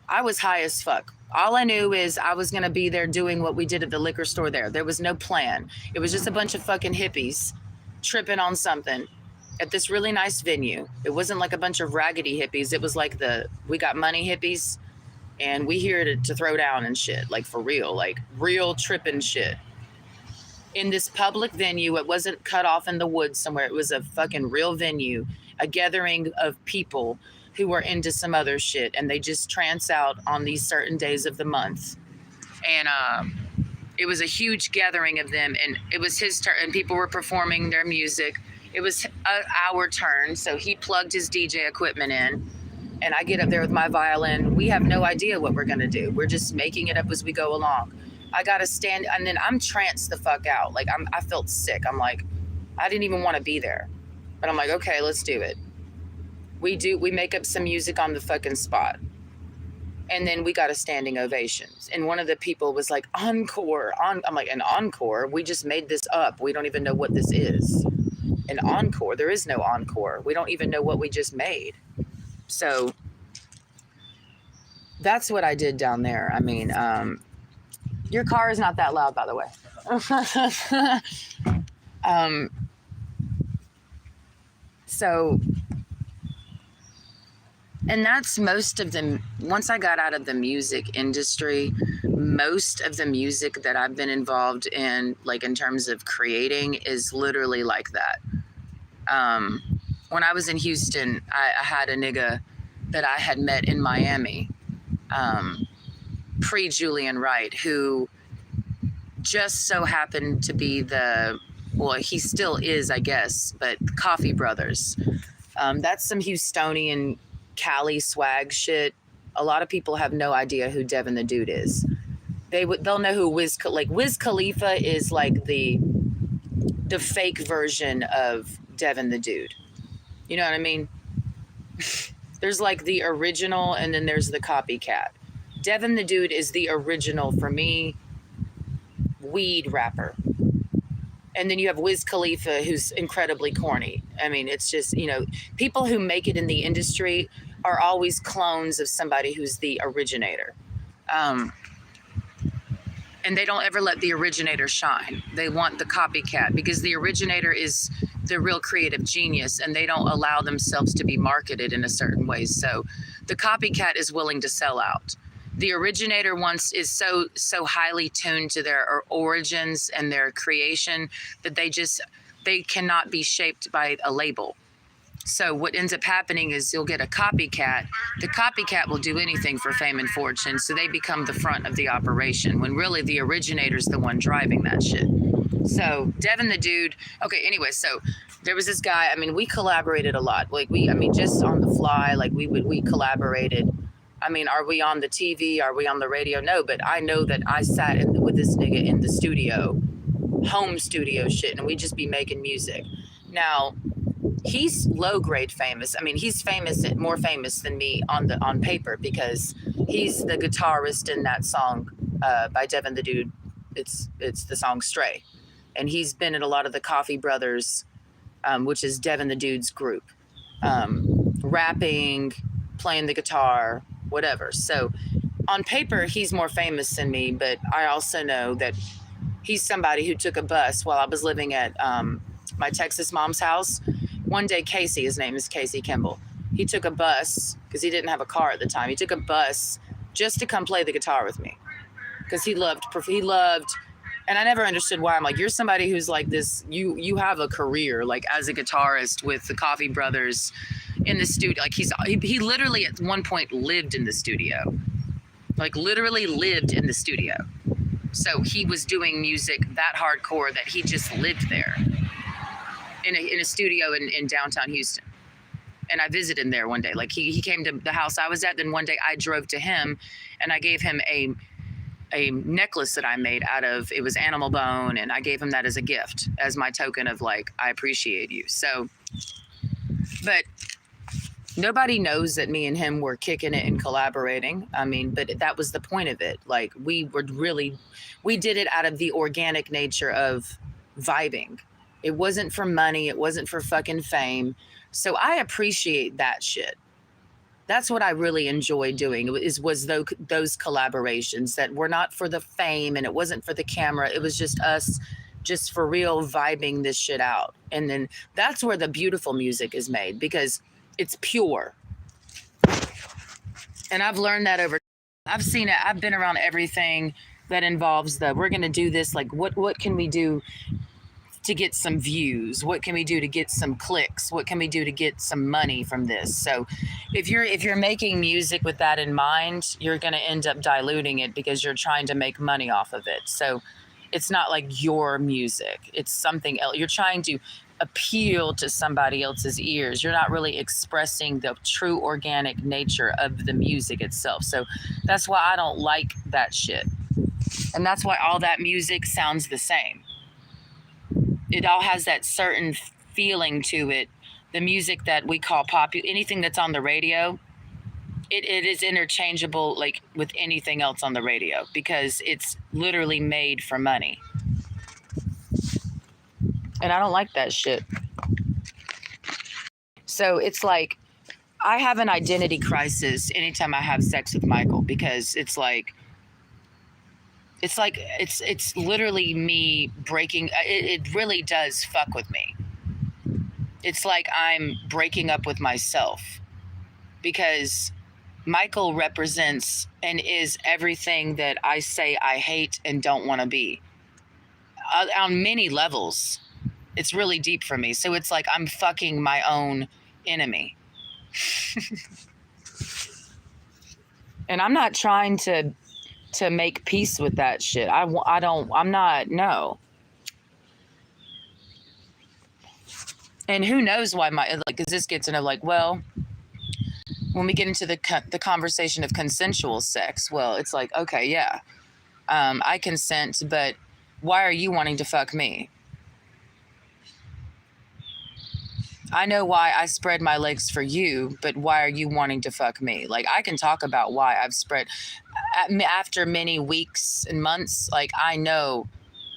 I was high as fuck. All I knew is I was going to be there doing what we did at the liquor store there. There was no plan. It was just a bunch of fucking hippies tripping on something at this really nice venue. It wasn't like a bunch of raggedy hippies. It was like the we got money hippies, and we here to throw down and shit, like for real, like real tripping shit. In this public venue, it wasn't cut off in the woods somewhere. It was a fucking real venue, a gathering of people who were into some other shit, and they just trance out on these certain days of the month. And it was a huge gathering of them, and it was his turn, and people were performing their music. It was our turn, so he plugged his DJ equipment in, and I get up there with my violin. We have no idea what we're gonna do. We're just making it up as we go along. I gotta stand, and then I'm tranced the fuck out. Like I felt sick. I'm like, I didn't even want to be there, but I'm like, okay, let's do it. We make up some music on the fucking spot. And then we got a standing ovation. And one of the people was like, encore. I'm like, an encore? We just made this up. We don't even know what this is. An encore? There is no encore. We don't even know what we just made. So that's what I did down there. I mean, your car is not that loud, by the way. So... And that's most of them. Once I got out of the music industry, most of the music that I've been involved in, like in terms of creating, is literally like that. When I was in Houston, I had a nigga that I had met in Miami, pre-Julian Wright, who just so happened to be he still is, I guess, but Coffee Brothers. That's some Houstonian Cali swag shit. A lot of people have no idea who Devin the Dude is. They'll know who Wiz Khalifa is, like the fake version of Devin the Dude. You know what I mean? There's like the original, and then there's the copycat. Devin the Dude is the original, for me, weed rapper. And then you have Wiz Khalifa, who's incredibly corny. I mean, it's just, people who make it in the industry are always clones of somebody who's the originator. And they don't ever let the originator shine. They want the copycat, because the originator is the real creative genius, and they don't allow themselves to be marketed in a certain way. So the copycat is willing to sell out. The originator is so highly tuned to their origins and their creation that they cannot be shaped by a label. So what ends up happening is you'll get a copycat. The copycat will do anything for fame and fortune, so they become the front of the operation, when really the originator's the one driving that shit. So Devin the Dude, okay, anyway, so there was this guy, I mean, we collaborated a lot. Like just on the fly, like we collaborated. I mean, are we on the TV? Are we on the radio? No, but I know that I sat with this nigga in the studio, home studio shit, and we just be making music. Now, he's low grade famous. I mean, he's more famous than me on paper, because he's the guitarist in that song by Devin the Dude. It's the song Stray. And he's been in a lot of the Coffee Brothers, which is Devin the Dude's group, rapping, playing the guitar, whatever. So on paper, he's more famous than me, but I also know that he's somebody who took a bus while I was living at my Texas mom's house. One day, Casey, his name is Casey Kimball, he took a bus, because he didn't have a car at the time. He took a bus just to come play the guitar with me, because he loved And I never understood why. I'm like, you're somebody who's like this, you have a career like as a guitarist with the Coffee Brothers in the studio. Like he literally at one point lived in the studio. Like literally lived in the studio. So he was doing music that hardcore that he just lived there in a studio in downtown Houston. And I visited him there one day. Like he came to the house I was at. Then one day I drove to him and I gave him a necklace that I made out of, it was animal bone. And I gave him that as a gift, as my token of like, I appreciate you. So, but nobody knows that me and him were kicking it and collaborating. I mean, but that was the point of it. Like we did it out of the organic nature of vibing. It wasn't for money. It wasn't for fucking fame. So I appreciate that shit. That's what I really enjoy doing was those collaborations that were not for the fame and it wasn't for the camera. It was just us just for real vibing this shit out. And then that's where the beautiful music is made because it's pure. And I've learned that I've seen it. I've been around everything that involves we're going to do this. Like what can we do to get some views? What can we do to get some clicks? What can we do to get some money from this? So if you're making music with that in mind, you're going to end up diluting it because you're trying to make money off of it. So it's not like your music. It's something else. You're trying to appeal to somebody else's ears. You're not really expressing the true organic nature of the music itself. So that's why I don't like that shit. And that's why all that music sounds the same. It all has that certain feeling to it. The music that we call popular, anything that's on the radio, it is interchangeable like with anything else on the radio because it's literally made for money. And I don't like that shit. So it's like I have an identity crisis anytime I have sex with Michael because it's literally me breaking. It really does fuck with me. It's like I'm breaking up with myself because Michael represents and is everything that I say I hate and don't want to be on many levels. It's really deep for me. So it's like I'm fucking my own enemy. And I'm not trying to make peace with that shit. No. And who knows why because this gets into like, well, when we get into the conversation of consensual sex, well, it's like, okay, yeah, I consent, but why are you wanting to fuck me? I know why I spread my legs for you, but why are you wanting to fuck me? Like, I can talk about why I've spread after many weeks and months. Like, I know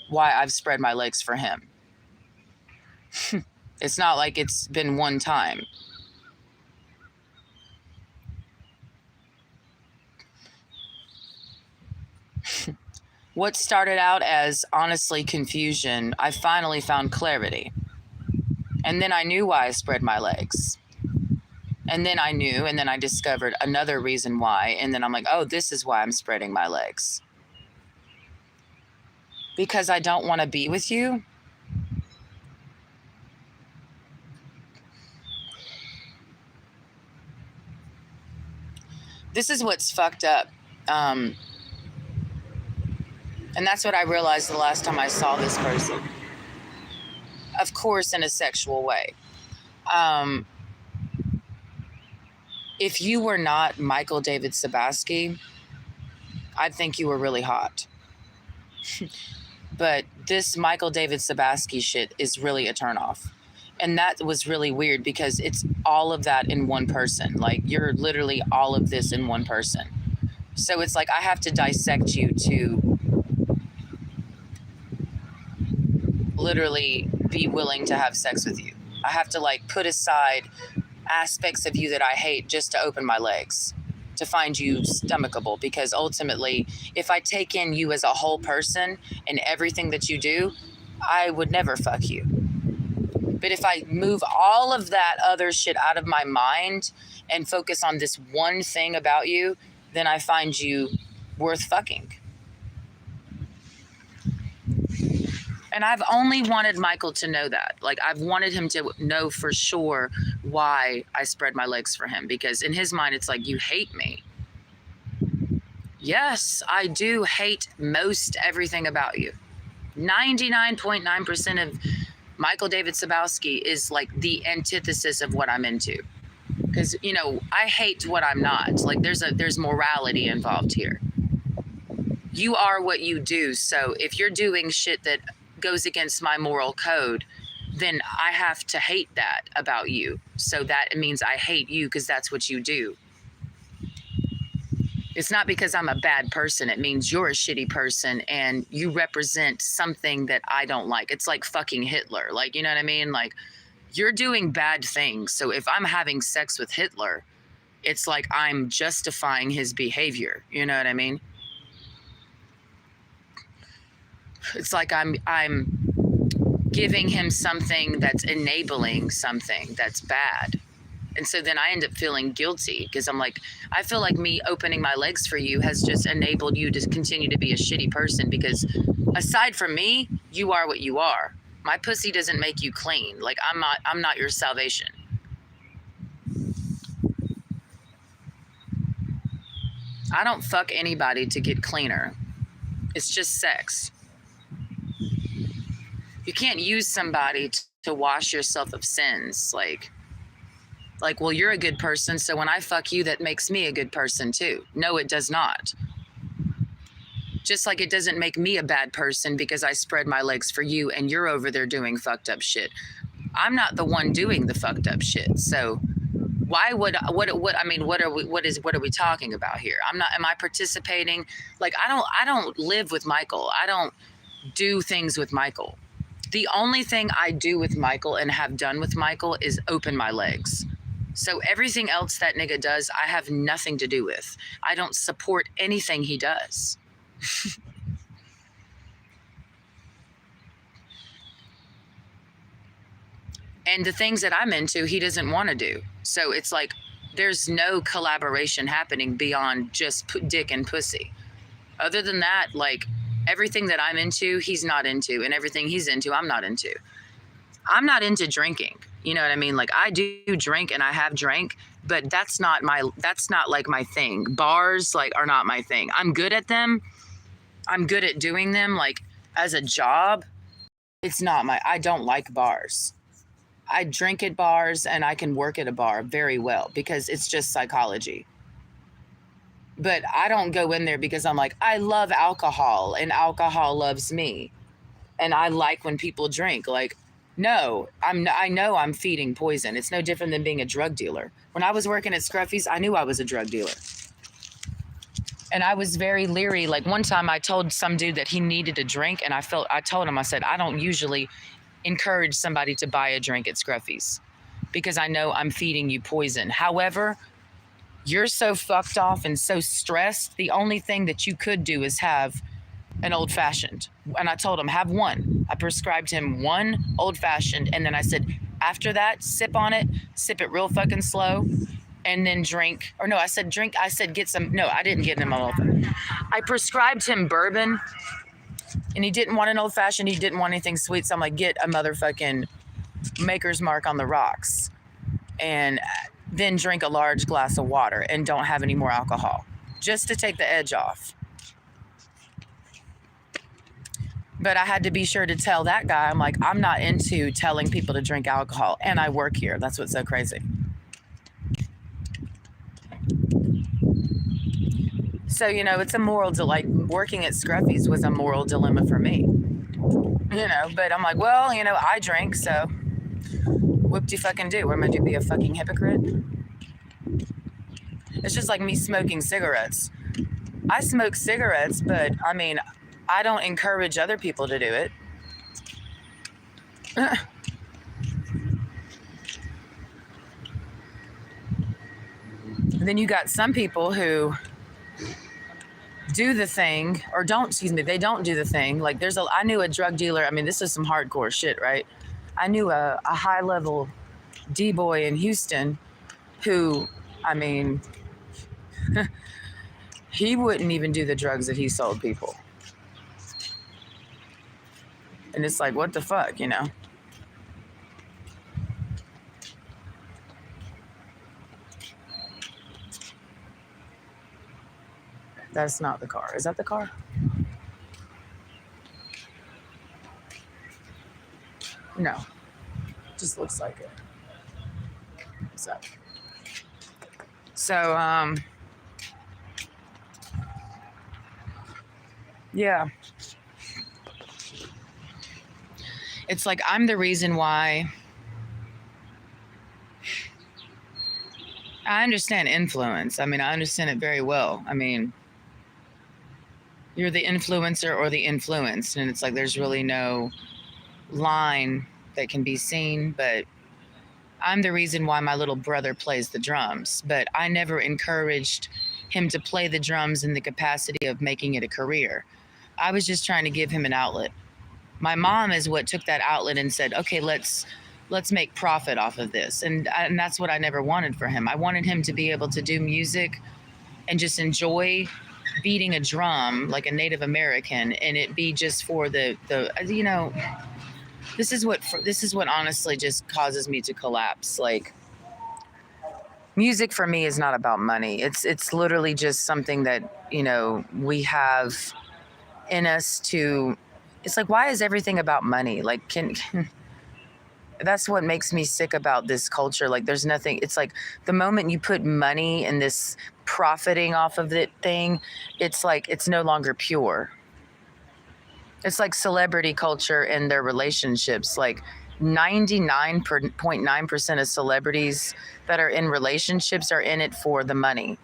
why I've spread my legs for him. It's not like it's been one time. What started out as honestly confusion, I finally found clarity. And then I knew why I spread my legs. And then I knew, and then I discovered another reason why. And then I'm like, oh, this is why I'm spreading my legs. Because I don't want to be with you. This is what's fucked up. And that's what I realized the last time I saw this person. Of course, in a sexual way. If you were not Michael David Sabaski, I'd think you were really hot. But this Michael David Sabaski shit is really a turnoff. And that was really weird because it's all of that in one person. Like, you're literally all of this in one person. So it's like I have to dissect you to literally be willing to have sex with you. I have to like put aside aspects of you that I hate just to open my legs, to find you stomachable, because ultimately if I take in you as a whole person and everything that you do, I would never fuck you. But if I move all of that other shit out of my mind and focus on this one thing about you, then I find you worth fucking. And I've only wanted Michael to know that. Like, I've wanted him to know for sure why I spread my legs for him, because in his mind, it's like, you hate me. Yes, I do hate most everything about you. 99.9% of Michael David Sabowski is like the antithesis of what I'm into. Because, you know, I hate what I'm not. Like, there's morality involved here. You are what you do. So if you're doing shit that goes against my moral code, then I have to hate that about you. So that means I hate you because that's what you do. It's not because I'm a bad person. It means you're a shitty person and you represent something that I don't like. It's like fucking Hitler. Like, you know what I mean? Like, you're doing bad things. So if I'm having sex with Hitler, it's like I'm justifying his behavior. You know what I mean? It's like I'm giving him something that's enabling something that's bad. And so then I end up feeling guilty because I'm like, I feel like me opening my legs for you has just enabled you to continue to be a shitty person, because aside from me, you are what you are. My pussy doesn't make you clean. Like, I'm not your salvation. I don't fuck anybody to get cleaner. It's just sex. You can't use somebody to wash yourself of sins. Like, well, you're a good person, so when I fuck you, that makes me a good person too. No, it does not. Just like it doesn't make me a bad person because I spread my legs for you and you're over there doing fucked up shit. I'm not the one doing the fucked up shit. So why would what are we talking about here? Am I participating? Like, I don't live with Michael. I don't do things with Michael. The only thing I do with Michael and have done with Michael is open my legs. So everything else that nigga does, I have nothing to do with. I don't support anything he does. And the things that I'm into, he doesn't want to do. So it's like, there's no collaboration happening beyond just dick and pussy. Other than that, like, everything that I'm into, he's not into. And everything he's into, I'm not into. I'm not into drinking. You know what I mean? Like, I do drink and I have drank, but that's not like my thing. Bars, like, are not my thing. I'm good at them. I'm good at doing them. Like, as a job, it's not I don't like bars. I drink at bars and I can work at a bar very well because it's just psychology. But I don't go in there because I'm like, I love alcohol and alcohol loves me. And I like when people drink. Like, no, I know I'm feeding poison. It's no different than being a drug dealer. When I was working at Scruffy's, I knew I was a drug dealer. And I was very leery. Like, one time I told some dude that he needed a drink, and I told him, I said, I don't usually encourage somebody to buy a drink at Scruffy's because I know I'm feeding you poison. However, you're so fucked off and so stressed, the only thing that you could do is have an old fashioned. And I told him, have one. I prescribed him one old fashioned. And then I said, after that, sip on it, sip it real fucking slow, and then drink. Or no, I said drink. I said get some. No, I didn't get him an old fashioned. I prescribed him bourbon, and he didn't want an old fashioned. He didn't want anything sweet. So I'm like, get a motherfucking Maker's Mark on the rocks, and then drink a large glass of water and don't have any more alcohol, just to take the edge off. But I had to be sure to tell that guy, I'm like, I'm not into telling people to drink alcohol, and I work here. That's what's so crazy. So, you know, it's a moral like working at Scruffy's was a moral dilemma for me. You know, but I'm like, well, you know, I drink, so whoop-de-fucking-do. What am I to be a fucking hypocrite? It's just like me smoking cigarettes. I smoke cigarettes, but I mean, I don't encourage other people to do it. Then you got some people who do the thing or don't, they don't do the thing. Like I knew a drug dealer. I mean, this is some hardcore shit, right? I knew a high level D-boy in Houston who, I mean, he wouldn't even do the drugs that he sold people. And it's like, what the fuck, you know? That's not the car. Is that the car? No. Just looks like it. So, yeah. It's like I'm the reason why. I understand influence. I mean, I understand it very well. I mean, you're the influencer or the influenced, and it's like there's really no line that can be seen, but I'm the reason why my little brother plays the drums, but I never encouraged him to play the drums in the capacity of making it a career. I was just trying to give him an outlet. My mom is what took that outlet and said, okay, let's make profit off of this. And that's what I never wanted for him. I wanted him to be able to do music and just enjoy beating a drum like a Native American, and it be just for the you know, this is what honestly just causes me to collapse. Like, music for me is not about money. It's literally just something that, you know, we have in us to. It's like, why is everything about money? Like, that's what makes me sick about this culture. Like, there's nothing. It's like the moment you put money in this profiting off of it thing, it's like it's no longer pure. It's like celebrity culture and their relationships. Like 99.9% of celebrities that are in relationships are in it for the money.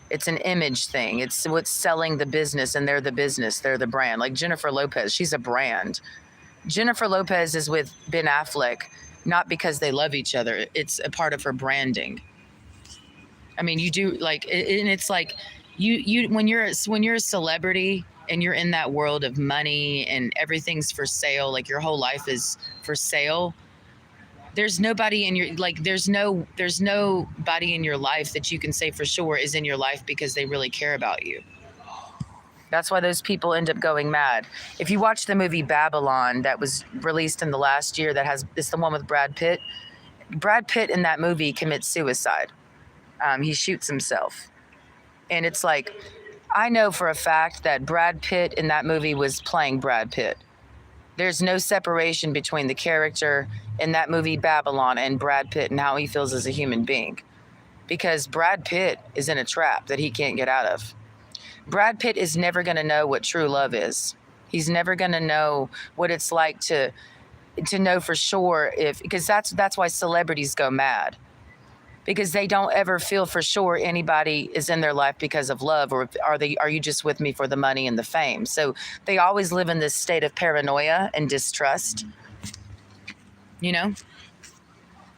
It's an image thing. It's what's selling the business, and they're the business. They're the brand. Like Jennifer Lopez, she's a brand. Jennifer Lopez is with Ben Affleck, not because they love each other. It's a part of her branding. I mean, you do like, and it's like you when you're a celebrity and you're in that world of money and everything's for sale, like your whole life is for sale. There's nobody in your there's nobody in your life that you can say for sure is in your life because they really care about you. That's why those people end up going mad. If you watch the movie Babylon that was released in the last year, it's the one with Brad Pitt. Brad Pitt in that movie commits suicide. He shoots himself. And it's like, I know for a fact that Brad Pitt in that movie was playing Brad Pitt. There's no separation between the character in that movie Babylon and Brad Pitt and how he feels as a human being. Because Brad Pitt is in a trap that he can't get out of. Brad Pitt is never going to know what true love is. He's never going to know what it's like to know for sure because that's why celebrities go mad. Because they don't ever feel for sure anybody is in their life because of love, or are you just with me for the money and the fame? So they always live in this state of paranoia and distrust. You know?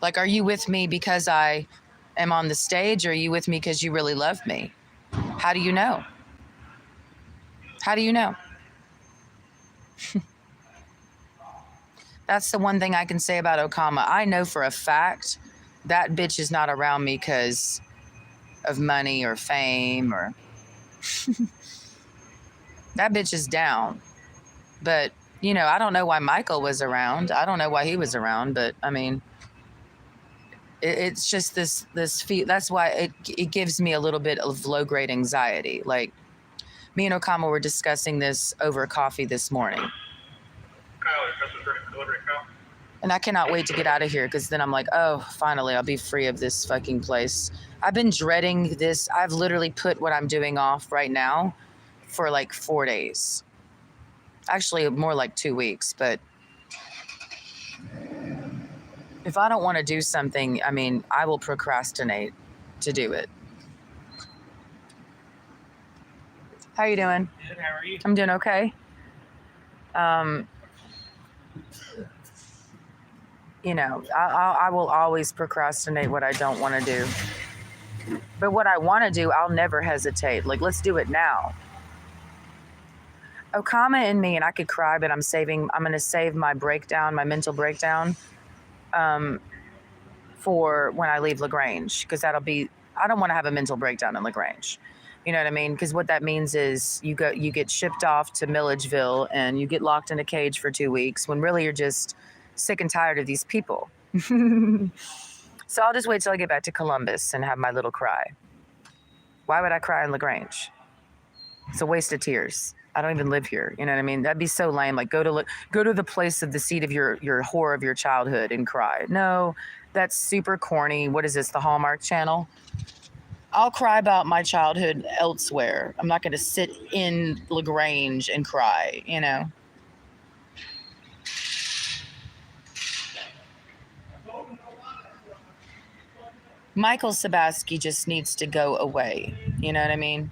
Like, are you with me because I am on the stage, or are you with me because you really love me? How do you know? How do you know? That's the one thing I can say about Okama. I know for a fact that bitch is not around me because of money or fame or that bitch is down. But, you know, I don't know why Michael was around. I don't know why he was around, but I mean, it's just this feel. That's why it gives me a little bit of low grade anxiety. Like, me and Okama were discussing this over coffee this morning. And I cannot wait to get out of here because then I'm like, oh, finally, I'll be free of this fucking place. I've been dreading this. I've literally put what I'm doing off right now for like 4 days. Actually, more like 2 weeks. But if I don't want to do something, I mean, I will procrastinate to do it. How you doing? Good, how are you? I'm doing okay. You know, I will always procrastinate what I don't want to do. But what I want to do, I'll never hesitate. Like, let's do it now. Okama and me, and I could cry, but I'm going to save my breakdown, my mental breakdown, for when I leave LaGrange. Because I don't want to have a mental breakdown in LaGrange. You know what I mean? Because what that means is you get shipped off to Milledgeville and you get locked in a cage for 2 weeks when really you're just sick and tired of these people. So I'll just wait till I get back to Columbus and have my little cry. Why would I cry in LaGrange? It's a waste of tears. I don't even live here. You know what I mean? That'd be so lame. Like go to the place of the seat of your horror of your childhood and cry. No, that's super corny. What is this? The Hallmark Channel? I'll cry about my childhood elsewhere. I'm not going to sit in LaGrange and cry. You know. Michael Sabaski just needs to go away. You know what I mean?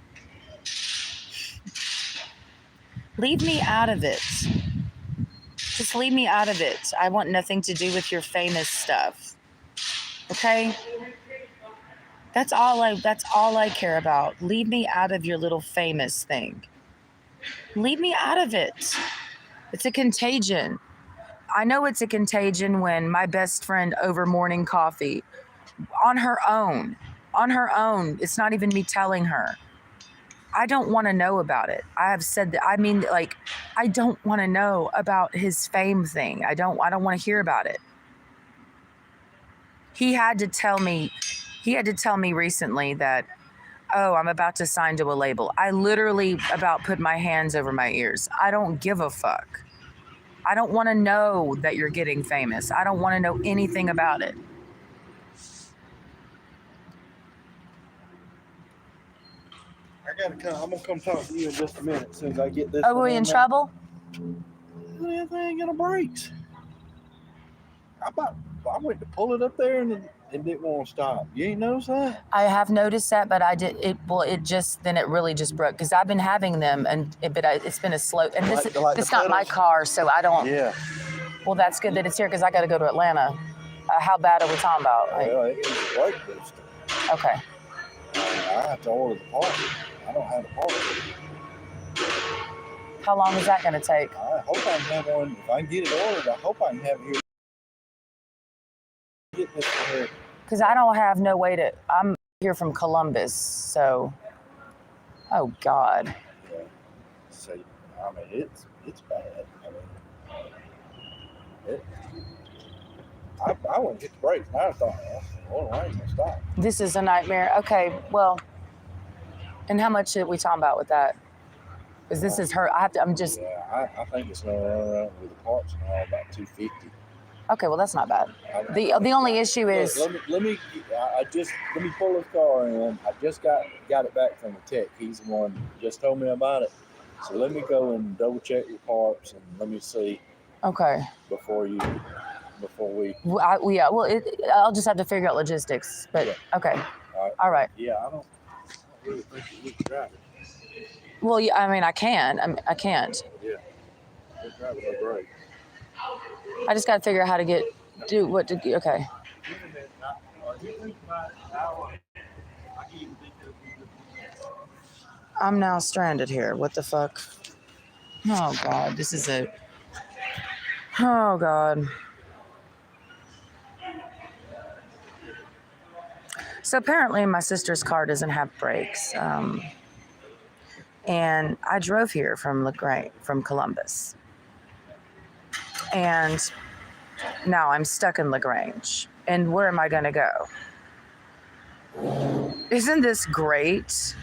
Leave me out of it. Just leave me out of it. I want nothing to do with your famous stuff. Okay? That's all I care about. Leave me out of your little famous thing. Leave me out of it. It's a contagion. I know it's a contagion when my best friend over morning coffee on her own. It's not even me telling her. I don't want to know about it. I have said that. I mean, like, I don't want to know about his fame thing. I don't want to hear about it. He had to tell me recently that, oh, I'm about to sign to a label. I literally about put my hands over my ears. I don't give a fuck. I don't want to know that you're getting famous. I don't want to know anything about it. I gotta come. I'm gonna come talk to you in just a minute as soon as I get this. Oh, were you in trouble? Everything in the brakes. I went to pull it up there and it didn't want to stop. You ain't noticed that? I have noticed that, but I did it. Well, it really just broke because I've been having them, it's been a slow. And this it's not my car, so I don't. Yeah. Well, that's good that it's here because I got to go to Atlanta. How bad are we talking about? Well, it was brake boosted. Okay. I have to order the part. I don't have the part. How long is that going to take? I hope I can have one. If I can get it ordered, I hope I can have it here. Get this one here. Because I don't have no way to. I'm here from Columbus, so. Oh God. Yeah. So, I mean, it's bad. I wouldn't hit the brakes. And I thought, well, I ain't gonna stop. This is a nightmare. Okay, well, and how much are we talking about with that? Because this is her. Yeah, I think it's gonna run around with the parts and all about $250. Okay, well, that's not bad. The only issue is. Let me pull this car in. I just got it back from the tech. He's the one that just told me about it. So let me go and double check your parts and let me see. Okay. Before we. Yeah. Well, I'll just have to figure out logistics. But yeah. Okay. All right. Yeah, I don't really think you can drive it. Well, yeah. I mean, I can. I can't. Yeah. Just drive it no brake. I just got to figure out how to okay. I'm now stranded here. What the fuck? Oh, God. Oh, God. So apparently my sister's car doesn't have brakes. And I drove here from Columbus. And now I'm stuck in LaGrange. And where am I going to go? Isn't this great?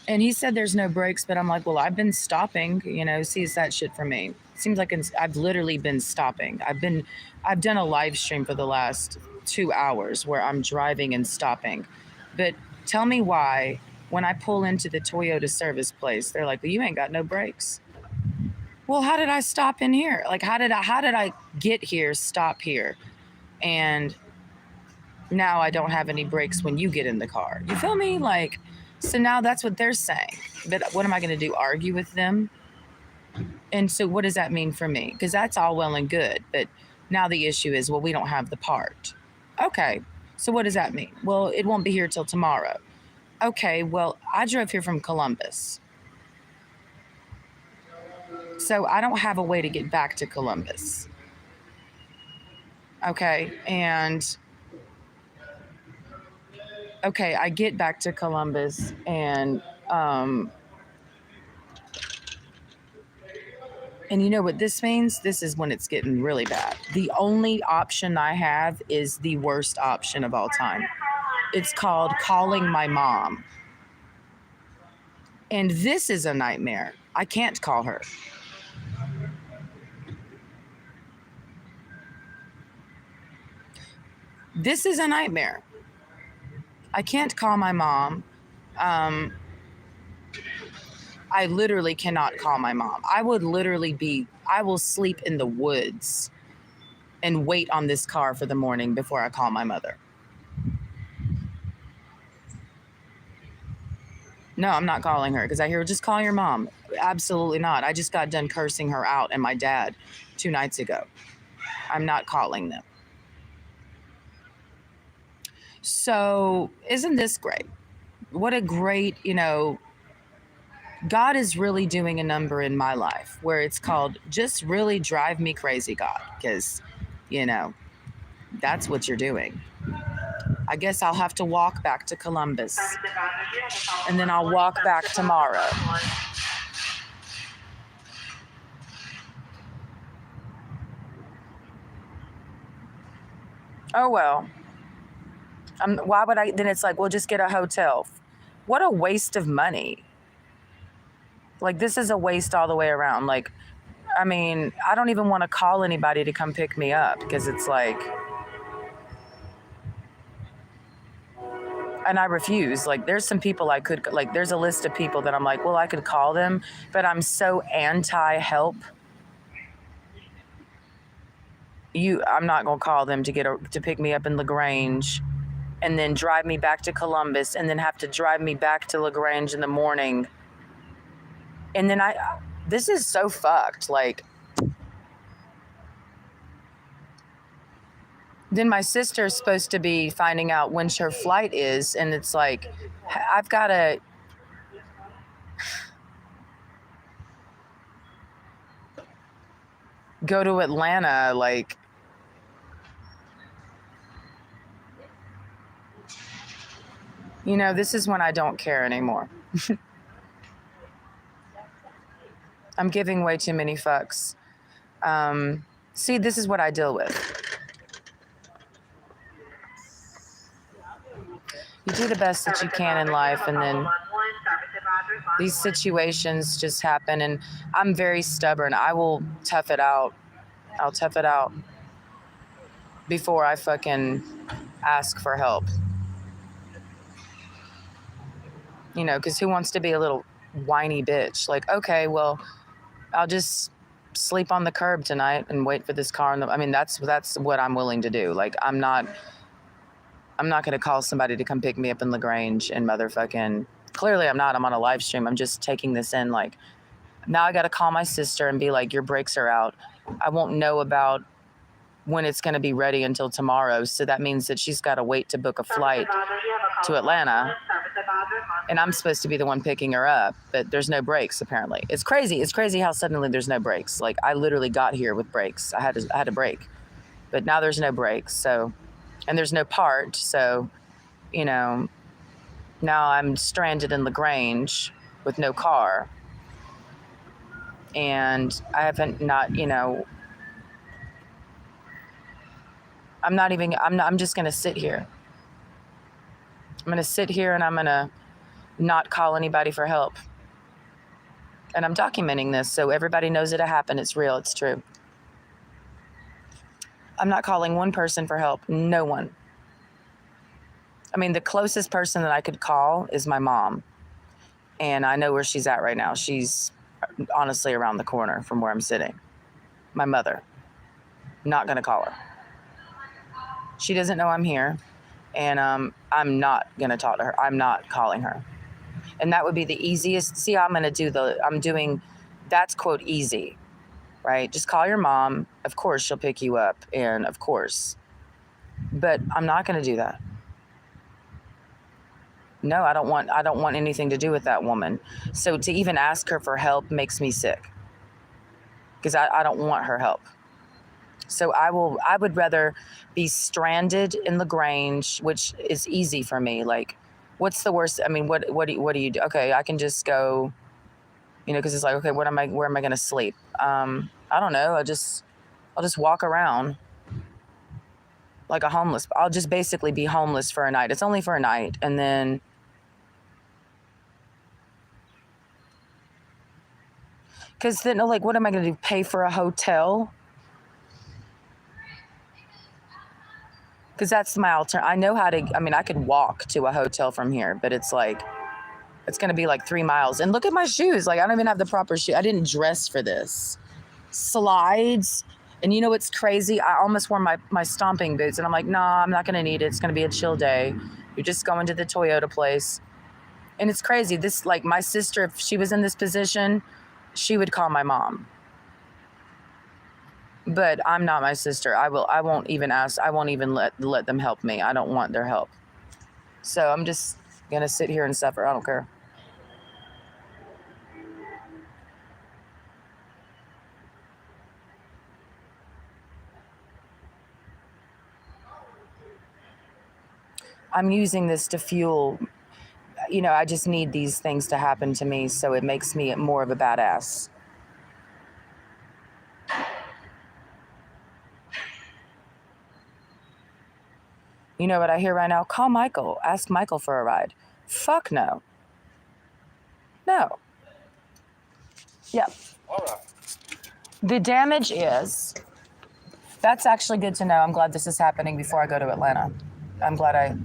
And he said there's no brakes, but I'm like, well, I've been stopping, sees that shit for me. Seems like I've literally been stopping. I've done a live stream for the last 2 hours where I'm driving and stopping. But tell me why when I pull into the Toyota service place, they're like, well, you ain't got no brakes. Well, how did I stop in here? Like, how did I get here, stop here? And now I don't have any brakes when you get in the car. You feel me? Like, so now that's what they're saying. But what am I going to do? Argue with them? And so what does that mean for me? Because that's all well and good. But now the issue is, well, we don't have the part. Okay. So what does that mean? Well, it won't be here till tomorrow. Okay. Well, I drove here from Columbus. So I don't have a way to get back to Columbus. Okay. And okay, I get back to Columbus and you know what this means? This is when it's getting really bad. The only option I have is the worst option of all time. It's called calling my mom. And this is a nightmare. I can't call her. This is a nightmare. I can't call my mom. I literally cannot call my mom. I will sleep in the woods and wait on this car for the morning before I call my mother. No, I'm not calling her because I hear, just call your mom. Absolutely not. I just got done cursing her out and my dad 2 nights ago. I'm not calling them. So, isn't this great? What a great, God is really doing a number in my life where it's called just really drive me crazy, God, because, that's what you're doing. I guess I'll have to walk back to Columbus and then I'll walk back tomorrow. Oh, well. Why would I? Then it's like, well, just get a hotel. What a waste of money. Like, this is a waste all the way around. Like, I mean, I don't even want to call anybody to come pick me up because it's like, and I refuse. Like, there's some people I could, like, there's a list of people that I'm like, well, I could call them, but I'm so anti-help. I'm not going to call them to pick me up in LaGrange and then drive me back to Columbus and then have to drive me back to LaGrange in the morning. And then this is so fucked. Like, then my sister's supposed to be finding out when her flight is. And it's like, I've got to, go to Atlanta. Like, this is when I don't care anymore. I'm giving way too many fucks. See, this is what I deal with. You do the best that you can in life, and then these situations just happen, and I'm very stubborn. I will tough it out. I'll tough it out before I fucking ask for help. Because who wants to be a little whiny bitch? Like, okay, well, I'll just sleep on the curb tonight and wait for this car. That's what I'm willing to do. Like, I'm not going to call somebody to come pick me up in LaGrange and motherfucking, clearly I'm not. I'm on a live stream. I'm just taking this in. Like, now I got to call my sister and be like, your brakes are out. I won't know about when it's going to be ready until tomorrow. So that means that she's got to wait to book a flight to Atlanta. And I'm supposed to be the one picking her up, but there's no brakes apparently. It's crazy. It's crazy how suddenly there's no brakes. Like, I literally got here with brakes. I had to brake, but now there's no brakes. So, and there's no part. So, now I'm stranded in LaGrange with no car. And I haven't I'm just going to sit here. I'm going to sit here and I'm going to not call anybody for help. And I'm documenting this so everybody knows it happened. It's real. It's true. I'm not calling one person for help. No one. The closest person that I could call is my mom. And I know where she's at right now. She's honestly around the corner from where I'm sitting. My mother. Not going to call her. She doesn't know I'm here. And I'm not going to talk to her. I'm not calling her. And that would be the easiest. See how I'm going to do that's quote easy, right? Just call your mom. Of course, she'll pick you up. And of course. But I'm not going to do that. No, I don't want anything to do with that woman. So to even ask her for help makes me sick. Because I don't want her help. So I would rather be stranded in LaGrange, which is easy for me. Like, what's the worst? I mean, what do you do? Okay, I can just go, because it's like, okay, where am I going to sleep? I don't know. I'll just walk around like a homeless. I'll just basically be homeless for a night. It's only for a night. And then, because then, like, what am I going to do? Pay for a hotel? Because that's my alternative. I know how to, I could walk to a hotel from here, but it's like, it's going to be like 3 miles. And look at my shoes. Like, I don't even have the proper shoe. I didn't dress for this. Slides. And you know what's crazy? I almost wore my stomping boots. And I'm like, nah, I'm not going to need it. It's going to be a chill day. You're just going to the Toyota place. And it's crazy. This, like, my sister, if she was in this position, she would call my mom. But I'm not my sister. I won't even ask. I won't even let them help me. I don't want their help. So I'm just going to sit here and suffer. I don't care. I'm using this to fuel, I just need these things to happen to me so it makes me more of a badass. You know what I hear right now? Call Michael. Ask Michael for a ride. Fuck no. No. Yep. All right. The damage is, that's actually good to know. I'm glad this is happening before I go to Atlanta. I'm glad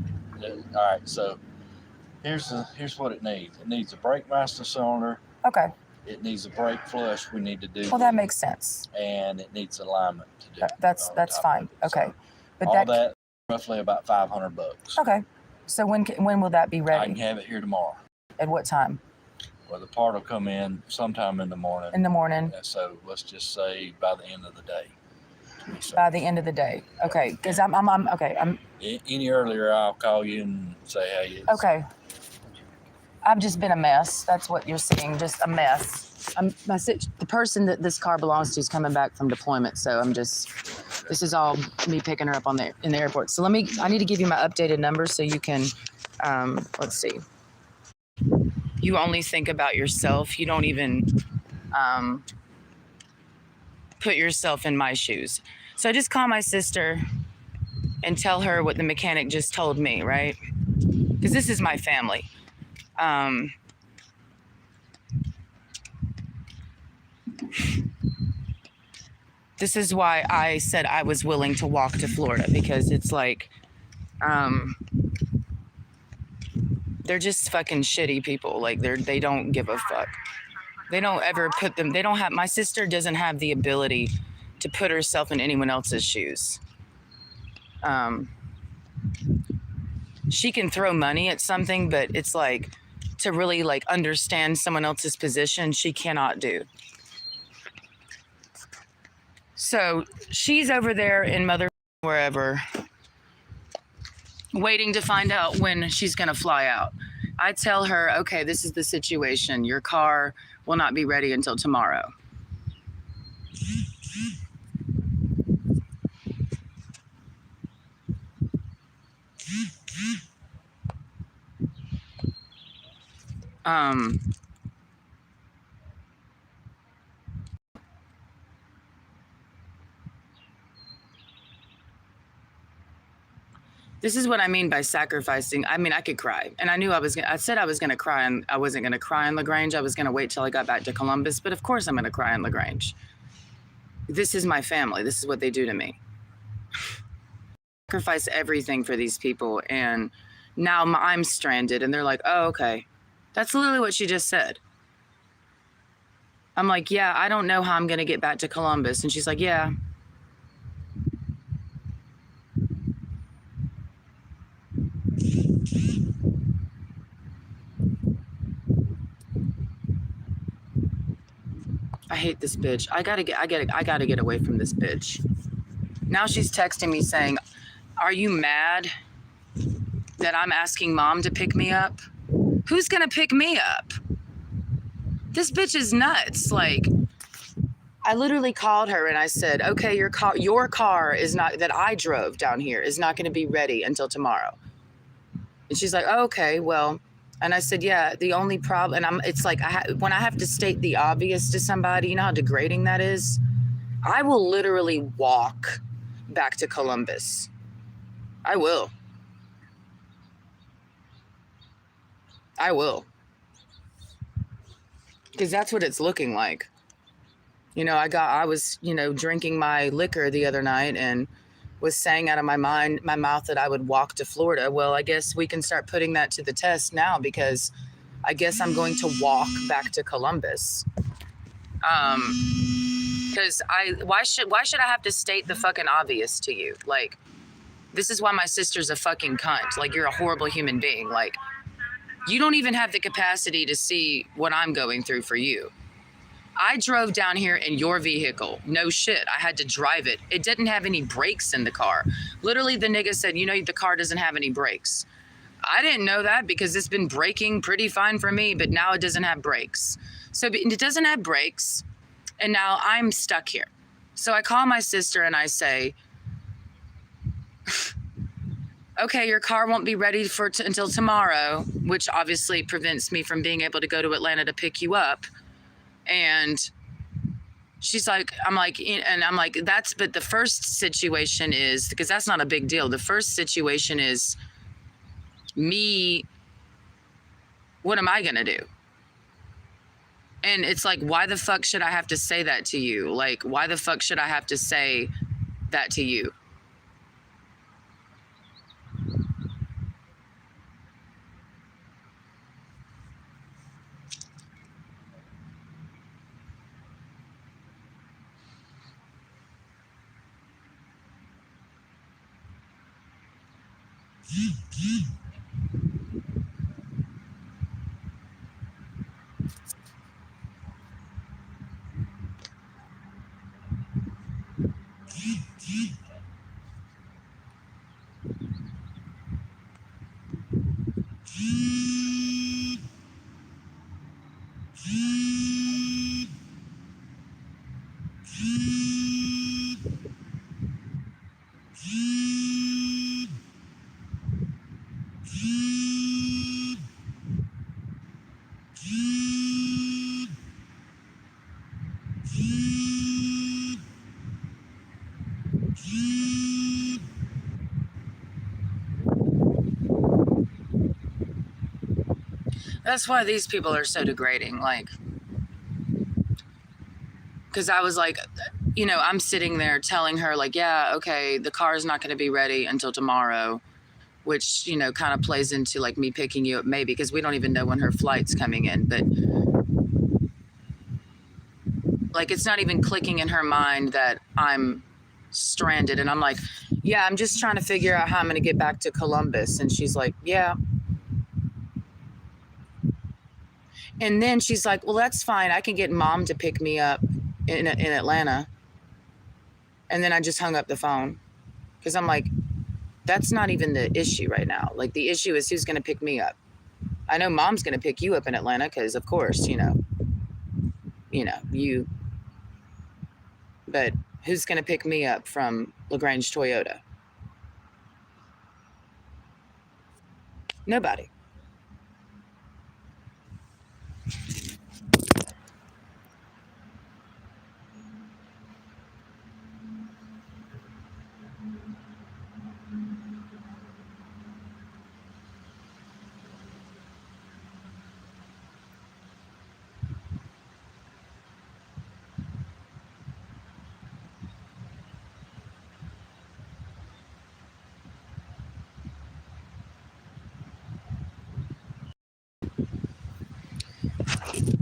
All right, so here's what it needs. It needs a brake master cylinder. Okay. It needs a brake flush. We need to do. Well, that makes sense. And it needs alignment to do. That's fine. Okay. So But all that roughly about $500. Okay. So when will that be I ready? can have it here tomorrow. At what time? Well, the part will come in sometime in the morning. In the morning. And so let's just say by the end of the day. By the end of the day. Okay. Because I'm okay. Any earlier, I'll call you and say, hey. It's, Okay. I've just been a mess. That's what you're seeing. Just a mess. The person that this car belongs to is coming back from deployment. So this is all me picking her up in the airport. So I need to give you my updated number so you can, let's see. You only think about yourself. You don't even put yourself in my shoes. So I just call my sister and tell her what the mechanic just told me, right? Because this is my family. This is why I said I was willing to walk to Florida, because it's like, they're just fucking shitty people. Like they don't give a fuck. They don't ever my sister doesn't have the ability to put herself in anyone else's shoes. She can throw money at something, but it's like to really like understand someone else's position, she cannot do. So she's over there in wherever, waiting to find out when she's going to fly out. I tell her, okay, this is the situation. Your car will not be ready until tomorrow. This is what I mean by sacrificing. I mean, I could cry. And I knew I said I was going to cry, and I wasn't going to cry in LaGrange. I was going to wait till I got back to Columbus. But of course I'm going to cry in LaGrange. This is my family. This is what they do to me. Sacrifice everything for these people. And now I'm stranded. And they're like, oh, okay. That's literally what she just said. I'm like, yeah, I don't know how I'm going to get back to Columbus. And she's like, yeah. I hate this bitch. I gotta get away from this bitch. Now she's texting me saying, are you mad that I'm asking mom to pick me up? Who's gonna pick me up? This bitch is nuts. Like, I literally called her and I said, okay, your car is not, that I drove down here, is not going to be ready until tomorrow. And she's like, oh, okay, well, and I said, yeah, the only problem, and it's like, when I have to state the obvious to somebody, you know how degrading that is? I will literally walk back to Columbus. I will. I will. Because that's what it's looking like. You know, I was, you know, drinking my liquor the other night and was saying out of my mouth that I would walk to Florida. Well, I guess we can start putting that to the test now, because I guess I'm going to walk back to Columbus. Because why should I have to state the fucking obvious to you? Like, this is why my sister's a fucking cunt. Like, you're a horrible human being. Like, you don't even have the capacity to see what I'm going through for you. I drove down here in your vehicle. No shit. I had to drive it. It didn't have any brakes in the car. Literally, the nigga said, you know, the car doesn't have any brakes. I didn't know that, because it's been braking pretty fine for me, but now it doesn't have brakes. So it doesn't have brakes, and now I'm stuck here. So I call my sister and I say, okay, your car won't be ready until tomorrow, which obviously prevents me from being able to go to Atlanta to pick you up. And she's like, I'm like, but the first situation is, because that's not a big deal. The first situation is me, what am I going to do? And it's like, why the fuck should I have to say that to you? Like, why the fuck should I have to say that to you? That's why these people are so degrading. Like, because I was like, you know, I'm sitting there telling her, like, yeah, okay, the car is not going to be ready until tomorrow, which, you know, kind of plays into like me picking you up maybe, because we don't even know when her flight's coming in. But like, it's not even clicking in her mind that I'm stranded. And I'm like, yeah, I'm just trying to figure out how I'm going to get back to Columbus. And she's like, yeah. And then she's like, well, that's fine. I can get mom to pick me up in Atlanta. And then I just hung up the phone, because I'm like, that's not even the issue right now. Like, the issue is who's going to pick me up. I know mom's going to pick you up in Atlanta, because of course, you know, you, but who's going to pick me up from LaGrange Toyota? Nobody.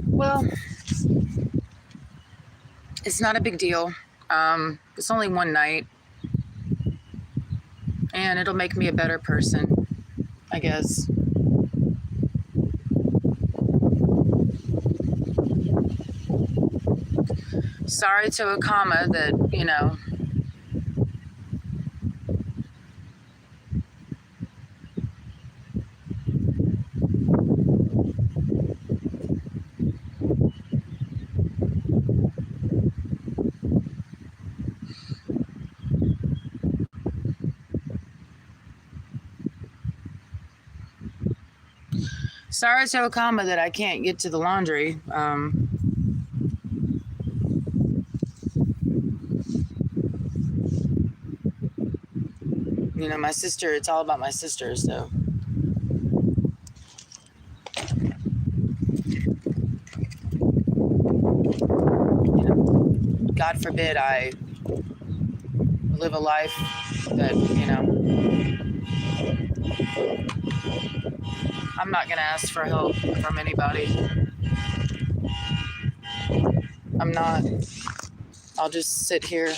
Well, it's not a big deal. It's only one night, and it'll make me a better person, I guess. Sorry to a comma that, you know, Sorry to Okama that I can't get to the laundry. You know, my sister, it's all about my sister, so. You know, God forbid I live a life that, you know, I'm not going to ask for help from anybody. I'm not. I'll just sit here.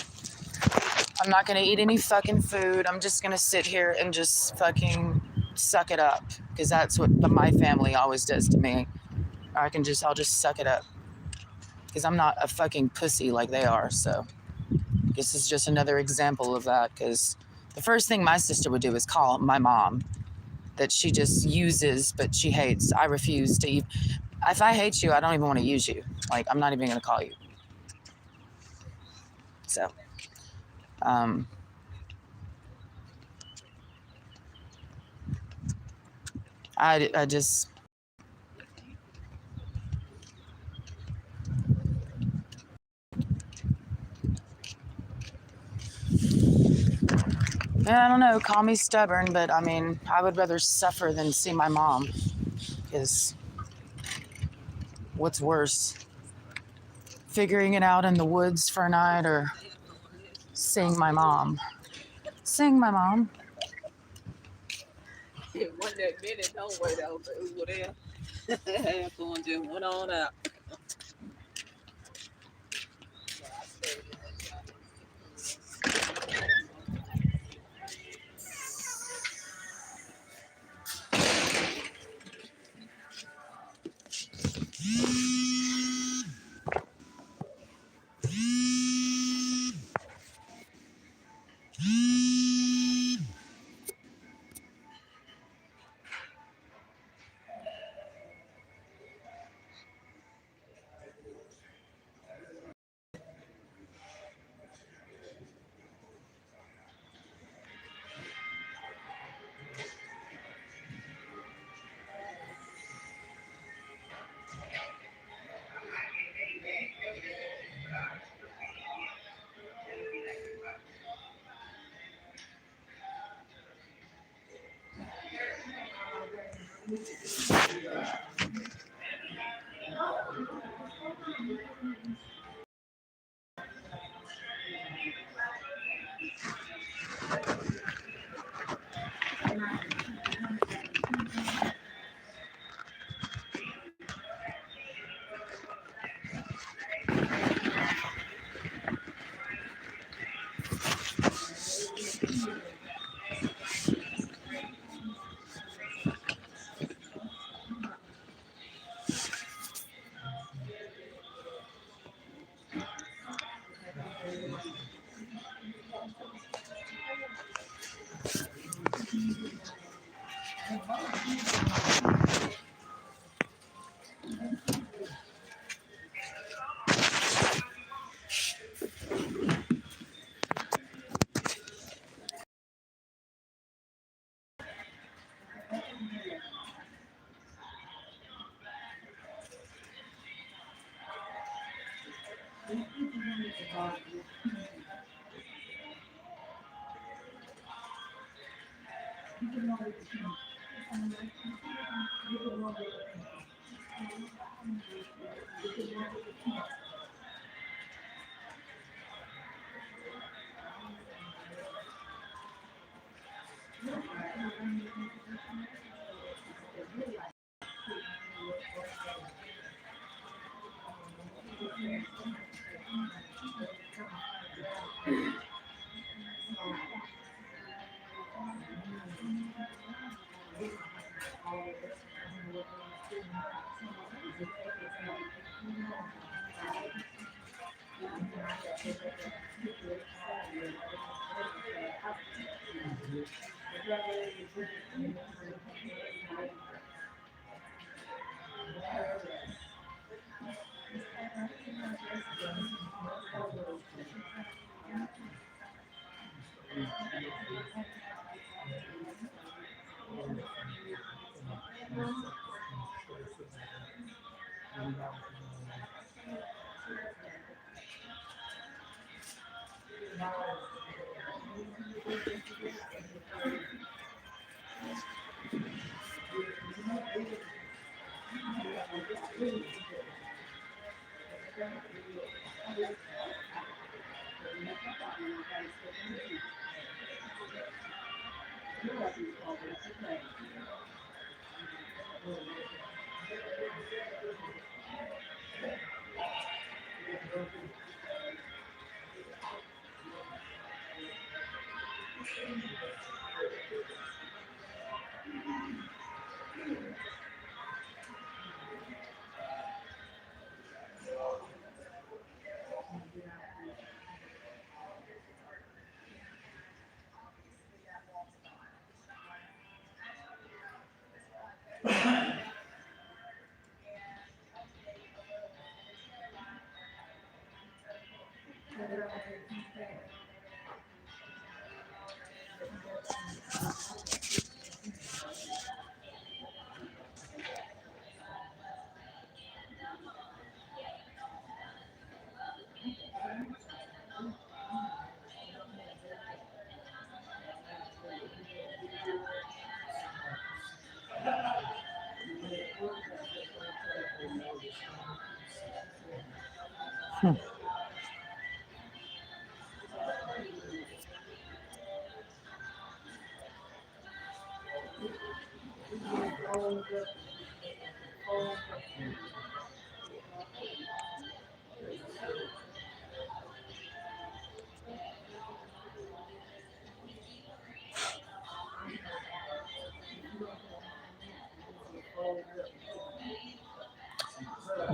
I'm not going to eat any fucking food. I'm just going to sit here and just fucking suck it up. Because that's what my family always does to me. I'll just suck it up. Because I'm not a fucking pussy like they are. So this is just another example of that. Because the first thing my sister would do is call my mom that she just uses, but she hates. I refuse to even. If I hate you, I don't even want to use you. Like, I'm not even going to call you. So, I just, I don't know, call me stubborn, but I mean, I would rather suffer than see my mom. Because what's worse? Figuring it out in the woods for a night or seeing my mom? Seeing my mom. It wasn't that minute, don't wait out over there. Going just went on out.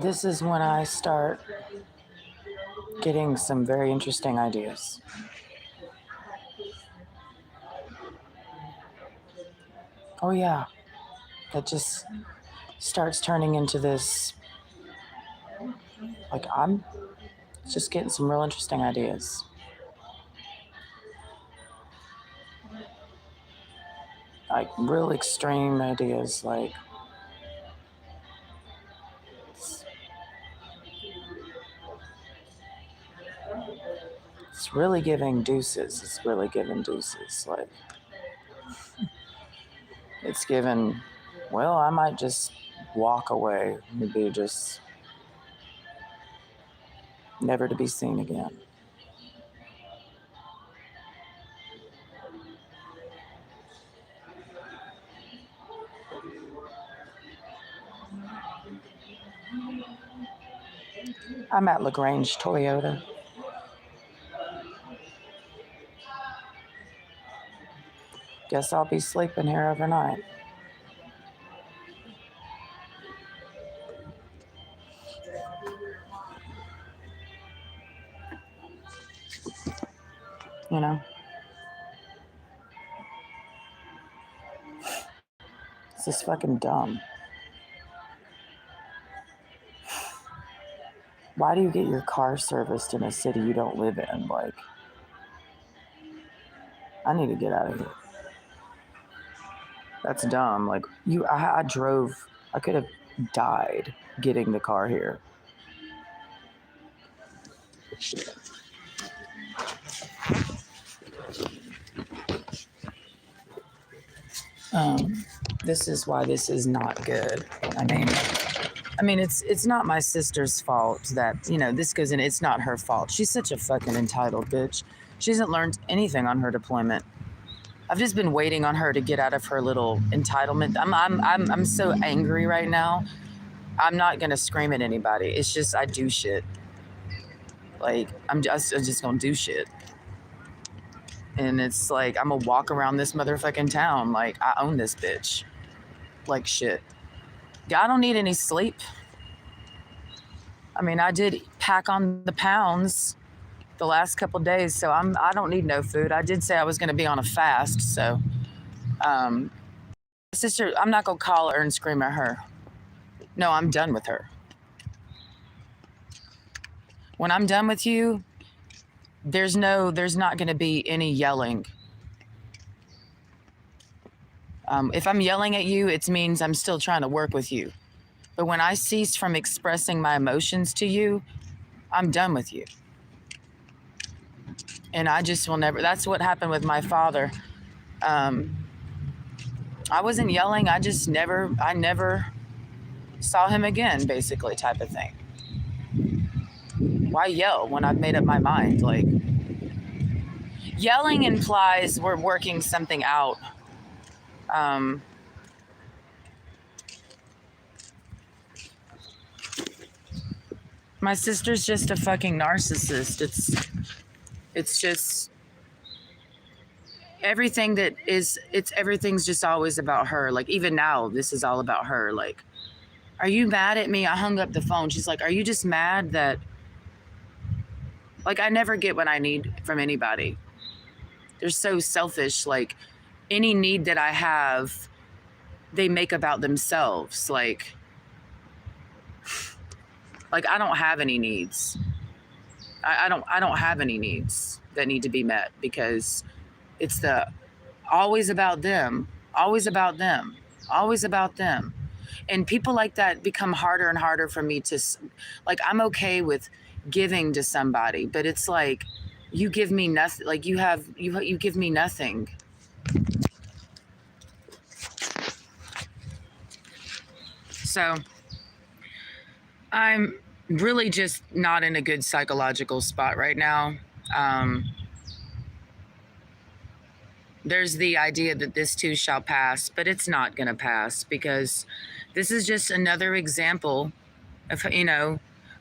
This is when I start getting some very interesting ideas. Oh, yeah. That just starts turning into this. Like, I'm just getting some real interesting ideas. Like, real extreme ideas. Like, it's really giving deuces. It's really giving deuces. Like, it's given, well, I might just walk away and be just never to be seen again. I'm at LaGrange Toyota. Guess I'll be sleeping here overnight. You know? This is fucking dumb. Why do you get your car serviced in a city you don't live in? Like, I need to get out of here. That's dumb. Like, I drove, I could have died getting the car here. This is why this is not good. I mean, it's not my sister's fault that, you know, this goes in. It's not her fault. She's such a fucking entitled bitch. She hasn't learned anything on her deployment. I've just been waiting on her to get out of her little entitlement. I'm so angry right now. I'm not gonna scream at anybody. It's just I do shit. Like I'm just gonna do shit. And it's like I'm gonna walk around this motherfucking town like I own this bitch. Like shit. I don't need any sleep. I mean, I did pack on the pounds the last couple days, so I don't need no food. I did say I was going to be on a fast, so sister, I'm not going to call her and scream at her. No, I'm done with her. When I'm done with you, there's not going to be any yelling. If I'm yelling at you, it means I'm still trying to work with you. But when I cease from expressing my emotions to you, I'm done with you. And I just will never, that's what happened with my father. I wasn't yelling. I never saw him again, basically, type of thing. Why yell when I've made up my mind? Like, yelling implies we're working something out. My sister's just a fucking narcissist. It's just everything's just always about her. Like, even now, this is all about her. Like, are you mad at me? I hung up the phone. She's like, are you just mad that, like, I never get what I need from anybody. They're so selfish. Like, any need that I have, they make about themselves. Like I don't have any needs. I don't have any needs that need to be met, because it's always about them, always about them, always about them. And people like that become harder and harder for me to, like, I'm okay with giving to somebody, but it's like, you give me nothing. Like, you give me nothing. So I'm really just not in a good psychological spot right now. There's the idea that this too shall pass, but it's not going to pass, because this is just another example of,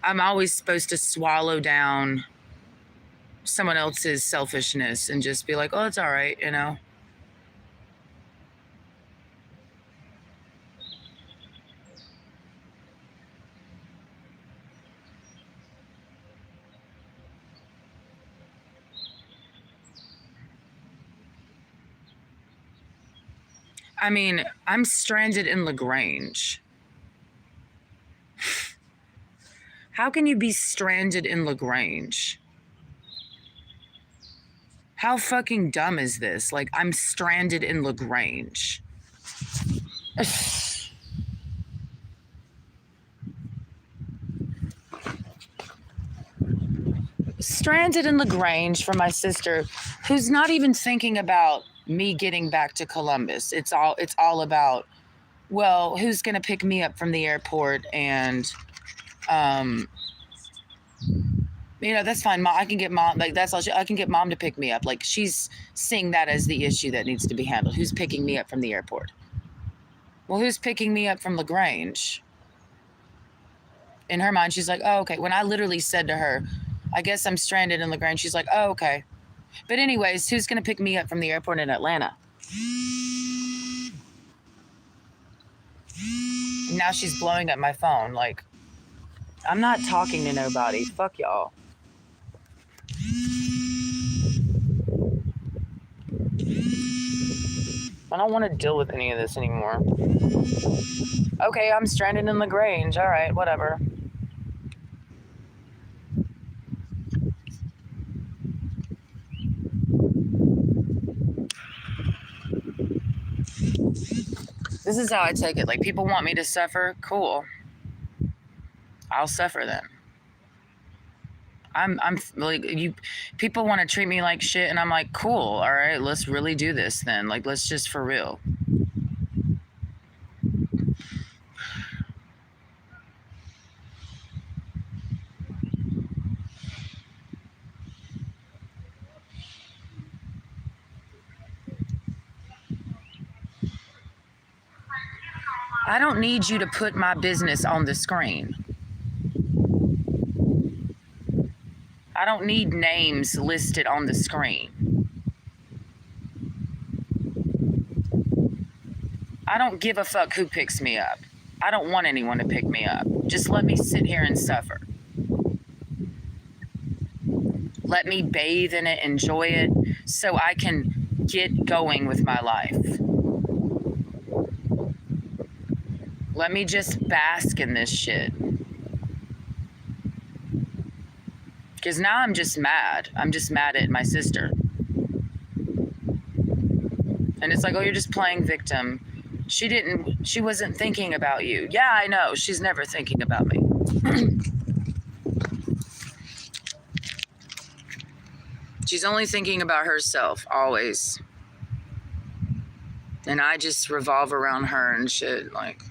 I'm always supposed to swallow down someone else's selfishness and just be like, oh, it's all right, I mean, I'm stranded in LaGrange. How can you be stranded in LaGrange? How fucking dumb is this? Like, I'm stranded in LaGrange. Stranded in LaGrange for my sister, who's not even thinking about me getting back to Columbus. It's all about, well, who's gonna pick me up from the airport, and that's fine. Mom, I can get mom. Like, that's all. I can get mom to pick me up. Like, she's seeing that as the issue that needs to be handled. Who's picking me up from the airport? Well, who's picking me up from LaGrange? In her mind, she's like, oh, okay. When I literally said to her, I guess I'm stranded in LaGrange, she's like, oh, okay. But anyways, who's going to pick me up from the airport in Atlanta? Now she's blowing up my phone. Like, I'm not talking to nobody. Fuck y'all. I don't want to deal with any of this anymore. Okay, I'm stranded in LaGrange. All right, whatever. This is how I take it. Like, people want me to suffer. Cool. I'll suffer then. I'm like, people want to treat me like shit, and I'm like, cool. All right, let's really do this then. Like, let's just for real. I don't need you to put my business on the screen. I don't need names listed on the screen. I don't give a fuck who picks me up. I don't want anyone to pick me up. Just let me sit here and suffer. Let me bathe in it, enjoy it, so I can get going with my life. Let me just bask in this shit. Because now I'm just mad. I'm just mad at my sister. And it's like, oh, you're just playing victim. She wasn't thinking about you. Yeah, I know. She's never thinking about me. She's only thinking about herself, always. And I just revolve around her and shit. Like,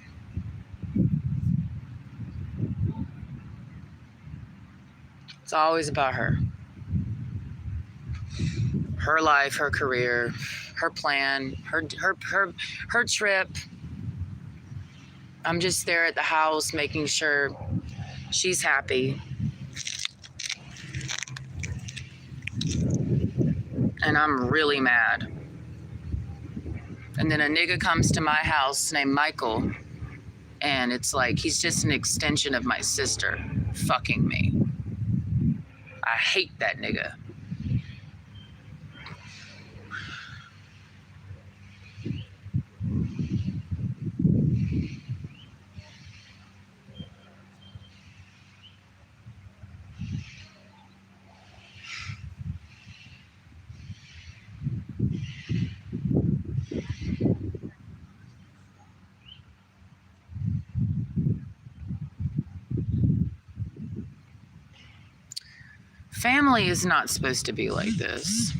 it's always about her. Her life, her career, her plan, her trip. I'm just there at the house making sure she's happy. And I'm really mad. And then a nigga comes to my house named Michael, and it's like he's just an extension of my sister fucking me. I hate that nigga. Family is not supposed to be like this.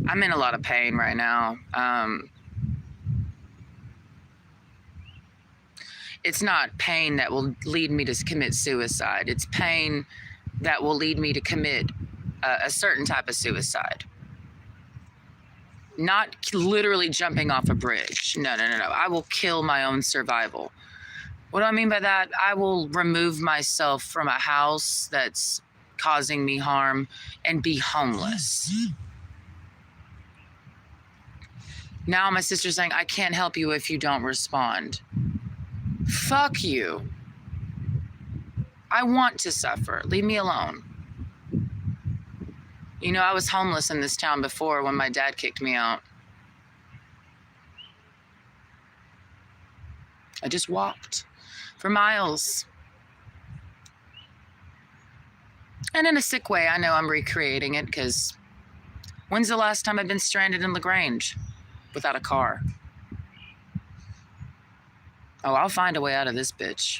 I'm in a lot of pain right now. It's not pain that will lead me to commit suicide. It's pain that will lead me to commit a certain type of suicide. Not literally jumping off a bridge. No. I will kill my own survival. What do I mean by that? I will remove myself from a house that's causing me harm and be homeless. Now my sister's saying, I can't help you if you don't respond. Fuck you. I want to suffer. Leave me alone. You know, I was homeless in this town before when my dad kicked me out. I just walked for miles. And in a sick way, I know I'm recreating it because when's the last time I've been stranded in LaGrange without a car? Oh, I'll find a way out of this bitch.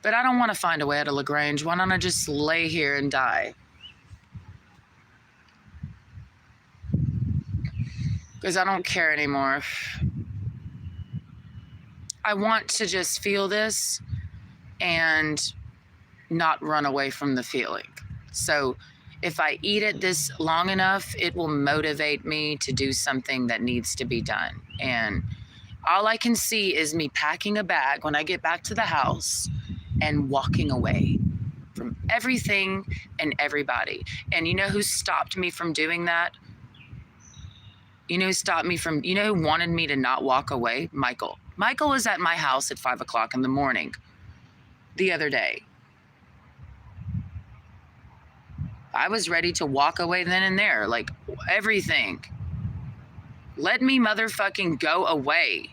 But I don't want to find a way out of LaGrange. Why don't I just lay here and die? Because I don't care anymore. I want to just feel this and not run away from the feeling. So if I eat it this long enough, it will motivate me to do something that needs to be done. And all I can see is me packing a bag when I get back to the house and walking away from everything and everybody. And you know who stopped me from doing that? You know who wanted me to not walk away? Michael. Michael was at my house at 5 o'clock in the morning the other day. I was ready to walk away then and there, like everything. Let me motherfucking go away.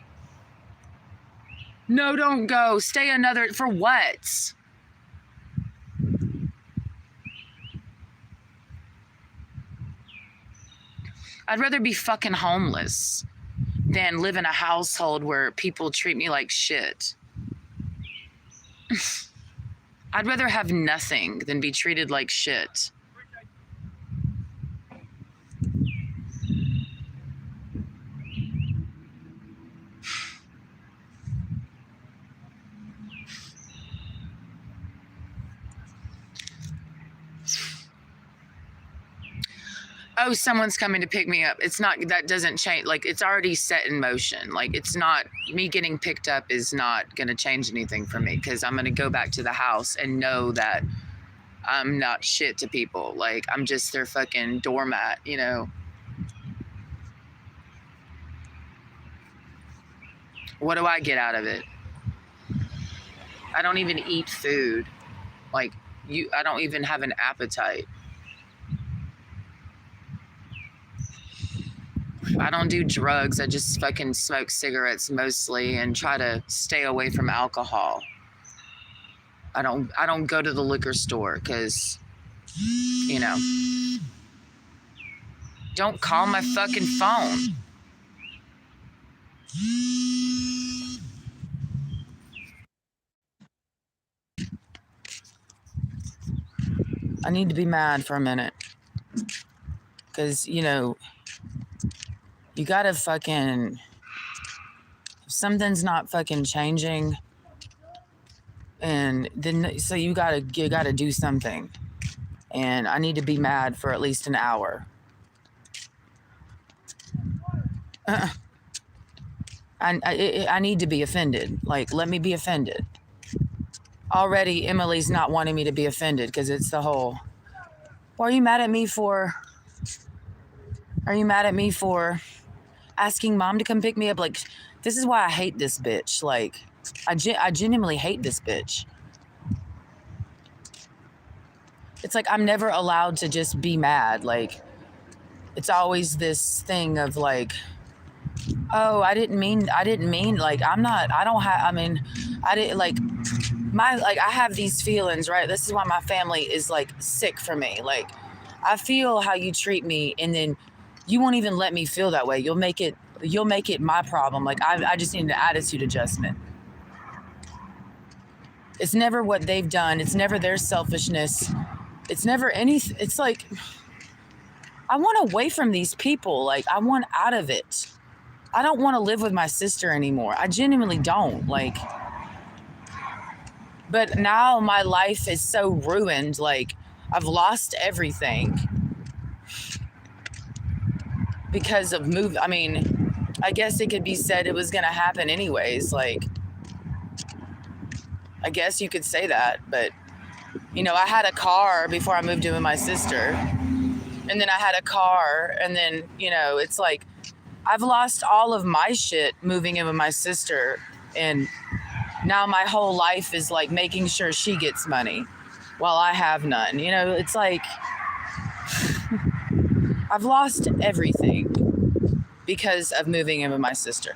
No, don't go. Stay another, for what? I'd rather be fucking homeless than live in a household where people treat me like shit. I'd rather have nothing than be treated like shit. Oh, someone's coming to pick me up. It's not, that doesn't change. Like, it's already set in motion. Like, it's not, me getting picked up is not going to change anything for me because I'm going to go back to the house and know that I'm not shit to people. Like, I'm just their fucking doormat, you know? What do I get out of it? I don't even eat food. Like, I don't even have an appetite. I don't do drugs. I just fucking smoke cigarettes mostly and try to stay away from alcohol. I don't go to the liquor store because, you know, don't call my fucking phone. I need to be mad for a minute. Because, you know, you gotta fucking, if something's not fucking changing, and then, so you gotta do something. And I need to be mad for at least an hour. I need to be offended. Like, let me be offended. Already, Emily's not wanting me to be offended because it's the whole, well, are you mad at me for asking mom to come pick me up? Like, this is why I hate this bitch. Like, I genuinely hate this bitch. It's like I'm never allowed to just be mad. Like, it's always this thing of like, oh, I didn't mean, like, I have these feelings, right? This is why my family is like sick for me. Like, I feel how you treat me, and then you won't even let me feel that way. You'll make it my problem. Like, I just need an attitude adjustment. It's never what they've done. It's never their selfishness. It's never anything. It's like, I want away from these people. Like, I want out of it. I don't want to live with my sister anymore. I genuinely don't. Like, but now my life is so ruined. Like, I've lost everything because of move. I mean, I guess it could be said it was going to happen anyways. Like, I guess you could say that, but you know, I had a car before I moved in with my sister, and then I had a car, and then, you know, it's like, I've lost all of my shit moving in with my sister, and now my whole life is like making sure she gets money while I have none. You know, it's like I've lost everything because of moving in with my sister.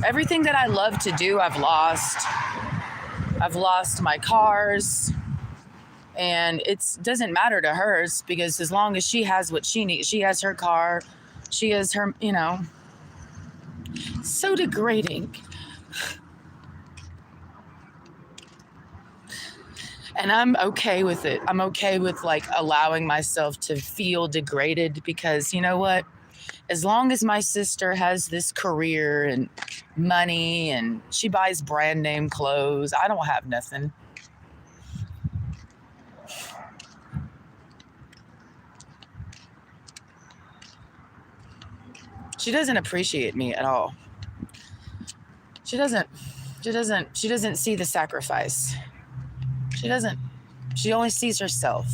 Everything that I love to do, I've lost. I've lost my cars, and it doesn't matter to hers because as long as she has what she needs, she has her car, she has her, you know, so degrading. And I'm okay with it. I'm okay with like allowing myself to feel degraded because, you know what? As long as my sister has this career and money and she buys brand name clothes, I don't have nothing. She doesn't appreciate me at all. She doesn't see the sacrifice. She doesn't. She only sees herself.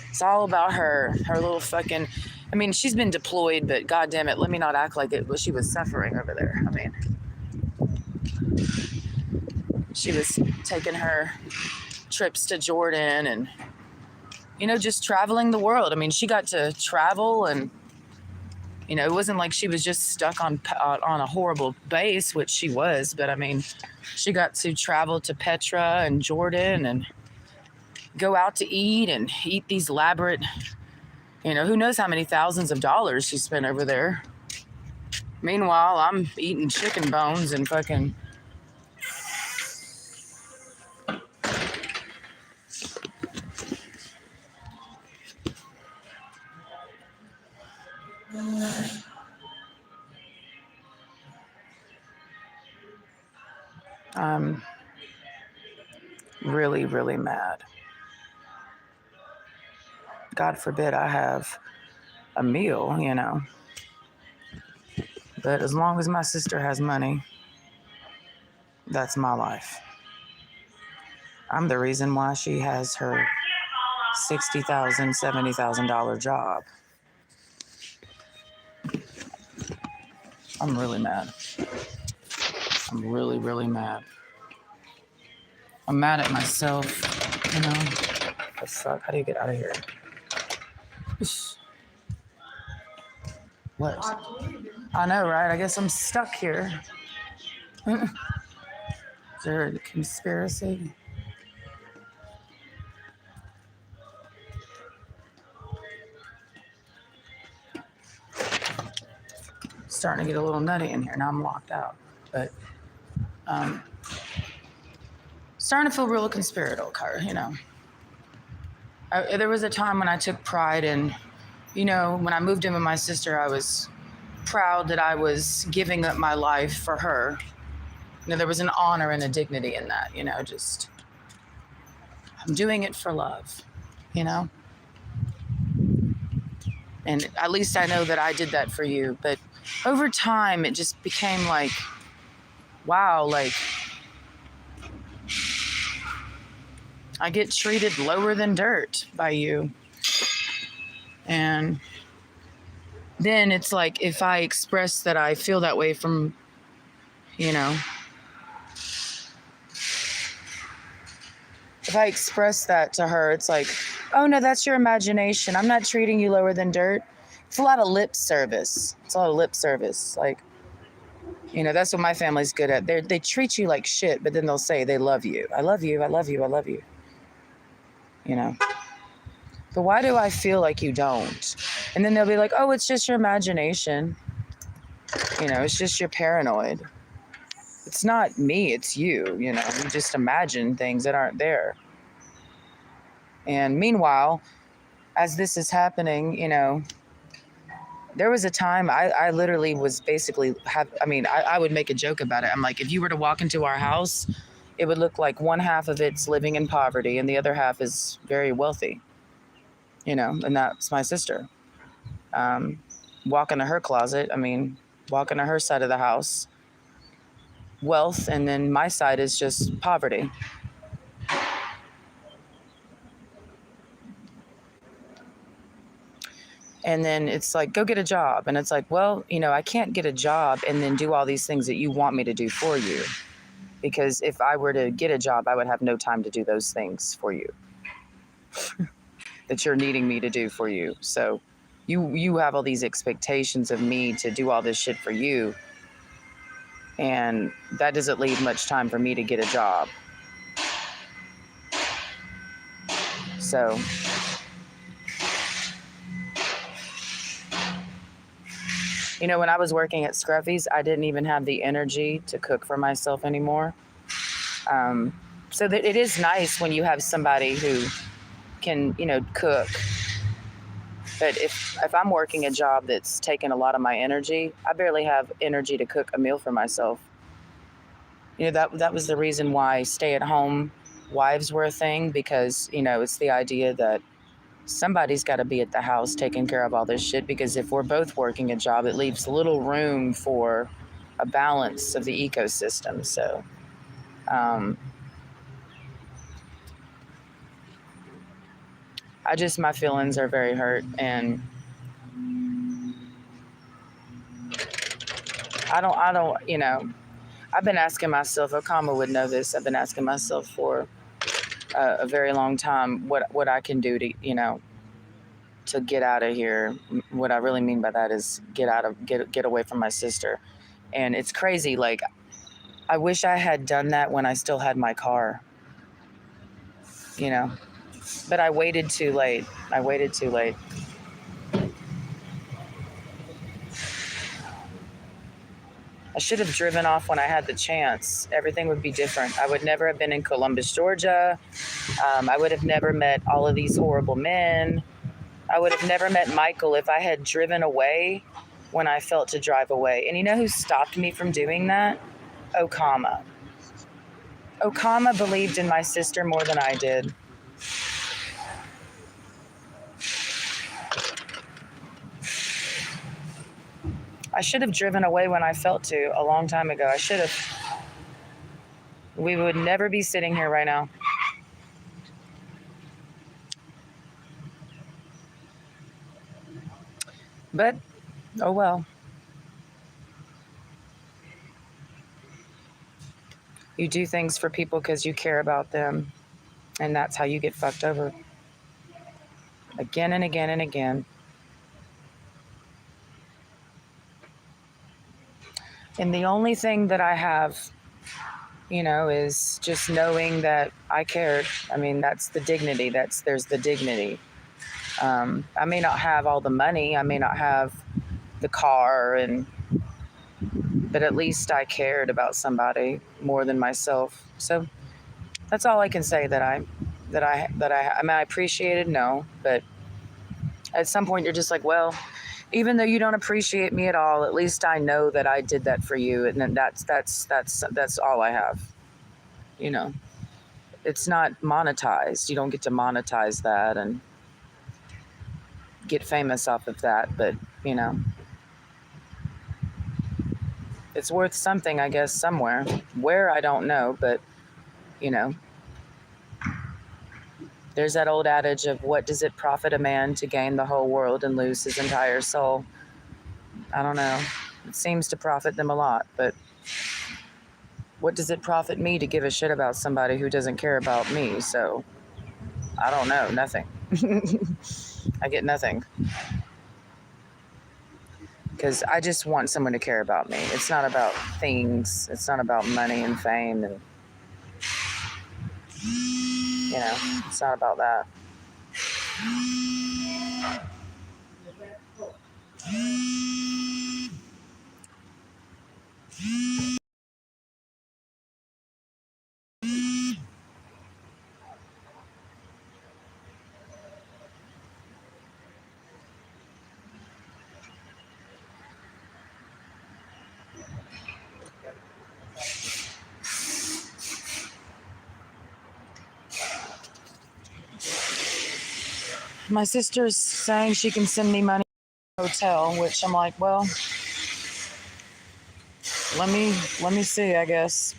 It's all about her little fucking, I mean, she's been deployed, but God damn it, let me not act like she was suffering over there. I mean, she was taking her trips to Jordan and, you know, just traveling the world. I mean, she got to travel, and, you know, it wasn't like she was just stuck on a horrible base, which she was, but I mean, she got to travel to Petra and Jordan and go out to eat and eat these elaborate, you know, who knows how many thousands of dollars she spent over there. Meanwhile, I'm eating chicken bones and fucking... I'm really, really mad. God forbid I have a meal, you know. But as long as my sister has money, that's my life. I'm the reason why she has her $60,000, $70,000 job. I'm really mad. I'm really, really mad. I'm mad at myself, you know. The fuck? How do you get out of here? What? I know, right? I guess I'm stuck here. Is there a conspiracy? Starting to get a little nutty in here. Now I'm locked out. But um, starting to feel real conspiratorial, you know. There was a time when I took pride in, you know, when I moved in with my sister, I was proud that I was giving up my life for her. You know, there was an honor and a dignity in that, you know, just I'm doing it for love, you know. And at least I know that I did that for you. But over time, it just became like, wow, like I get treated lower than dirt by you. And then it's like if I express that I feel that way from, you know, if I express that to her, it's like, oh no, that's your imagination. I'm not treating you lower than dirt. It's a lot of lip service. It's a lot of lip service. Like, you know, that's what my family's good at. They treat you like shit, but then they'll say they love you. I love you. I love you. I love you. You know. But why do I feel like you don't? And then they'll be like, oh, it's just your imagination. You know, it's just your paranoid. It's not me, it's you, you know. You just imagine things that aren't there. And meanwhile, as this is happening, you know, there was a time I literally was basically, I would make a joke about it. I'm like, if you were to walk into our house, it would look like one half of it's living in poverty and the other half is very wealthy. You know, and that's my sister. Walk into her closet, walk into her side of the house, wealth, and then my side is just poverty. And then it's like, go get a job. And it's like, well, you know, I can't get a job and then do all these things that you want me to do for you. Because if I were to get a job, I would have no time to do those things for you that you're needing me to do for you. So you have all these expectations of me to do all this shit for you. And that doesn't leave much time for me to get a job. So you know, when I was working at Scruffy's, I didn't even have the energy to cook for myself anymore. So that it is nice when you have somebody who can, you know, cook. But if I'm working a job that's taking a lot of my energy, I barely have energy to cook a meal for myself. You know, that was the reason why stay-at-home wives were a thing, because, you know, it's the idea that somebody's got to be at the house taking care of all this shit, because if we're both working a job, it leaves little room for a balance of the ecosystem. So, my feelings are very hurt, and I don't, you know, I've been asking myself, Okama would know this, I've been asking myself for a very long time what I can do to, you know, to get out of here. What I really mean by that is get away from my sister. And it's crazy, like I wish I had done that when I still had my car, you know, but I waited too late. I should have driven off when I had the chance. Everything would be different. I would never have been in Columbus, Georgia. I would have never met all of these horrible men. I would have never met Michael if I had driven away when I felt to drive away. And you know who stopped me from doing that? Okama. Okama believed in my sister more than I did. I should have driven away when I felt to a long time ago. I should have. We would never be sitting here right now. But, oh well. You do things for people because you care about them, and that's how you get fucked over. Again and again and again. And the only thing that I have, is just knowing that I cared. I mean, that's the dignity. There's the dignity. I may not have all the money. I may not have the car, but at least I cared about somebody more than myself. So that's all I can say I mean, I appreciated, no, but at some point you're just like, well, even though you don't appreciate me at all, at least I know that I did that for you, and then that's all I have. It's not monetized. You don't get to monetize that and get famous off of that, but it's worth something, I guess, somewhere. Where, I don't know, but there's that old adage of, what does it profit a man to gain the whole world and lose his entire soul? I don't know. It seems to profit them a lot, but what does it profit me to give a shit about somebody who doesn't care about me? So I don't know. Nothing. I get nothing. Because I just want someone to care about me. It's not about things. It's not about money and fame, and it's not about that. My sister's saying she can send me money to the hotel, which I'm like, well, let me see, I guess.